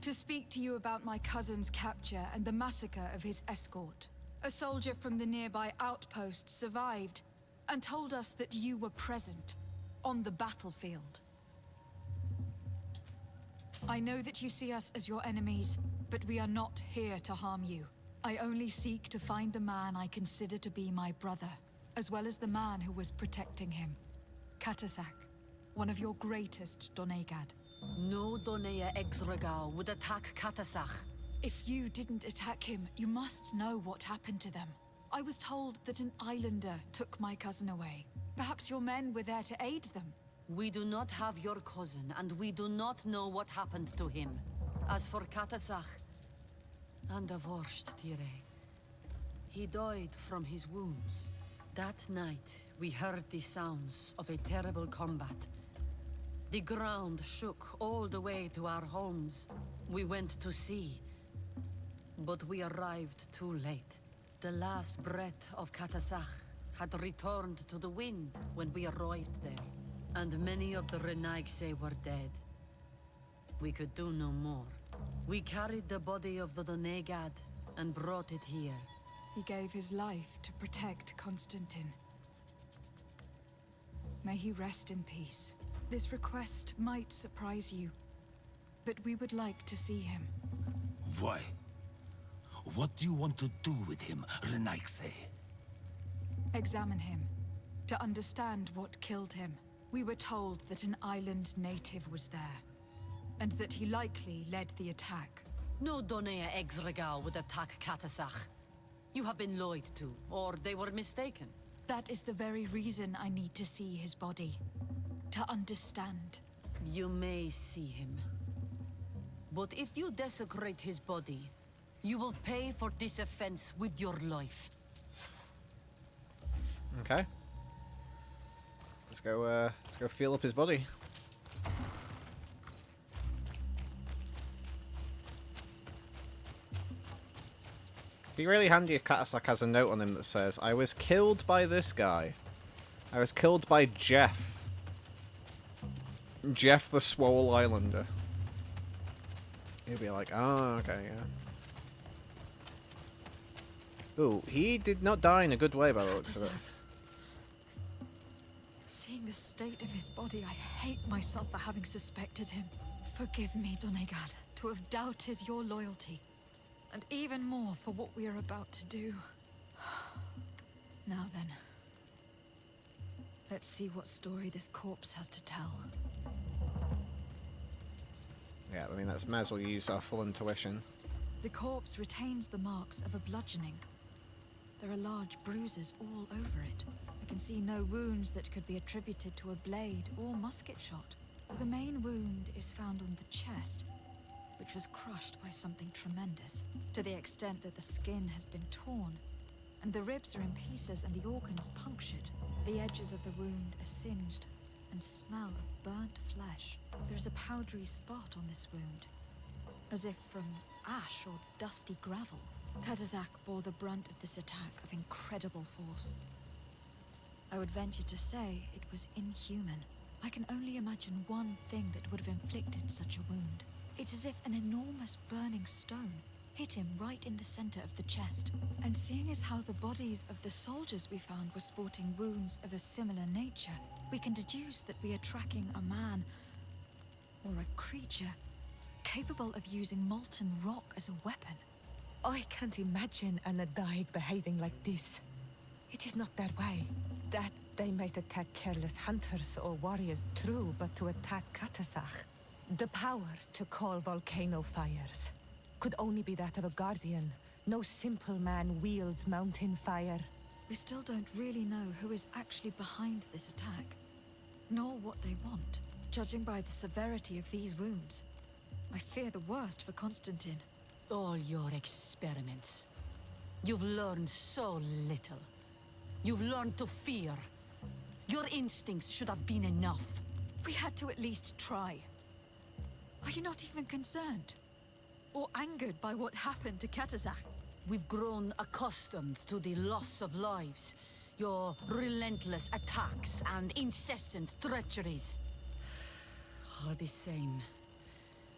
To speak to you about my cousin's capture and the massacre of his escort. A soldier from the nearby outpost survived and told us that you were present on the battlefield. I know that you see us as your enemies, but we are not here to harm you. I only seek to find the man I consider to be my brother, as well as the man who was protecting him. Katasak, one of your greatest Donegad. No Donea Exregal would attack Katasak. If you didn't attack him, you must know what happened to them. I was told that an islander took my cousin away. Perhaps your men were there to aid them. We do not have your cousin, and we do not know what happened to him. As for Katasak, and the worst, Tire, he died from his wounds. That night, we heard the sounds of a terrible combat. The ground shook all the way to our homes. We went to see, but we arrived too late. The last breath of Katasak had returned to the wind when we arrived there, and many of the Renaigse were dead. We could do no more. We carried the body of the Donegad and brought it here. He gave his life to protect Constantine. May he rest in peace. This request might surprise you, but we would like to see him. Why? What do you want to do with him, Renaigse? Examine him, to understand what killed him. We were told that an island native was there, and that he likely led the attack. No Donea Exregal would attack Katasak. You have been lied to, or they were mistaken. That is the very reason I need to see his body. To understand. You may see him. But if you desecrate his body, you will pay for this offense with your life. Okay. Let's go feel up his body. Be really handy if Katasak has a note on him that says, I was killed by this guy. I was killed by Jeff. Jeff the Swole Islander. He'll be like, oh, okay, yeah. Ooh, he did not die in a good way by the looks of it. Seeing the state of his body, I hate myself for having suspected him. Forgive me, Donegad, to have doubted your loyalty. And even more for what we are about to do. Now then. Let's see what story this corpse has to tell. Yeah, I mean, that's might as well use our full intuition. The corpse retains the marks of a bludgeoning. There are large bruises all over it. I can see no wounds that could be attributed to a blade or musket shot. The main wound is found on the chest, which was crushed by something tremendous, to the extent that the skin has been torn, and the ribs are in pieces and the organs punctured. The edges of the wound are singed and smell of burnt flesh. There is a powdery spot on this wound, as if from ash or dusty gravel. Katazak bore the brunt of this attack of incredible force. I would venture to say it was inhuman. I can only imagine one thing that would have inflicted such a wound. It's as if an enormous burning stone hit him right in the center of the chest. And seeing as how the bodies of the soldiers we found were sporting wounds of a similar nature, we can deduce that we are tracking a man or a creature capable of using molten rock as a weapon. I can't imagine an Adaig behaving like this. It is not their way. That they might attack careless hunters or warriors, true, but to attack Katazak, the power to call volcano fires, could only be that of a guardian. No simple man wields mountain fire. We still don't really know who is actually behind this attack, nor what they want. Judging by the severity of these wounds, I fear the worst for Constantine. All your experiments. You've learned so little. You've learned to fear. Your instincts should have been enough. We had to at least try. Are you not even concerned? Or angered by what happened to Katazak? We've grown accustomed to the loss of lives, your relentless attacks and incessant treacheries. All the same,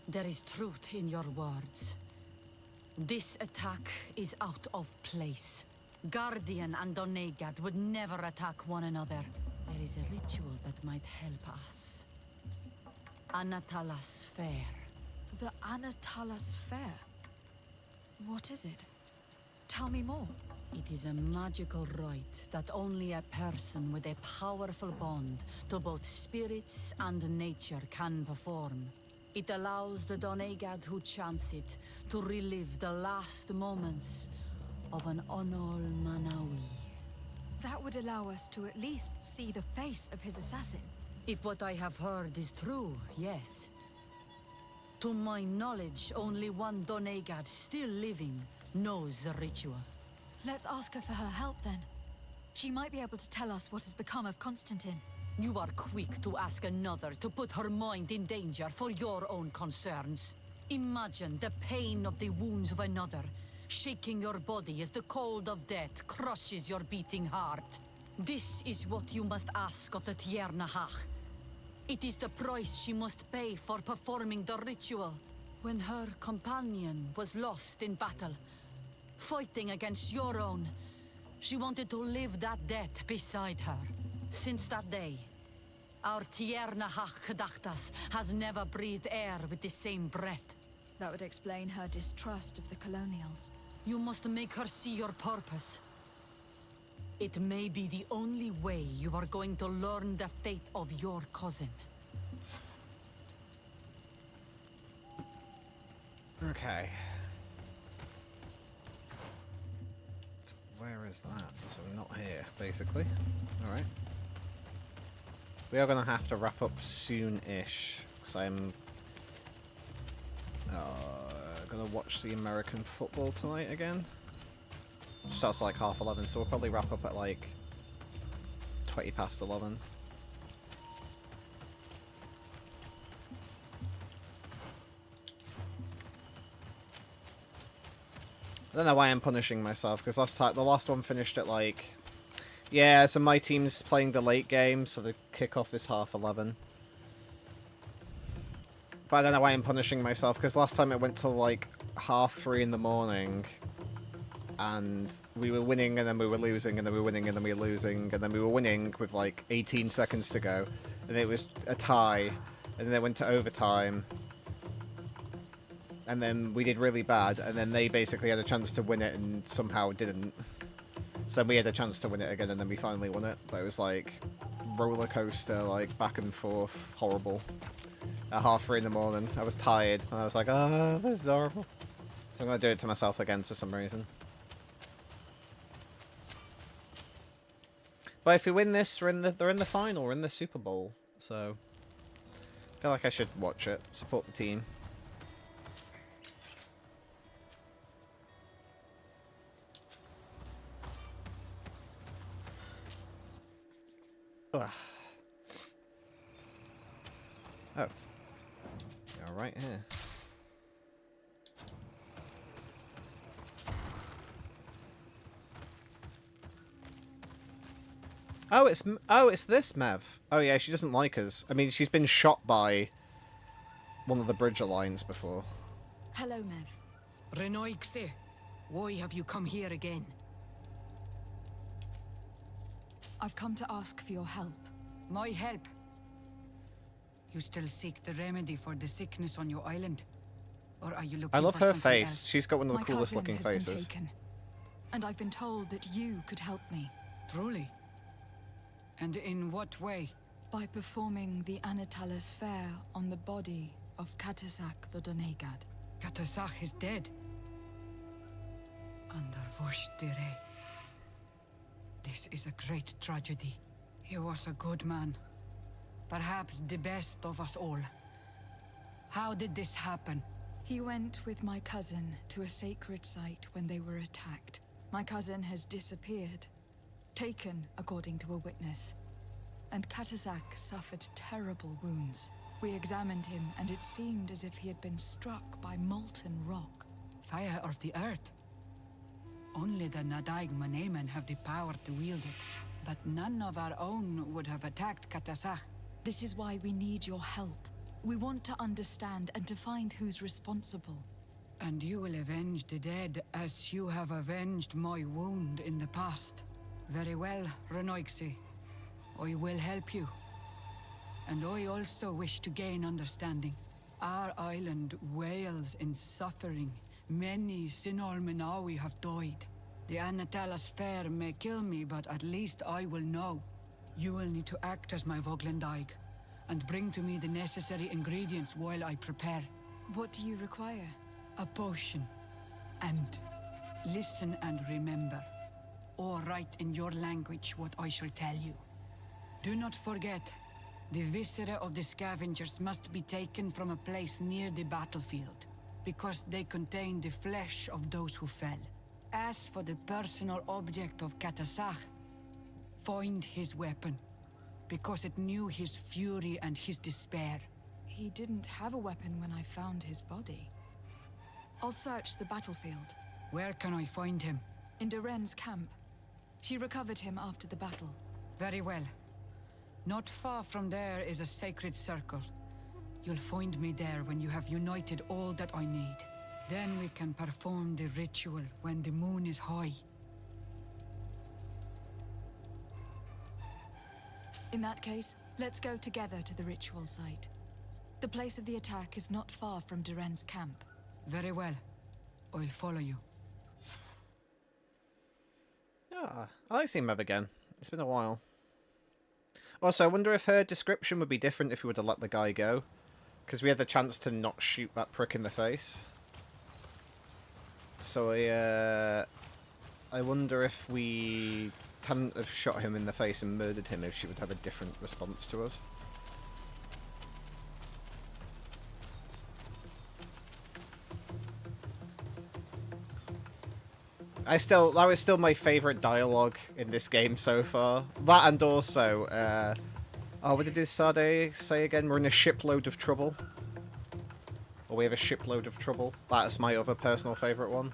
there is truth in your words. This attack is out of place. Guardian and Donegad would never attack one another. There is a ritual that might help us. Anatalas Fair. The Anatalas Fair? What is it? Tell me more. It is a magical rite that only a person with a powerful bond to both spirits and nature can perform. It allows the Donegad who chants it to relive the last moments of an Onol Manawi. That would allow us to at least see the face of his assassin. If what I have heard is true, yes. To my knowledge, only one Donegad still living knows the ritual. Let's ask her for her help then. She might be able to tell us what has become of Constantine. You are quick to ask another to put her mind in danger for your own concerns. Imagine the pain of the wounds of another, shaking your body as the cold of death crushes your beating heart. This is what you must ask of the Tiernahach. It is the price she must pay for performing the ritual. When her companion was lost in battle, fighting against your own, she wanted to live that death beside her. Since that day, our Tiernahach Kadachtas has never breathed air with the same breath. That would explain her distrust of the colonials. You must make her see your purpose. It may be the only way you are going to learn the fate of your cousin. Okay. So where is that? So not here, basically. Alright. We are going to have to wrap up soon-ish, because I'm going to watch the American football tonight again. It starts at like 11:30, so we'll probably wrap up at like 11:20. I don't know why I'm punishing myself, because the last one finished at like... Yeah, so my team's playing the late game, so the kickoff is 11:30. But I don't know why I'm punishing myself, because last time it went till like 3:30 in the morning, and we were winning, and then we were losing, and then we were winning, and then we were losing, and then we were winning with like 18 seconds to go, and it was a tie, and then it went to overtime, and then we did really bad, and then they basically had a chance to win it and somehow didn't. So we had a chance to win it again, and then we finally won it. But it was like roller coaster, like back and forth, horrible. At 3:30 in the morning, I was tired, and I was like, "Ah, this is horrible." So I'm gonna do it to myself again for some reason. But if we win this, they're in the final, we're in the Super Bowl. So I feel like I should watch it, support the team. Ugh. Oh. All right here. Oh, it's this Mev. Oh yeah, she doesn't like us. I mean, she's been shot by one of the Bridger lines before. Hello, Mev. Renoixe, why have you come here again? I've come to ask for your help. My help? You still seek the remedy for the sickness on your island? Or are you looking I love for her something face. else? She's got one of the My coolest cousin looking has been faces. taken, and I've been told that you could help me. Truly? And in what way? By performing the Anatalas fair on the body of Katasak the Donegad. Katasak is dead. Under Voshtire. This is a great tragedy. He was a good man. Perhaps the best of us all. How did this happen? He went with my cousin to a sacred site when they were attacked. My cousin has disappeared. Taken, according to a witness. And Katasak suffered terrible wounds. We examined him, and it seemed as if he had been struck by molten rock. Fire of the earth? Only the Nadaig Manemen have the power to wield it. But none of our own would have attacked Katasak. This is why we need your help. We want to understand and to find who's responsible. And you will avenge the dead as you have avenged my wound in the past. Very well, Renoixe. I will help you. And I also wish to gain understanding. Our island wails in suffering. Many Sinol Menawi have died. The Anatalas fair may kill me, but at least I will know. You will need to act as my Voglendaig, and bring to me the necessary ingredients while I prepare. What do you require? A potion. And listen and remember, or write in your language what I shall tell you. Do not forget, the viscera of the scavengers must be taken from a place near the battlefield, because they contain the flesh of those who fell. As for the personal object of Katasak, find his weapon, because it knew his fury and his despair. He didn't have a weapon when I found his body. I'll search the battlefield. Where can I find him? In Duren's camp. She recovered him after the battle. Very well. Not far from there is a sacred circle. You'll find me there when you have united all that I need. Then we can perform the ritual when the moon is high. In that case, let's go together to the ritual site. The place of the attack is not far from Duren's camp. Very well. I'll follow you. Yeah, I like seeing Mev again. It's been a while. Also, I wonder if her description would be different if we would have let the guy go. Because we had the chance to not shoot that prick in the face. So I wonder if we hadn't have shot him in the face and murdered him, if she would have a different response to us. That was still my favourite dialogue in this game so far. That and also, what did Sardet say again? We're in a shipload of trouble. Or we have a shipload of trouble. That's my other personal favourite one.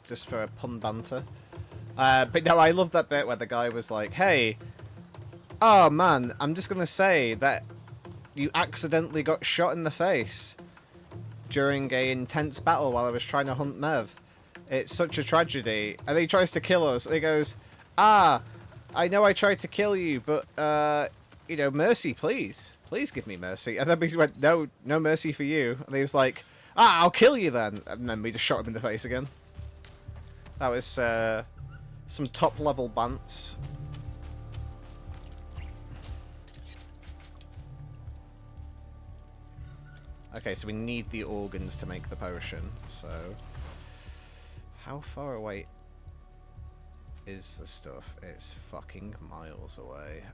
Just for pun banter. But no, I love that bit where the guy was like, hey, oh man, I'm just gonna say that You accidentally got shot in the face during a intense battle while I was trying to hunt Mev. It's such a tragedy. And then he tries to kill us. And he goes, "Ah, I know I tried to kill you, but, you know, mercy, please. Please give me mercy." And then we went, "No, no mercy for you." And he was like, "Ah, I'll kill you then." And then we just shot him in the face again. That was, some top-level bants. Okay, so we need the organs to make the potion, so... How far away is the stuff? It's fucking miles away.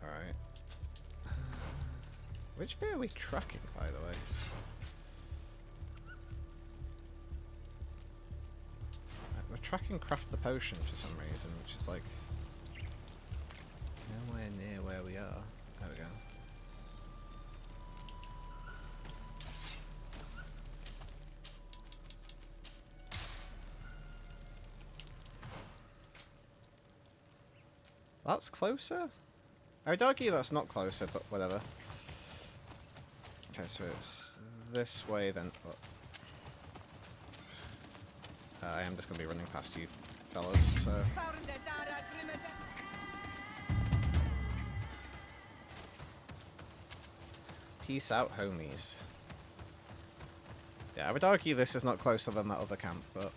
Alright. Which bit are we tracking, by the way? We're tracking craft the potion for some reason, which is like... nowhere near where we are. There we go. That's closer? I would argue that's not closer, but whatever. Okay, so it's this way then up. I am just going to be running past you fellas, so... Peace out, homies. Yeah, I would argue this is not closer than that other camp, but...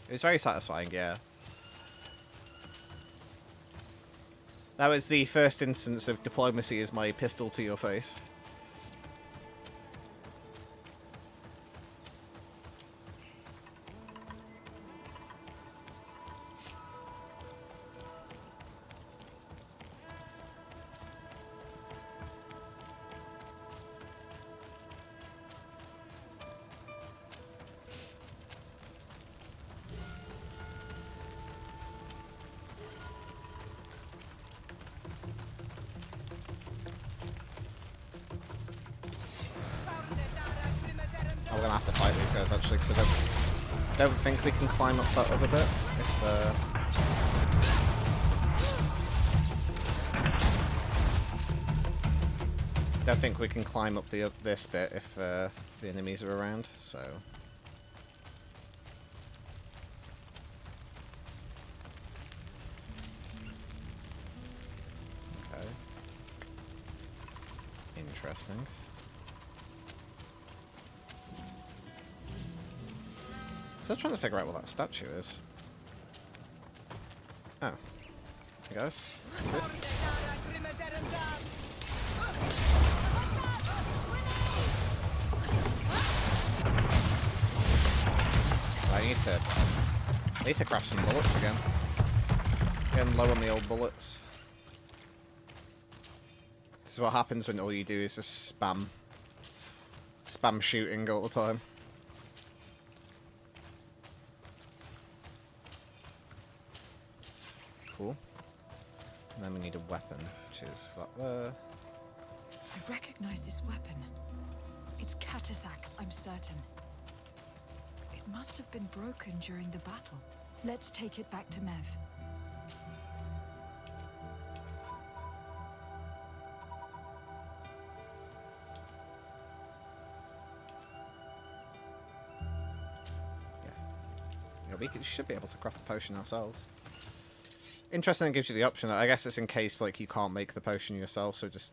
It was very satisfying, yeah. That was the first instance of diplomacy as my pistol to your face. I'm gonna have to fight these guys actually, because I don't think we can climb up that other bit. If don't think we can climb up this bit if the enemies are around. So. Okay. Interesting. Still trying to figure out what that statue is. Oh. Hey guys. Good. I need to grab some bullets again. Getting low on the old bullets. This is what happens when all you do is just spam shooting all the time. Cool. And then we need a weapon, which is that there. I recognize this weapon. It's Katasak's, I'm certain. It must have been broken during the battle. Let's take it back to Mev. Yeah, we should be able to craft the potion ourselves. Interesting, it gives you the option. I guess it's in case like you can't make the potion yourself, so it just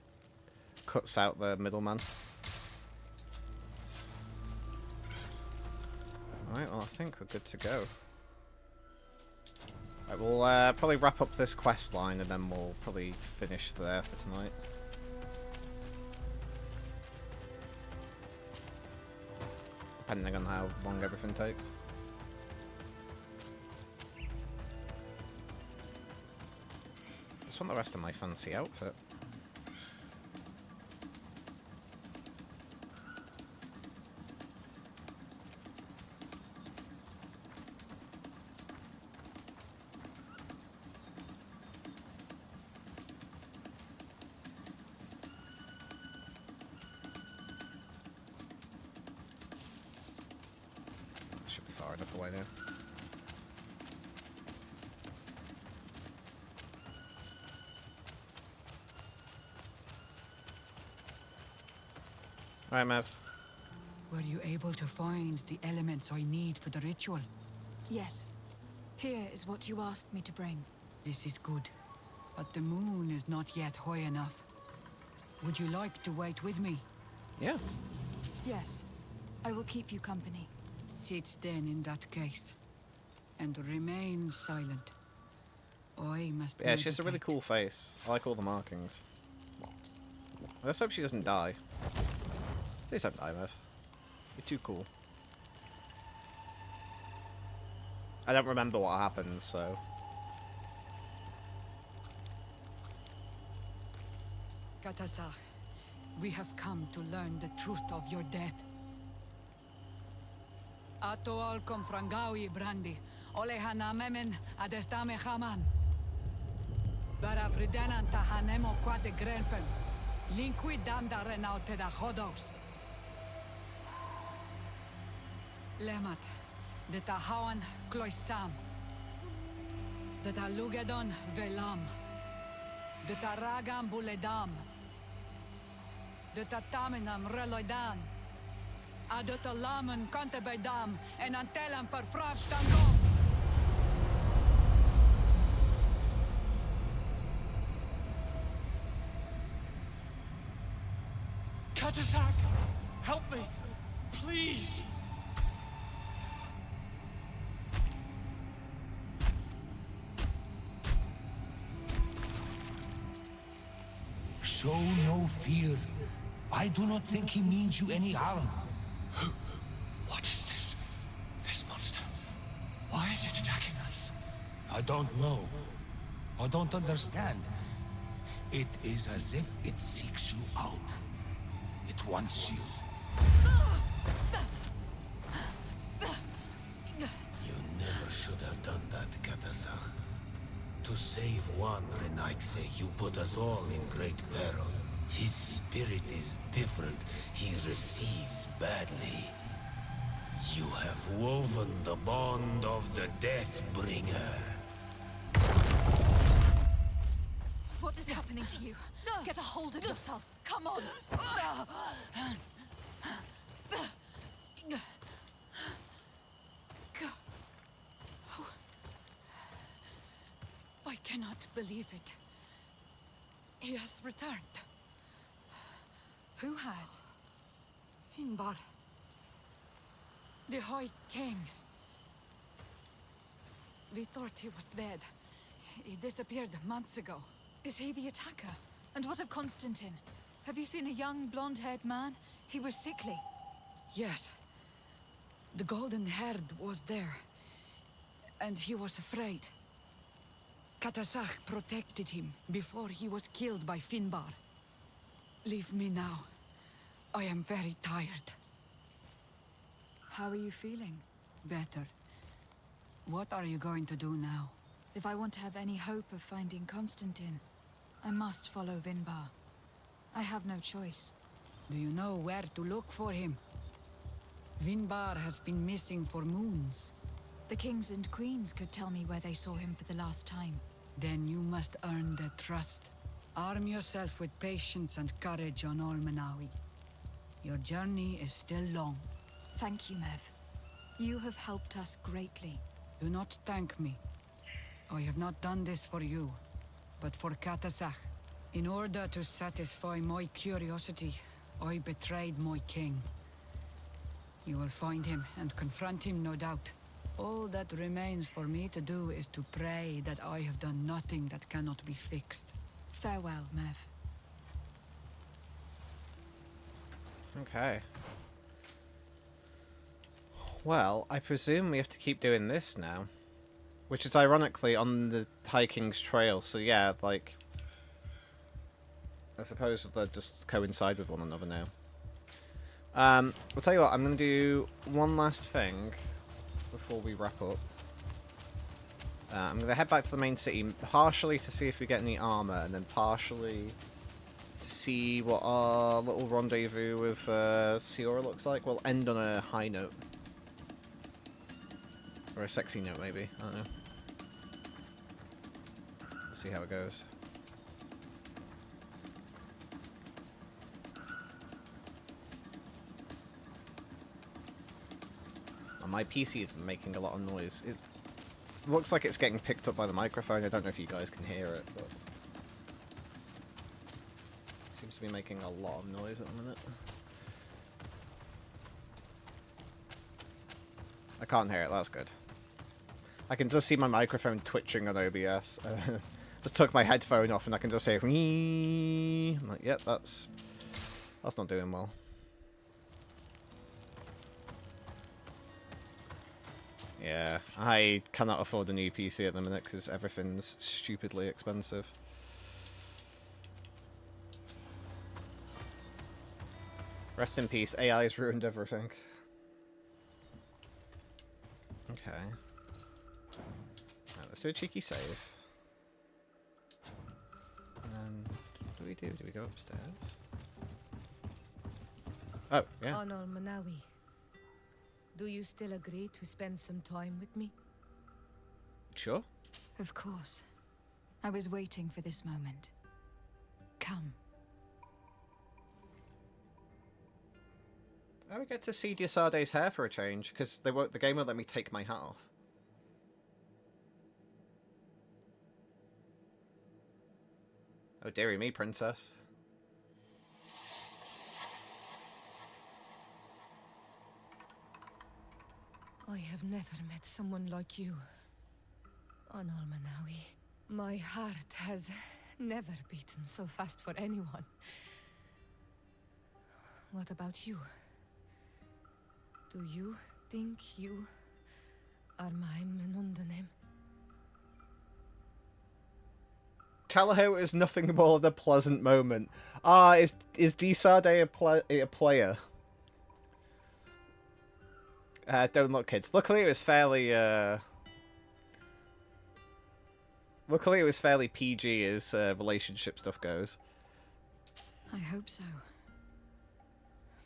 cuts out the middleman. Alright, well I think we're good to go. Right, we'll probably wrap up this quest line and then we'll probably finish there for tonight. Depending on how long everything takes. Just want the rest of my fancy outfit. Should be far enough away now. Alright, Mav. Were you able to find the elements I need for the ritual? Yes. Here is what you asked me to bring. This is good. But the moon is not yet high enough. Would you like to wait with me? Yeah. Yes. I will keep you company. Sit then in that case. And remain silent. I must Yeah, she has a meditate. really cool face. I like all the markings. Let's hope she doesn't die. Please don't die, Mav. You're too cool. I don't remember what happens, so... Katasach, we have come to learn the truth of your death. Ato al confrangawi brandi, ole hanamemen adestame haman. Baravridenan tahanemo quate grenfen, linqui damda renaute da hodos. Lemat, de tahawan kloisam, de talugedon velam, de taragam buledam, de tatamenam reloidan, adotalamen kantebedam, en antelam verfrag tangom. Katasach, help me, please. Show no fear. I do not think he means you any harm. What is this? This monster. Why is it attacking us? I don't know. I don't understand. It is as if it seeks you out. It wants you. You never should have done that, Katasach. To save one Renaikse, you put us all in great peril. His spirit is different. He receives badly. You have woven the bond of the Deathbringer. What is happening to you? Get a hold of yourself. Come on. I cannot believe it. He has returned. Who has? Finbar. The High King. We thought he was dead. He disappeared months ago. Is he the attacker? And what of Constantine? Have you seen a young, blonde-haired man? He was sickly. Yes. The golden-haired was there. And he was afraid. Katasach protected him before he was killed by Finbar. Leave me now. I am very tired. How are you feeling? Better. What are you going to do now? If I want to have any hope of finding Constantine, I must follow Vinbar. I have no choice. Do you know where to look for him? Vinbar has been missing for moons. The kings and queens could tell me where they saw him for the last time. Then you must earn their trust. Arm yourself with patience and courage on Olmenawi. Your journey is still long. Thank you, Mev. You have helped us greatly. Do not thank me. I have not done this for you, but for Katasach. In order to satisfy my curiosity, I betrayed my king. You will find him and confront him, no doubt. All that remains for me to do is to pray that I have done nothing that cannot be fixed. Farewell, Mev. Okay. Well, I presume we have to keep doing this now. Which is ironically on the High King's trail, so yeah, like... I suppose they'll just coincide with one another now. I'll tell you what, I'm going to do one last thing before we wrap up. I'm going to head back to the main city, partially to see if we get any armor, and then partially to see what our little rendezvous with Siora looks like. We'll end on a high note. Or a sexy note, maybe. I don't know. Let's see how it goes. And my PC is making a lot of noise. It looks like it's getting picked up by the microphone. I don't know if you guys can hear it, but it seems to be making a lot of noise at the minute. I can't hear it, that's good. I can just see my microphone twitching on OBS. Just took my headphone off and I can just say, "Wee." I'm like, yep, that's not doing well. Yeah, I cannot afford a new PC at the minute because everything's stupidly expensive. Rest in peace, AI's ruined everything. Okay. Right, let's do a cheeky save. And then, what do we do? Do we go upstairs? Oh, yeah. Anal Manawi, do you still agree to spend some time with me? Sure. Of course. I was waiting for this moment. Come. Oh, we get to see Sardet's hair for a change, because the game won't let me take my hat off. Oh, dearie me, princess. I have never met someone like you, Anal Manawi. My heart has never beaten so fast for anyone. What about you? Do you think you are my Menundanem? Callahoo is nothing more than a pleasant moment. Ah, is Sardet a player? Don't look, kids. Luckily, it was fairly PG as relationship stuff goes. I hope so.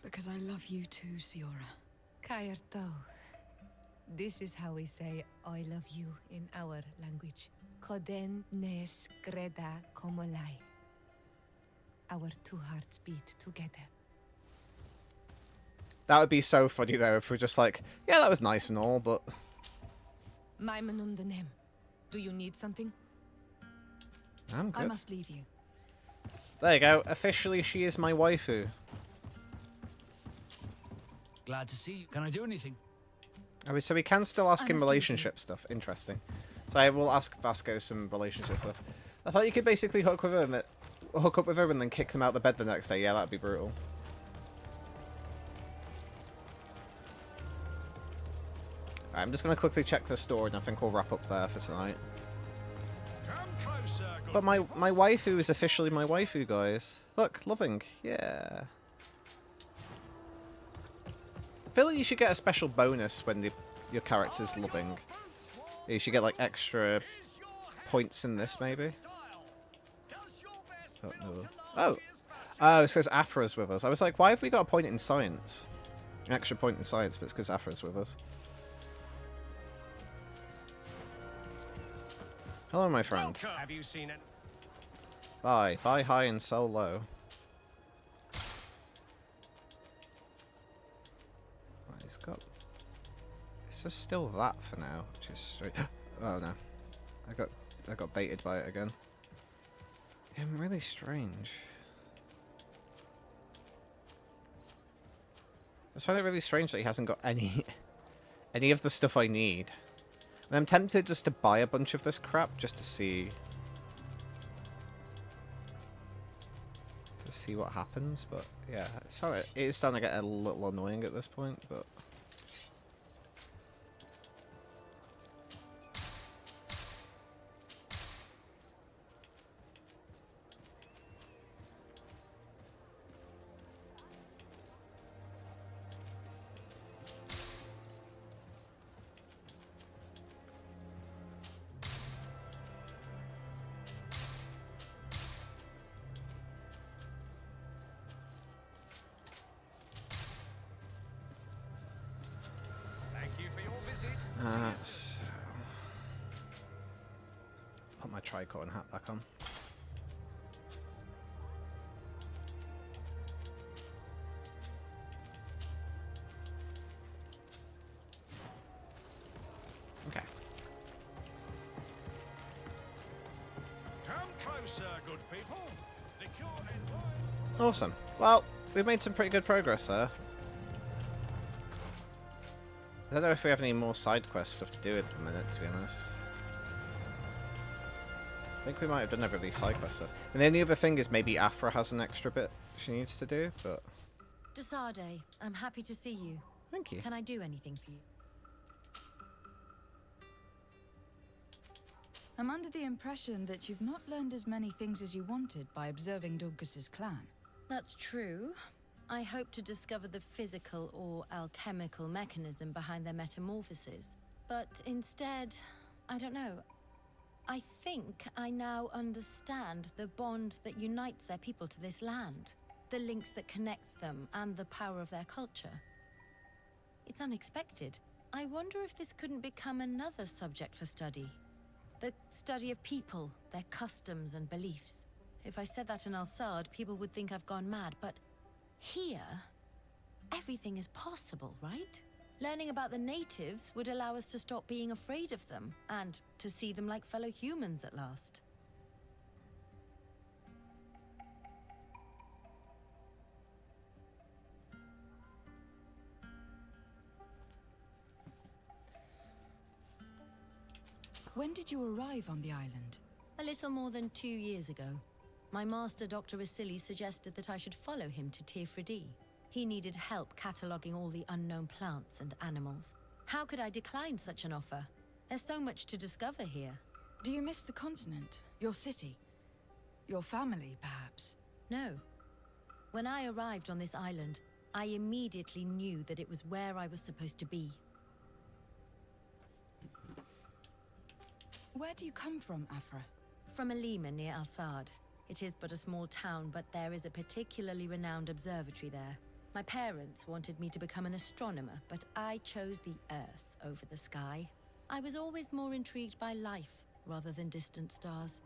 Because I love you too, Siora. Kayarto. This is how we say I love you in our language. Koden nes greda komolai. Our two hearts beat together. That would be so funny though if we're just like, yeah, that was nice and all, but My Menundanem. Do you need something? I'm good. I must leave you. There you go. Officially, she is my waifu. Glad to see you. Can I do anything? Oh, so we can still ask I him must leave relationship stuff. Interesting. So I will ask Vasco some relationship stuff. I thought you could basically hook up with her and then kick them out the bed the next day. Yeah, that'd be brutal. Right, I'm just going to quickly check the store and I think we'll wrap up there for tonight. But my waifu is officially my waifu, guys. Look, loving. Yeah. I feel like you should get a special bonus when your character's loving. You should get like extra points in this, maybe. Oh, no. Oh, it's because Afra's with us. I was like, why have we got a point in science? An extra point in science, but it's because Afra's with us. Hello, my friend. Have you seen it? Bye. Bye high and sell low. Oh, he's got... It's just still that for now, which is straight... Oh, no. I got baited by it again. Yeah, I'm really strange. I just find it really strange that he hasn't got any of the stuff I need. And I'm tempted just to buy a bunch of this crap just to see what happens, but yeah, it is starting to get a little annoying at this point, but so put my tricorn hat back on. Okay. Come closer, good people. Liqueur and wine. Awesome. Well, we've made some pretty good progress there. I don't know if we have any more side quest stuff to do at the minute, to be honest. I think we might have done every side quest stuff. And the only other thing is maybe Afra has an extra bit she needs to do, but... Sardet, I'm happy to see you. Thank you. Can I do anything for you? I'm under the impression that you've not learned as many things as you wanted by observing Dorcas's clan. That's true. I hope to discover the physical or alchemical mechanism behind their metamorphoses. But instead, I don't know. I think I now understand the bond that unites their people to this land. The links that connects them and the power of their culture. It's unexpected. I wonder if this couldn't become another subject for study. The study of people, their customs and beliefs. If I said that in Al-Sad, people would think I've gone mad, but here, everything is possible, right? Learning about the natives would allow us to stop being afraid of them, and to see them like fellow humans at last. When did you arrive on the island? A little more than 2 years ago. My master, Dr. Vasili, suggested that I should follow him to Tirfredi. He needed help cataloguing all the unknown plants and animals. How could I decline such an offer? There's so much to discover here. Do you miss the continent? Your city? Your family, perhaps? No. When I arrived on this island, I immediately knew that it was where I was supposed to be. Where do you come from, Afra? From Alima near Al-Sad. It is but a small town, but there is a particularly renowned observatory there. My parents wanted me to become an astronomer, but I chose the Earth over the sky. I was always more intrigued by life rather than distant stars.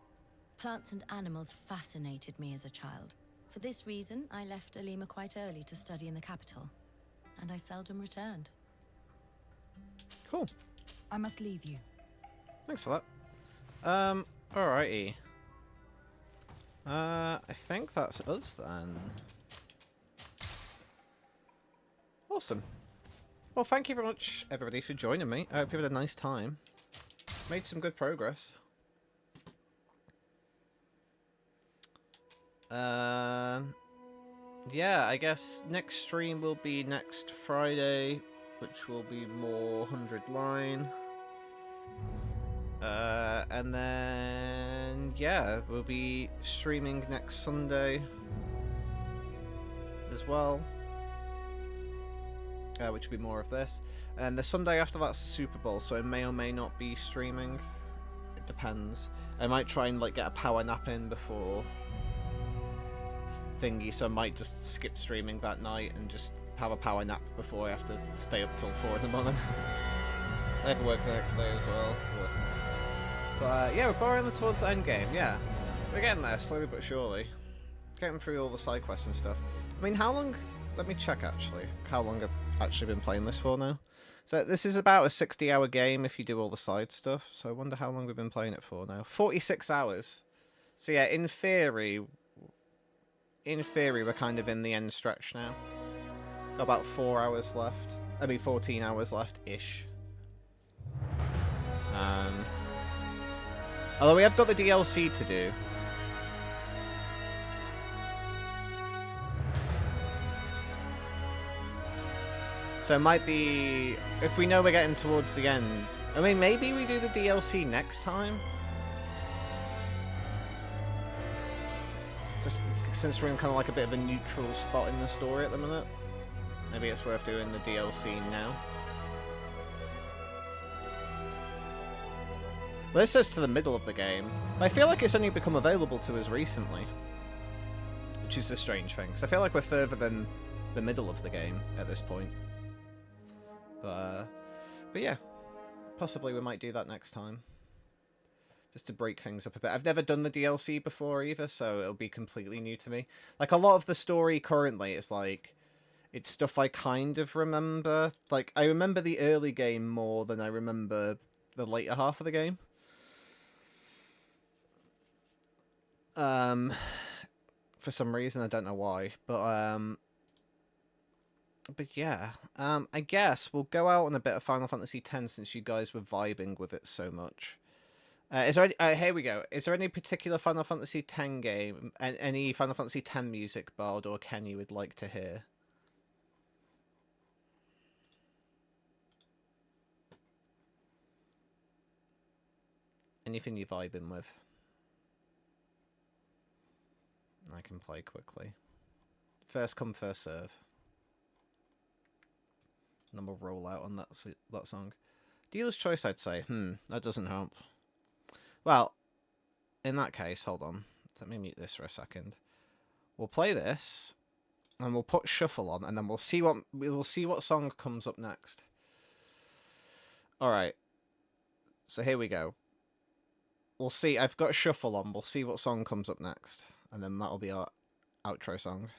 Plants and animals fascinated me as a child. For this reason, I left Alima quite early to study in the capital, and I seldom returned. Cool. I must leave you. Thanks for that. Alrighty. I think that's us then. Awesome. Well, thank you very much, everybody, for joining me. I hope you had a nice time. Made some good progress. Yeah, I guess next stream will be next Friday, which will be more 100 line. And then, yeah, we'll be streaming next Sunday as well. Which will be more of this. And the Sunday after that's the Super Bowl, so I may or may not be streaming. It depends. I might try and like get a power nap in before thingy, so I might just skip streaming that night and just have a power nap before I have to stay up till 4 in the morning. I have to work the next day as well. But yeah, we're borrowing towards the end game, yeah. We're getting there, slowly but surely. Getting through all the side quests and stuff. I mean, how long... Let me check, actually, how long I've actually been playing this for now. So this is about a 60-hour game if you do all the side stuff. So I wonder how long we've been playing it for now. 46 hours. So yeah, in theory, we're kind of in the end stretch now. Got about 4 hours left. I mean, 14 hours left-ish. Although we have got the DLC to do. So it might be... If we know we're getting towards the end... I mean, maybe we do the DLC next time? Just since we're in kind of like a bit of a neutral spot in the story at the minute. Maybe it's worth doing the DLC now. Well, this says to the middle of the game. But I feel like it's only become available to us recently. Which is a strange thing, because I feel like we're further than the middle of the game at this point. But yeah, possibly we might do that next time. Just to break things up a bit. I've never done the DLC before either, so it'll be completely new to me. Like, a lot of the story currently is like... It's stuff I kind of remember. Like, I remember the early game more than I remember the later half of the game. For some reason, I don't know why, but yeah, I guess we'll go out on a bit of Final Fantasy X since you guys were vibing with it so much. Is there any, here we go. Is there any particular Final Fantasy X game, any Final Fantasy X music, Bard or Ken, you would like to hear? Anything you're vibing with? I can play quickly. First come, first serve. And then we'll roll out on that song. Dealer's choice, I'd say. That doesn't help. Well, in that case, hold on. Let me mute this for a second. We'll play this, and we'll put shuffle on, and then we'll see what song comes up next. All right. So here we go. We'll see. I've got shuffle on. We'll see what song comes up next, and then that'll be our outro song.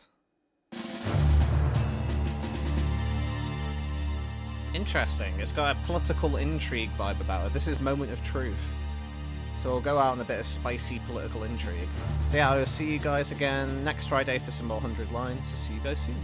Interesting. It's got a political intrigue vibe about it. This is Moment of Truth. So we'll go out on a bit of spicy political intrigue. So yeah, I'll see you guys again next Friday for some more 100 lines. So see you guys soon.